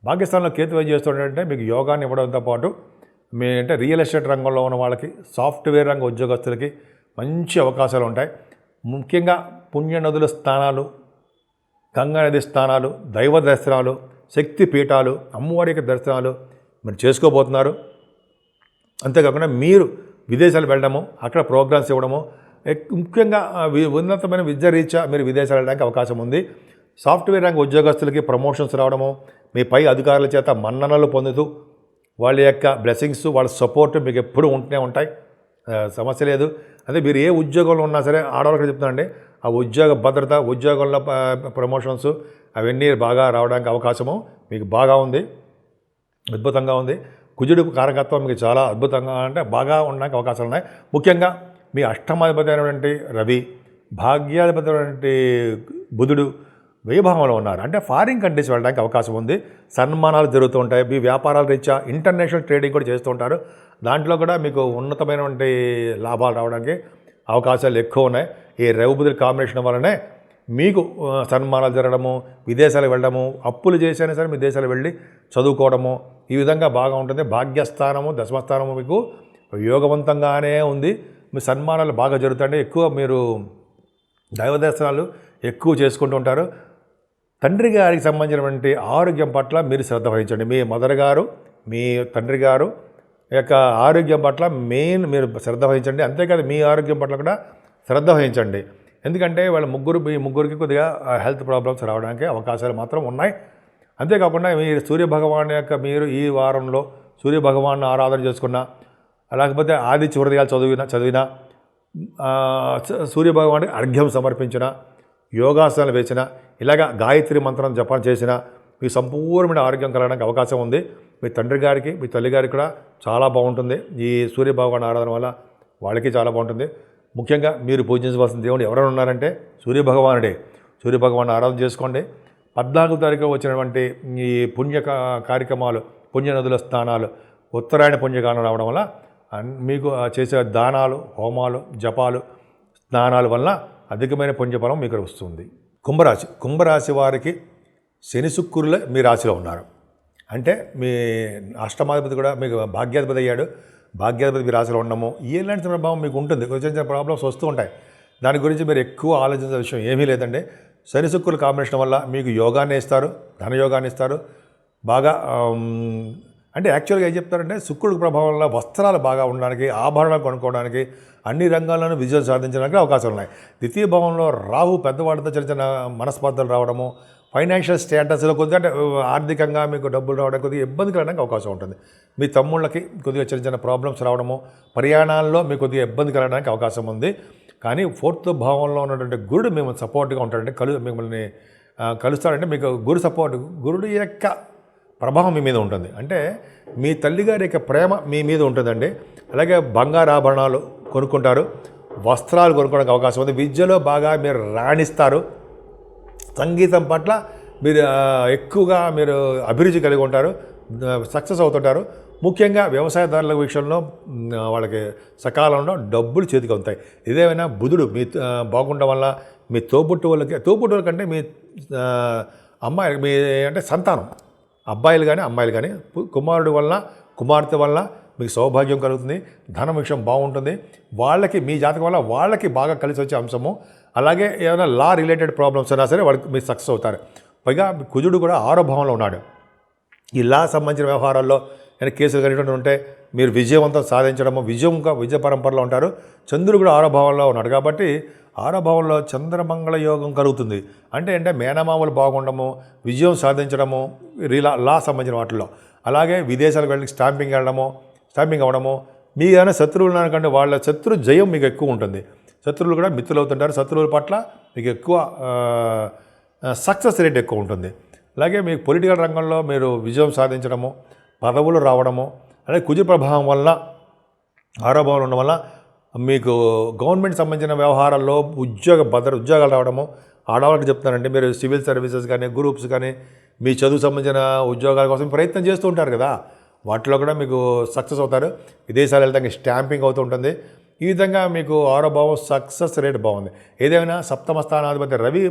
భాగ్యస్థానంలో కేతు ఏం చేస్తుంటాడంటే మీకు యోగాన్ని ఇవ్వడంతో పాటు అంటే రియల్ ఎస్టేట్ రంగంలో ఉన్న వాళ్ళకి, సాఫ్ట్వేర్ రంగ ఉద్యోగస్తులకి మంచి అవకాశాలు ఉంటాయి. ముఖ్యంగా పుణ్యనదుల స్థానాలు, గంగా నది స్థానాలు, దైవ దర్శనాలు, శక్తి పీఠాలు, అమ్మవారి యొక్క దర్శనాలు మీరు చేసుకోబోతున్నారు. అంతేకాకుండా మీరు విదేశాలు వెళ్ళడము, అక్కడ ప్రోగ్రామ్స్ ఇవ్వడము, ముఖ్యంగా ఉన్నతమైన విద్య రీత్యా మీరు విదేశాలు వెళ్ళడానికి అవకాశం ఉంది. సాఫ్ట్వేర్ రంగ ఉద్యోగస్తులకి ప్రమోషన్స్ రావడము, మీ పై అధికారుల చేత మన్ననలు పొందుతూ వాళ్ళ యొక్క బ్లెస్సింగ్స్, వాళ్ళ సపోర్ట్ మీకు ఎప్పుడూ ఉంటూనే ఉంటాయి. సమస్య లేదు. అదే మీరు ఏ ఉద్యోగంలో ఉన్నా సరే ఆడవాళ్ళకి చెప్తున్నాండి, ఆ ఉద్యోగ భద్రత, ఉద్యోగంలో ప్రమోషన్స్ అవన్నీ బాగా రావడానికి అవకాశము మీకు బాగా ఉంది, అద్భుతంగా ఉంది. కుజుడు కారకత్వం మీకు చాలా అద్భుతంగా అంటే బాగా ఉండడానికి అవకాశాలు ఉన్నాయి. ముఖ్యంగా మీ అష్టమాధిపతి అయినటువంటి రవి, భాగ్యాధిపతి అయినటువంటి బుధుడు, వ్యయభావంలో ఉన్నారు, అంటే ఫారిన్ కంట్రీస్ వెళ్ళడానికి అవకాశం ఉంది. సన్మానాలు జరుగుతూ ఉంటాయి. మీ వ్యాపారాల రీత్యా ఇంటర్నేషనల్ ట్రేడింగ్ కూడా చేస్తూ ఉంటారు. దాంట్లో కూడా మీకు ఉన్నతమైనటువంటి లాభాలు రావడానికి అవకాశాలు ఎక్కువ ఉన్నాయి. ఈ రవి బుధుల కాంబినేషన్ వల్లనే మీకు సన్మానాలు జరగడము, విదేశాలకు వెళ్ళడము, అప్పులు చేసైనా సరే మీ దేశాలు వెళ్ళి చదువుకోవడము, ఈ విధంగా బాగా ఉంటుంది. భాగ్యస్థానము, దశమస్థానము మీకు యోగవంతంగానే ఉంది. మీ సన్మానాలు బాగా జరుగుతాయి. ఎక్కువ మీరు దైవ దర్శనాలు ఎక్కువ చేసుకుంటూ ఉంటారు. తండ్రి గారికి సంబంధించినటువంటి ఆరోగ్యం పట్ల మీరు శ్రద్ధ వహించండి. మీ మదర్ గారు, మీ తండ్రి గారు యొక్క ఆరోగ్యం పట్ల మీరు శ్రద్ధ వహించండి. అంతేకాదు మీ ఆరోగ్యం పట్ల కూడా శ్రద్ధ వహించండి. ఎందుకంటే మీ ముగ్గురికి కొద్దిగా హెల్త్ ప్రాబ్లమ్స్ రావడానికి అవకాశాలు మాత్రం ఉన్నాయి. అంతేకాకుండా మీరు సూర్యభగవాన్ మీరు ఈ వారంలో సూర్యభగవాన్ని ఆరాధన చేసుకున్నా, లేకపోతే ఆదిత్య హృదయాలు చదివినా సూర్యభగవానికి అర్ఘ్యం సమర్పించిన, యోగాసనాలు వేసిన, ఇలాగ గాయత్రి మంత్రం జపం చేసిన మీ సంపూర్ణమైన ఆరోగ్యం కలగడానికి అవకాశం ఉంది. మీ తండ్రి గారికి, మీ తల్లి గారికి కూడా చాలా బాగుంటుంది. ఈ సూర్యభగవాన్ ఆరాధన వల్ల వాళ్ళకి చాలా బాగుంటుంది. ముఖ్యంగా మీరు పూజించవలసిన దేవుడు ఎవరైనా ఉన్నారంటే సూర్యభగవానుడే. సూర్యభగవాన్ ఆరాధన చేసుకోండి. 14వ తారీఖు వచ్చినటువంటి ఈ పుణ్య కార్యక్రమాలు, పుణ్యనదుల స్నానాలు, ఉత్తరాయణ పుణ్యకాలం రావడం వల్ల మీకు చేసే దానాలు, హోమాలు, జపాలు, స్నానాల వల్ల అధికమైన పుణ్యఫలం మీకు వస్తుంది. కుంభరాశి వారికి శని శుక్రులే మీ రాశిలో ఉన్నారు. అంటే మీ అష్టమాధిపతి కూడా మీకు భాగ్యాధిపతి అయ్యాడు. భాగ్యాధిపతి మీ రాశిలో ఉండము ఎలాంటి ప్రభావం మీకు ఉంటుంది. కొంచెం ప్రాబ్లమ్స్ వస్తూ ఉంటాయి. దాని గురించి మీరు ఎక్కువ ఆలోచించే విషయం ఏమీ లేదండి. శని శుక్రుల కాంబినేషన్ వల్ల మీకు యోగాన్ని ఇస్తారు, ధనయోగాన్ని ఇస్తారు. బాగా అంటే యాక్చువల్గా ఏం చెప్తారంటే శుక్రుడి ప్రభావం వల్ల వస్త్రాలు బాగా ఉండడానికి, ఆభరణాలు కొనుక్కోవడానికి, అన్ని రంగాల్లోనూ విజయం సాధించడానికి అవకాశాలు ఉన్నాయి. ద్వితీయ భావంలో రాహు పెద్దవాడితో చిన్న చిన్న మనస్పర్ధలు రావడము, ఫైనాన్షియల్ స్టేటస్లో కొద్దిగా అంటే ఆర్థికంగా మీకు డబ్బులు రావడానికి కొద్దిగా ఇబ్బంది కలగడానికి అవకాశం ఉంటుంది. మీ తమ్ముళ్ళకి కొద్దిగా చిన్న చిన్న ప్రాబ్లమ్స్ రావడము, ప్రయాణాల్లో మీకు కొద్దిగా ఇబ్బంది కలగడానికి అవకాశం ఉంది. కానీ 4th భావంలో ఉన్నటువంటి గురుడు మేము సపోర్ట్గా ఉంటాడంటే మిమ్మల్ని కలుస్తాడంటే మీకు గురుడు యొక్క ప్రభావం మీ మీద ఉంటుంది. అంటే మీ తల్లిగారి యొక్క ప్రేమ మీ మీద ఉంటుందండి. అలాగే బంగారు ఆభరణాలు కొనుక్కుంటారు, వస్త్రాలు కొనుక్కోవడానికి అవకాశం ఉంది. విద్యలో బాగా మీరు రాణిస్తారు. సంగీతం పట్ల మీరు ఎక్కువగా మీరు అభిరుచి కలిగి ఉంటారు, సక్సెస్ అవుతుంటారు. ముఖ్యంగా వ్యవసాయదారుల విషయంలో వాళ్ళకి సకాలంలో డబ్బులు చేతికి అవుతాయి. ఇదేమైనా బుధుడు మీ బాగుండడం వల్ల మీ తోబుట్టువుల కంటే మీ అమ్మాయి మీ అంటే సంతానం అబ్బాయిలు కానీ అమ్మాయిలు కానీ కుమారుడు వల్ల కుమార్తె వల్ల మీకు సౌభాగ్యం కలుగుతుంది. ధనం విషయం బాగుంటుంది. వాళ్ళకి మీ జాతకం వల్ల వాళ్ళకి బాగా కలిసి వచ్చే అంశము. అలాగే ఏదైనా లా రిలేటెడ్ ప్రాబ్లమ్స్ అయినా సరే వాళ్ళకి మీరు సక్సెస్ అవుతారు. పైగా కుజుడు కూడా 6వ భావంలో ఉన్నాడు. ఈ లా సంబంధించిన వ్యవహారాల్లో ఏదైనా కేసులు కలిగినట్టు ఉంటే మీరు విజయవంతం సాధించడము, విజయ పరంపరలో ఉంటారు. చంద్రుడు కూడా 6వ భావంలో ఉన్నాడు కాబట్టి 6వ భావంలో చంద్రమంగళ యోగం కలుగుతుంది. అంటే మేనమామలు బాగుండము, విజయం సాధించడము, లా సంబంధించిన వాటిల్లో. అలాగే విదేశాలకు వెళ్ళి స్టాంపింగ్ అవ్వడము. మీ ఏమైనా శత్రువులు ఉన్నారనుకోండి, వాళ్ళ శత్రు జయం మీకు ఎక్కువ ఉంటుంది. శత్రువులు కూడా మిత్రులు అవుతుంటారు. శత్రువుల పట్ల మీకు ఎక్కువ సక్సెస్ రేట్ ఎక్కువ ఉంటుంది. అలాగే మీకు పొలిటికల్ రంగంలో మీరు విజయం సాధించడము, పదవులు రావడము, అలాగే కుజ ప్రభావం వల్ల 6వ భావంలో ఉండడం వల్ల మీకు గవర్నమెంట్ సంబంధించిన వ్యవహారాల్లో ఉద్యోగాలు రావడము. ఆడవాళ్ళకి చెప్తానండి, మీరు సివిల్ సర్వీసెస్ కానీ గ్రూప్స్ కానీ మీ చదువు సంబంధించిన ఉద్యోగాల కోసం ప్రయత్నం చేస్తూ ఉంటారు కదా, వాటిలో కూడా మీకు సక్సెస్ అవుతారు. విదేశాలు వెళ్తానికి స్టాంపింగ్ అవుతూ ఉంటుంది. ఈ విధంగా మీకు 6వ భావం సక్సెస్ రేట్ బాగుంది. ఏదైనా 7వ స్థానాధిపతి రవి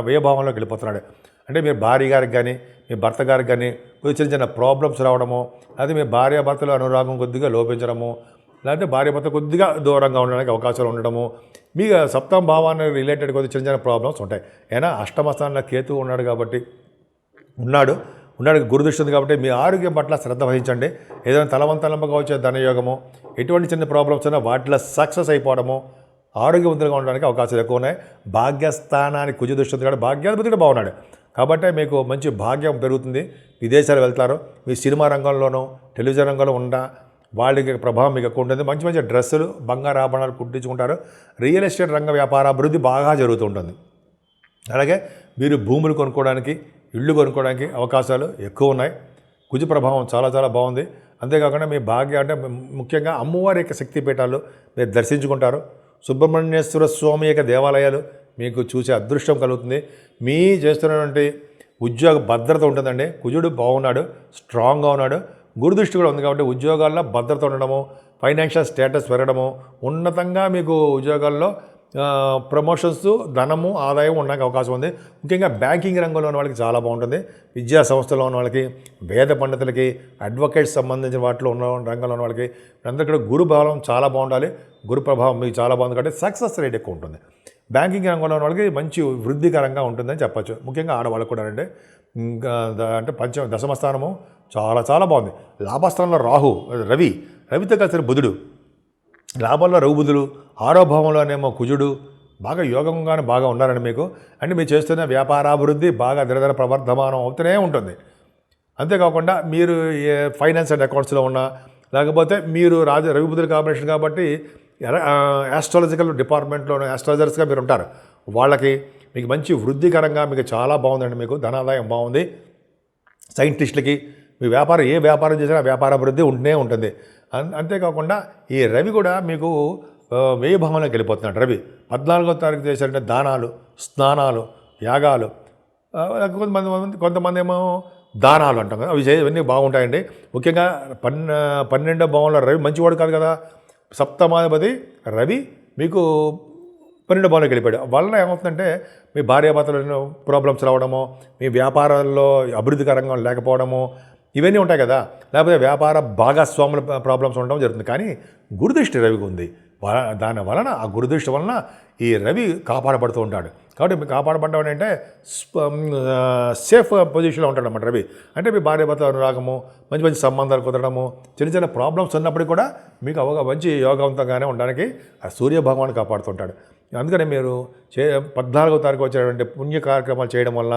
వ్యయభావంలోకి వెళ్ళిపోతున్నాడు. అంటే మీ భార్య గారికి కానీ మీ భర్త గారికి కానీ కొద్దిగా చిన్న ప్రాబ్లమ్స్ రావడము, అది మీ భార్యాభర్తల అనురాగం కొద్దిగా లోపించడము, లేకపోతే భార్యాభర్త కొద్దిగా దూరంగా ఉండడానికి అవకాశాలు ఉండడము, మీకు 7వ భావాన్ని రిలేటెడ్ కొద్దిగా చిన్న ప్రాబ్లమ్స్ ఉంటాయి. ఏనా 8వ స్థానంలో కేతు ఉన్నాడు కాబట్టి ఉన్నాడు గురుదృష్టి ఉంది కాబట్టి మీ ఆరోగ్యం పట్ల శ్రద్ధ వహించండి. ఏదైనా తలవంతలంపగా వచ్చే ధనయోగము, ఎటువంటి చిన్న ప్రాబ్లమ్స్ అయినా వాటిలో సక్సెస్ అయిపోవడము, ఆరోగ్యవంతులుగా ఉండడానికి అవకాశాలు ఎక్కువ ఉన్నాయి. భాగ్యస్థానానికి కుజ దృష్టి ఉంది కాబట్టి భాగ్యాధిపతి కూడా బాగున్నాడు కాబట్టి మీకు మంచి భాగ్యం పెరుగుతుంది. విదేశాలు వెళ్తారు. మీ సినిమా రంగంలోనూ టెలివిజన్ రంగంలో ఉన్న వాళ్ళకి ప్రభావం మీకు ఎక్కువ ఉంటుంది. మంచి మంచి డ్రెస్సులు, బంగారు ఆభరణాలు కుట్టించుకుంటారు. రియల్ ఎస్టేట్ రంగ వ్యాపార అభివృద్ధి బాగా జరుగుతుంటుంది. అలాగే మీరు భూములు కొనుక్కోవడానికి, ఇళ్ళు కొనుక్కోవడానికి అవకాశాలు ఎక్కువ ఉన్నాయి. కుజ ప్రభావం చాలా చాలా బాగుంది. అంతేకాకుండా మీ భాగ్యం అంటే ముఖ్యంగా అమ్మవారి యొక్క శక్తిపీఠాలు మీరు దర్శించుకుంటారు. సుబ్రహ్మణ్యేశ్వర స్వామి యొక్క దేవాలయాలు మీకు చూసే అదృష్టం కలుగుతుంది. మీ చేస్తున్నటువంటి ఉద్యోగ భద్రత ఉంటుందండి. కుజుడు బాగున్నాడు, స్ట్రాంగ్గా ఉన్నాడు. గురుదృష్టి కూడా ఉంది కాబట్టి ఉద్యోగాల్లో భద్రత ఉండడము, ఫైనాన్షియల్ స్టేటస్ పెరగడము, ఉన్నతంగా మీకు ఉద్యోగాల్లో ప్రమోషన్స్, ధనము, ఆదాయం ఉండడానికి అవకాశం ఉంది. ముఖ్యంగా బ్యాంకింగ్ రంగంలో ఉన్న వాళ్ళకి చాలా బాగుంటుంది. విద్యా సంస్థలో ఉన్న వాళ్ళకి, వేద పండితులకి, అడ్వకేట్స్ సంబంధించిన వాటిలో ఉన్న రంగంలో ఉన్న వాళ్ళకి అందరికీ కూడా గురు బలం చాలా బాగుండాలి. గురు ప్రభావం మీకు చాలా బాగుంది కాబట్టి సక్సెస్ రేట్ ఎక్కువ ఉంటుంది. బ్యాంకింగ్ రంగంలో ఉన్న వాళ్ళకి మంచి వృద్ధికరంగా ఉంటుందని చెప్పచ్చు. ముఖ్యంగా ఆడవాళ్ళకు కూడా ఇంకా అంటే దశమ స్థానము చాలా చాలా బాగుంది. లాభస్థానంలో రాహు, రవితో కలిసిన బుధుడు, లాభంలో రవి బుధుడు, ఆరో భావంలోనేమో కుజుడు బాగా యోగంగానే బాగా ఉన్నారండి మీకు. అంటే మీరు చేస్తున్న వ్యాపారాభివృద్ధి బాగా దినదిన ప్రవర్ధమానం అవుతూనే ఉంటుంది. అంతేకాకుండా మీరు ఫైనాన్స్ అండ్ అకౌంట్స్లో ఉన్నా, లేకపోతే మీరు రవి బుధుడు కాంబినేషన్ కాబట్టి యాస్ట్రాలజికల్ డిపార్ట్మెంట్లోనే యాస్ట్రాలజర్స్గా మీరు ఉంటారు. వాళ్ళకి మీకు మంచి వృద్ధికరంగా మీకు చాలా బాగుందండి. మీకు ధనాదాయం బాగుంది. సైంటిస్టులకి మీ వ్యాపారం ఏ వ్యాపారం చేసినా వ్యాపారాభివృద్ధి ఉంటూనే ఉంటుంది. అంతేకాకుండా ఈ రవి కూడా మీకు 1000 భావంలోకి వెళ్ళిపోతున్నాడు. రవి 14వ తారీఖు చేశారంటే దానాలు, స్నానాలు, యాగాలు, కొంతమంది ఏమో దానాలు అంటాం కదా, ఇవన్నీ బాగుంటాయండి. ముఖ్యంగా 12వ భావంలో రవి మంచివాడు కాదు కదా. సప్తమాధిపతి రవి మీకు 12వ భావంలోకి వెళ్ళిపోయాడు. వల్ల ఏమవుతుందంటే మీ భార్యాభర్తలు ప్రాబ్లమ్స్ రావడము, మీ వ్యాపారాల్లో అభివృద్ధికరంగా లేకపోవడము, ఇవన్నీ ఉంటాయి కదా. లేకపోతే వ్యాపార భాగస్వాముల ప్రాబ్లమ్స్ ఉండడం జరుగుతుంది. కానీ గురుదృష్టి రవికి ఉంది. దాని వలన ఆ గురుదృష్టి వలన ఈ రవి కాపాడబడుతూ ఉంటాడు. కాబట్టి మీకు కాపాడబడ్డం అంటే సేఫ్ పొజిషన్లో ఉంటాడు అన్నమాట రవి. అంటే మీ భార్యాభర్త అనురాగము, మంచి మంచి సంబంధాలు కుదరడము, చిన్న చిన్న ప్రాబ్లమ్స్ ఉన్నప్పటికీ కూడా మీకు మంచి యోగవంతంగానే ఉండడానికి ఆ సూర్య భగవాన్ కాపాడుతుంటాడు. అందుకని మీరు 14వ తారీఖు వచ్చేటువంటి పుణ్య కార్యక్రమాలు చేయడం వల్ల,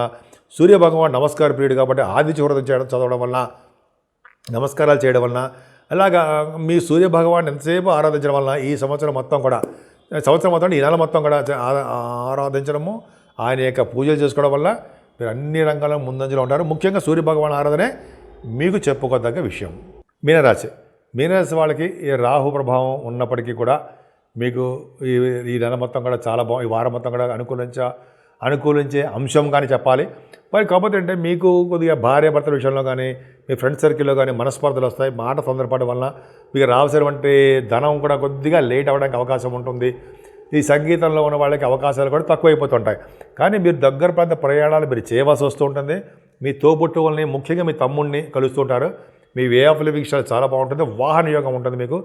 సూర్య భగవాన్ నమస్కార ప్రియుడు కాబట్టి ఆదిత్య హృదయం చదవడం వల్ల, నమస్కారాలు చేయడం వలన, అలాగా మీ సూర్య భగవాన్ ఎంతసేపు ఆరాధించడం వలన ఈ సంవత్సరం మొత్తం కూడా, ఈ నెల మొత్తం కూడా ఆరాధించడము, ఆయన యొక్క పూజలు చేసుకోవడం వల్ల మీరు అన్ని రంగాల్లో ముందంజలో ఉంటారు. ముఖ్యంగా సూర్య భగవాన్ ఆరాధనే మీకు చెప్పుకోదగ్గ విషయం. మీనరాశి వాళ్ళకి ఈ రాహు ప్రభావం ఉన్నప్పటికీ కూడా మీకు ఈ నెల మొత్తం కూడా చాలా ఈ వారం మొత్తం కూడా అనుకూలించే అంశం కానీ చెప్పాలి. మరి కాకపోతే అంటే మీకు కొద్దిగా భార్యాభర్తల విషయంలో కానీ, మీ ఫ్రెండ్ సర్కిల్లో కానీ మనస్పర్ధలు వస్తాయి. మాట తొందరపాటు వలన మీకు రావాల్సినటువంటి ధనం కూడా కొద్దిగా లేట్ అవ్వడానికి అవకాశం ఉంటుంది. ఈ సంగీతంలో ఉన్న వాళ్ళకి అవకాశాలు కూడా తక్కువైపోతుంటాయి. కానీ మీరు దగ్గర ప్రాంత ప్రయాణాలు మీరు చేయవలసి వస్తూ ఉంటుంది. మీ తోబుట్టువుల్ని, ముఖ్యంగా మీ తమ్ముడిని కలుస్తుంటారు. మీ వే ఆఫ్ లివింగ్ స్టైల్ చాలా బాగుంటుంది. వాహన యోగం ఉంటుంది. మీకు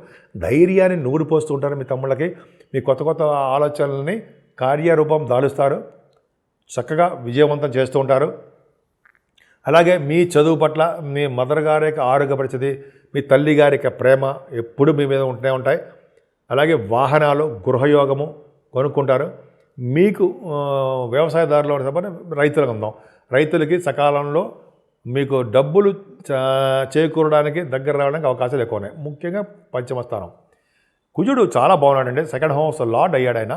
ధైర్యాన్ని నూరిపోస్తూ ఉంటారు. మీ తమ్ముళ్ళకి మీ కొత్త కొత్త ఆలోచనల్ని కార్యరూపం దాలుస్తారు. చక్కగా విజయవంతం చేస్తూ ఉంటారు. అలాగే మీ చదువు పట్ల మీ మదర్ గారి యొక్క ఆరోగ్య పరిస్థితి, మీ తల్లి గారి యొక్క ప్రేమ ఎప్పుడు మీ మీద ఉంటూనే ఉంటాయి. అలాగే వాహనాలు, గృహయోగము కొనుక్కుంటారు. మీకు వ్యవసాయదారులు చెప్పండి, రైతులకు ఉందాం. రైతులకి సకాలంలో మీకు డబ్బులు చేకూరడానికి దగ్గర రావడానికి అవకాశాలు ఎక్కువ ఉన్నాయి. ముఖ్యంగా పంచమ స్థానం కుజుడు చాలా బాగున్నాడండి. సెకండ్ హౌస్ లార్డ్ అయ్యాడు. ఆయన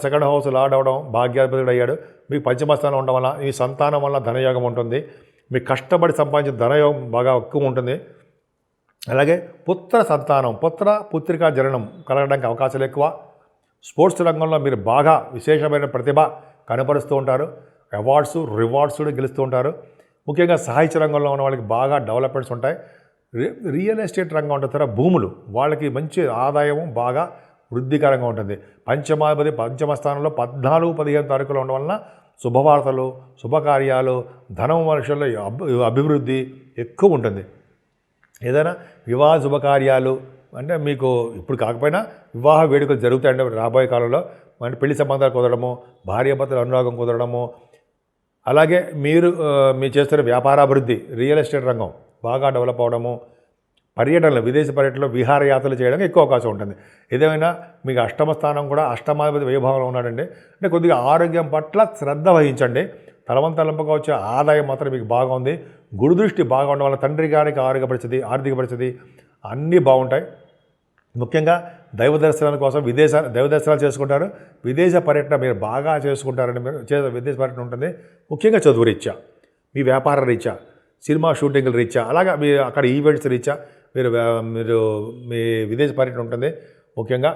సెకండ్ హౌస్ లార్డ్ అవ్వడం, భాగ్యాధిపతుడు అయ్యాడు. మీకు పంచమ స్థానం ఉండడం వల్ల ఈ సంతానం వల్ల ధనయోగం ఉంటుంది. మీకు కష్టపడి సంపాదించిన ధనయోగం బాగా ఎక్కువ ఉంటుంది. అలాగే పుత్ర సంతానం, పుత్రికా జననం కలగడానికి అవకాశాలు ఎక్కువ. స్పోర్ట్స్ రంగంలో మీరు బాగా విశేషమైన ప్రతిభ కనపరుస్తూ ఉంటారు. అవార్డ్స్, రివార్డ్స్ కూడా గెలుస్తూ ఉంటారు. ముఖ్యంగా సాహిత్య రంగంలో ఉన్న వాళ్ళకి బాగా డెవలప్మెంట్స్ ఉంటాయి. రియల్ ఎస్టేట్ రంగం ఉంటుంది, భూములు, వాళ్ళకి మంచి ఆదాయం బాగా వృద్ధికరంగా ఉంటుంది. పంచమాధిపతి పంచమ స్థానంలో 14-15 తారీఖులో ఉండడం వలన శుభవార్తలు, శుభకార్యాలు, ధనం మనుషుల్లో అభివృద్ధి ఎక్కువ ఉంటుంది. ఏదైనా వివాహ శుభకార్యాలు అంటే మీకు ఇప్పుడు కాకపోయినా వివాహ వేడుకలు జరుగుతాయంటే రాబోయే కాలంలో అంటే పెళ్లి సంబంధాలు కుదరడము, భార్యాభర్తల అనురాగం కుదరడము, అలాగే మీరు చేస్తున్న వ్యాపారాభివృద్ధి, రియల్ ఎస్టేట్ రంగం బాగా డెవలప్ అవడము, పర్యటనలు, విదేశీ పర్యటనలు, విహారయాత్రలు చేయడానికి ఎక్కువ అవకాశం ఉంటుంది. ఏదేమైనా మీకు అష్టమ స్థానం కూడా అష్టమాధిపతి వైభవంలో ఉన్నాడండి. అంటే కొద్దిగా ఆరోగ్యం పట్ల శ్రద్ధ వహించండి. తలవంతలంపగా వచ్చే ఆదాయం మాత్రం మీకు బాగా ఉంది. గురుదృష్టి బాగా ఉండడం వల్ల తండ్రి గారికి ఆరోగ్య పరిస్థితి, ఆర్థిక పరిస్థితి అన్నీ బాగుంటాయి. ముఖ్యంగా దైవ దర్శనాల కోసం దైవ దర్శనాలు చేసుకుంటారు. విదేశ పర్యటన మీరు బాగా చేసుకుంటారని మీరు విదేశ పర్యటన ఉంటుంది. ముఖ్యంగా చదువు రీత్యా, మీ వ్యాపార రీత్యా, సినిమా షూటింగ్ల రీత్యా, అలాగా మీ అక్కడ ఈవెంట్స్ రీత్యా మీరు మీ విదేశ పర్యటన ఉంటుంది. ముఖ్యంగా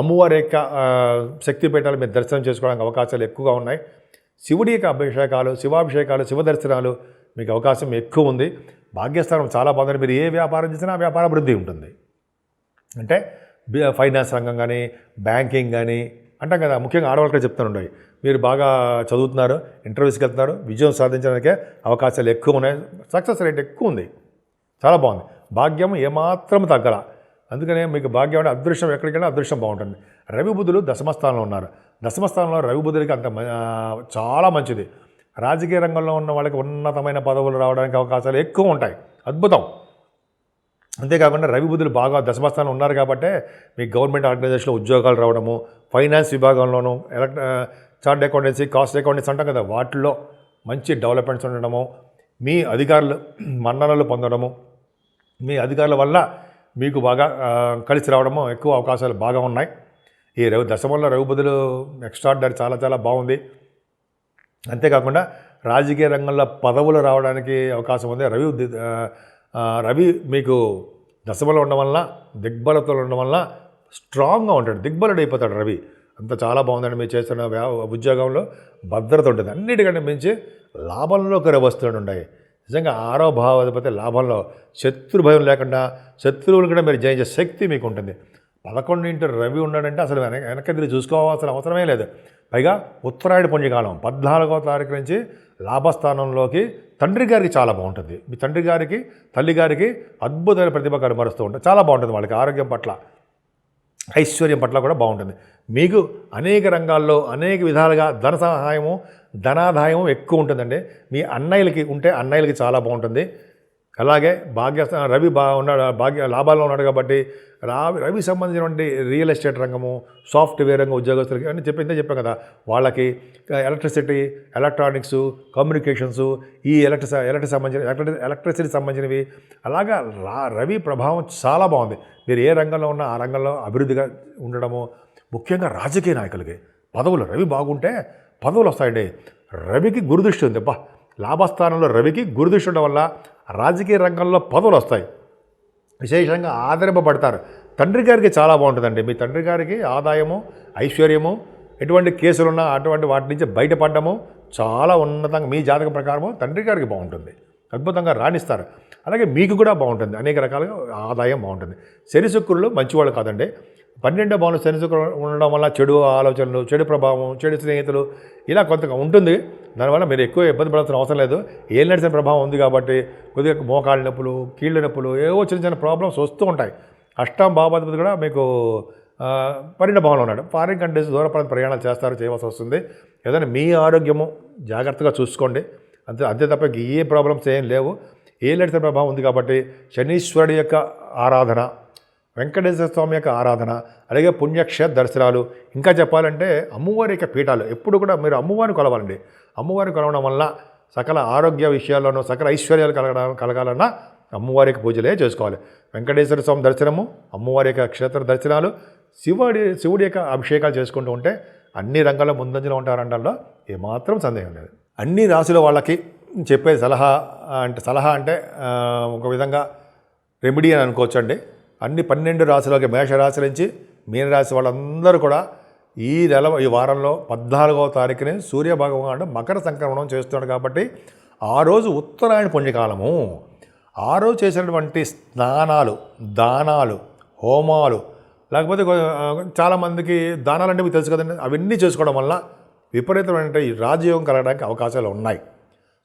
అమ్మవారి యొక్క శక్తిపీఠాలు మీరు దర్శనం చేసుకోవడానికి అవకాశాలు ఎక్కువగా ఉన్నాయి. శివుడి యొక్క అభిషేకాలు, శివాభిషేకాలు, శివ దర్శనాలు మీకు అవకాశం ఎక్కువ ఉంది. భాగ్యస్థానం చాలా బాగుంది. మీరు ఏ వ్యాపారం చేసినా ఆ వ్యాపార అభివృద్ధి ఉంటుంది. అంటే ఫైనాన్స్ రంగం కానీ, బ్యాంకింగ్ కానీ అంటాం కదా, ముఖ్యంగా ఆడవాళ్ళకి చెప్తానుండయి. మీరు బాగా చదువుతున్నారు, ఇంటర్వ్యూస్కి వెళ్తున్నారు, విజయం సాధించడానికే అవకాశాలు ఎక్కువ ఉన్నాయి. సక్సెస్ రేట్ ఎక్కువ ఉంది. చాలా బాగుంది. భాగ్యం ఏమాత్రం తగ్గల. అందుకనే మీకు భాగ్యం అంటే అదృష్టం, ఎక్కడికైనా అదృష్టం బాగుంటుంది. రవి బుధులు దశమస్థానంలో ఉన్నారు. దశమస్థానంలో రవి బుధులకి అంత చాలా మంచిది. రాజకీయ రంగంలో ఉన్న వాళ్ళకి ఉన్నతమైన పదవులు రావడానికి అవకాశాలు ఎక్కువ ఉంటాయి. అద్భుతం. అంతేకాకుండా రవి బుధులు బాగా దశమస్థానంలో ఉన్నారు కాబట్టే మీకు గవర్నమెంట్ ఆర్గనైజేషన్లో ఉద్యోగాలు రావడము, ఫైనాన్స్ విభాగంలోనూ, చార్ట్ అకౌంటెన్సీ, కాస్ట్ అకౌంటెన్సీ అంటాం కదా, వాటిల్లో మంచి డెవలప్మెంట్స్ ఉండడము, మీ అధికారులు మన్ననలు పొందడము, మీ అధికారుల వల్ల మీకు బాగా కలిసి రావడము ఎక్కువ అవకాశాలు బాగా ఉన్నాయి. ఈ దశమంలో రవి బుధులు ఎక్స్ట్రార్డినరీ, చాలా చాలా బాగుంది. అంతేకాకుండా రాజకీయ రంగంలో పదవులు రావడానికి అవకాశం ఉంది. రవి మీకు దశమంలో ఉండడం వల్ల, దిగ్బలతో ఉండడం వల్ల స్ట్రాంగ్గా ఉంటాడు, దిగ్బలుడు అయిపోతాడు రవి. అంత చాలా బాగుందండి. మీరు చేస్తున్న ఉద్యోగంలో భద్రత ఉంటుంది. అన్నిటికంటే మించి లాభంలోకి రవి వస్తూ ఉంటాయి. నిజంగా 6వ భావాధిపతి లాభంలో, శత్రు భయం లేకుండా శత్రువులు కూడా మీరు జయించే శక్తి మీకు ఉంటుంది. 11 రవి ఉన్నాడంటే అసలు వెనక్కి తిరిగి చూసుకోవాల్సిన అవసరమే లేదు. పైగా ఉత్తరాయణ పుణ్యకాలం 14వ తారీఖు నుంచి లాభస్థానంలోకి తండ్రి గారికి చాలా బాగుంటుంది. మీ తండ్రి గారికి, తల్లి గారికి అద్భుతమైన ప్రతిభ కనబరుస్తూ ఉంటుంది. చాలా బాగుంటుంది. వాళ్ళకి ఆరోగ్యం పట్ల, ఐశ్వర్యం పట్ల కూడా బాగుంటుంది. మీకు అనేక రంగాల్లో అనేక విధాలుగా ధన సహాయము, ధనాదాయము ఎక్కువ ఉంటుందండి. మీ అన్నయ్యలకి ఉంటే అన్నయ్యలకి చాలా బాగుంటుంది. అలాగే రవి ఉన్నాడు, లాభాల్లో ఉన్నాడు కాబట్టి రవి సంబంధించినటువంటి రియల్ ఎస్టేట్ రంగము, సాఫ్ట్వేర్ రంగం ఉద్యోగస్తులకి అని చెప్పాం కదా, వాళ్ళకి ఎలక్ట్రిసిటీ, ఎలక్ట్రానిక్స్, కమ్యూనికేషన్స్, ఈ ఎలక్ట్రిసిటీ సంబంధించినవి, అలాగా రవి ప్రభావం చాలా బాగుంది. మీరు ఏ రంగంలో ఉన్నా ఆ రంగంలో అభివృద్ధిగా ఉండడము. ముఖ్యంగా రాజకీయ నాయకులకి పదవులు, రవి బాగుంటే పదవులు వస్తాయండి. రవికి గురుదృష్టి ఉంది. లాభస్థానంలో రవికి గురుదృష్టి ఉండడం వల్ల రాజకీయ రంగంలో పదవులు వస్తాయి. విశేషంగా ఆదరింపబడతారు. తండ్రి గారికి చాలా బాగుంటుందండి. మీ తండ్రి గారికి ఆదాయము, ఐశ్వర్యము, ఎటువంటి కేసులున్నా అటువంటి వాటి నుంచి బయటపడము చాలా ఉన్నతంగా మీ జాతకం ప్రకారము తండ్రి గారికి బాగుంటుంది. అద్భుతంగా రాణిస్తారు. అలాగే మీకు కూడా బాగుంటుంది. అనేక రకాలుగా ఆదాయం బాగుంటుంది. శని శుక్రులు మంచివాళ్ళు కాదండి. 12వ భావంలో శని శుక్రులు ఉండడం వల్ల చెడు ఆలోచనలు, చెడు ప్రభావం, చెడు స్నేహితులు ఇలా కొంతగా ఉంటుంది. దానివల్ల మీరు ఎక్కువ ఇబ్బంది పడాల్సిన అవసరం లేదు. ఏళ్ళు నడిచిన ప్రభావం ఉంది కాబట్టి కొద్దిగా మోకాళ్ళ నొప్పులు, కీళ్ళ నొప్పులు, ఏవో చిన్న చిన్న ప్రాబ్లమ్స్ వస్తూ ఉంటాయి. 8వ భావాధిపతి కూడా మీకు 12వ భావంలో ఉన్నాడు. ఫారిన్ కంట్రీస్, దూర ప్రాంత ప్రయాణాలు చేయవలసి వస్తుంది. ఏదైనా మీ ఆరోగ్యము జాగ్రత్తగా చూసుకోండి. అంతే తప్ప ఏ ప్రాబ్లమ్స్ ఏం లేవు. ఏళ్ళు నడిచిన ప్రభావం ఉంది కాబట్టి శనీశ్వరుడి యొక్క ఆరాధన, వెంకటేశ్వర స్వామి యొక్క ఆరాధన, అలాగే పుణ్యక్షేత్ర దర్శనాలు, ఇంకా చెప్పాలంటే అమ్మవారి యొక్క పీఠాలు ఎప్పుడు కూడా మీరు అమ్మవారిని కొలవాలండి. అమ్మవారిని కొలవడం వల్ల సకల ఆరోగ్య విషయాల్లోనూ సకల ఐశ్వర్యాలు కలగాలన్నా అమ్మవారి యొక్క పూజలే చేసుకోవాలి. వెంకటేశ్వర స్వామి దర్శనము, అమ్మవారి యొక్క క్షేత్ర దర్శనాలు, శివుడి యొక్క అభిషేకాలు చేసుకుంటూ ఉంటే అన్ని రంగాల్లో ముందంజలో ఉంటారనడంలో ఏమాత్రం సందేహం లేదు. అన్ని రాశుల వాళ్ళకి చెప్పే సలహా అంటే ఒక విధంగా రెమెడీ అని అనుకోవచ్చండి. అన్ని 12 రాశులకి, మేషరాశి నుంచి మీనరాశి వాళ్ళందరూ కూడా ఈ వారంలో 14వ తారీఖునే సూర్యభగవానుడు మకర సంక్రమణం చేస్తున్నాడు కాబట్టి ఆ రోజు ఉత్తరాయణ పుణ్యకాలము. ఆ రోజు చేసినటువంటి స్నానాలు, దానాలు, హోమాలు, లేకపోతే చాలామందికి దానాలు అంటే మీకు తెలుసు కదండి, అవన్నీ చేసుకోవడం వల్ల విపరీతమైన ఈ రాజయోగం కలగడానికి అవకాశాలు ఉన్నాయి.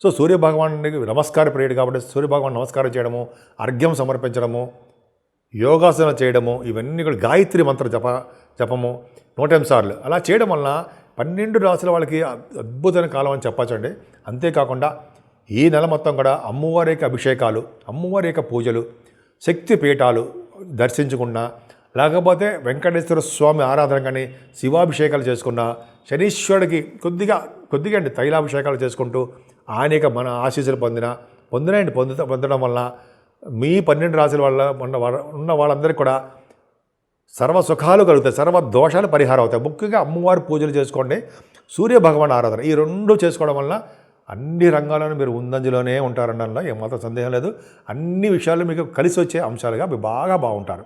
సో సూర్యభగవానుడికి నమస్కార ప్రియుడు కాబట్టి సూర్యభగవాను నమస్కారం చేయడము, అర్ఘ్యం సమర్పించడము, యోగాసనం చేయడము, ఇవన్నీ కూడా గాయత్రి మంత్ర జపము 108 సార్లు అలా చేయడం వలన 12 రాశుల వాళ్ళకి అద్భుతమైన కాలం అని చెప్పచ్చండి. అంతేకాకుండా ఈ నెల మొత్తం కూడా అమ్మవారి యొక్క అభిషేకాలు, అమ్మవారి యొక్క పూజలు, శక్తి పీఠాలు దర్శించుకున్నా, లేకపోతే వెంకటేశ్వర స్వామి ఆరాధన కానీ, శివాభిషేకాలు చేసుకున్నా, శనీశ్వరుడికి కొద్దిగా అండి తైలాభిషేకాలు చేసుకుంటూ ఆయన యొక్క మన ఆశీస్సులు పొందడం వల్ల మీ 12 రాశుల వల్ల ఉన్న వాళ్ళందరికీ కూడా సర్వ సుఖాలు కలుగుతాయి, సర్వ దోషాలు పరిహారం అవుతాయి. ముఖ్యంగా అమ్మవారి పూజలు చేసుకోండి, సూర్యభగవాన్ ఆరాధన, ఈ 2 చేసుకోవడం వల్ల అన్ని రంగాల్లోనూ మీరు ముందంజలోనే ఉంటారనడంలో ఏమాత్రం సందేహం లేదు. అన్ని విషయాలు మీకు కలిసి వచ్చే అంశాలుగా మీరు బాగా బాగుంటారు.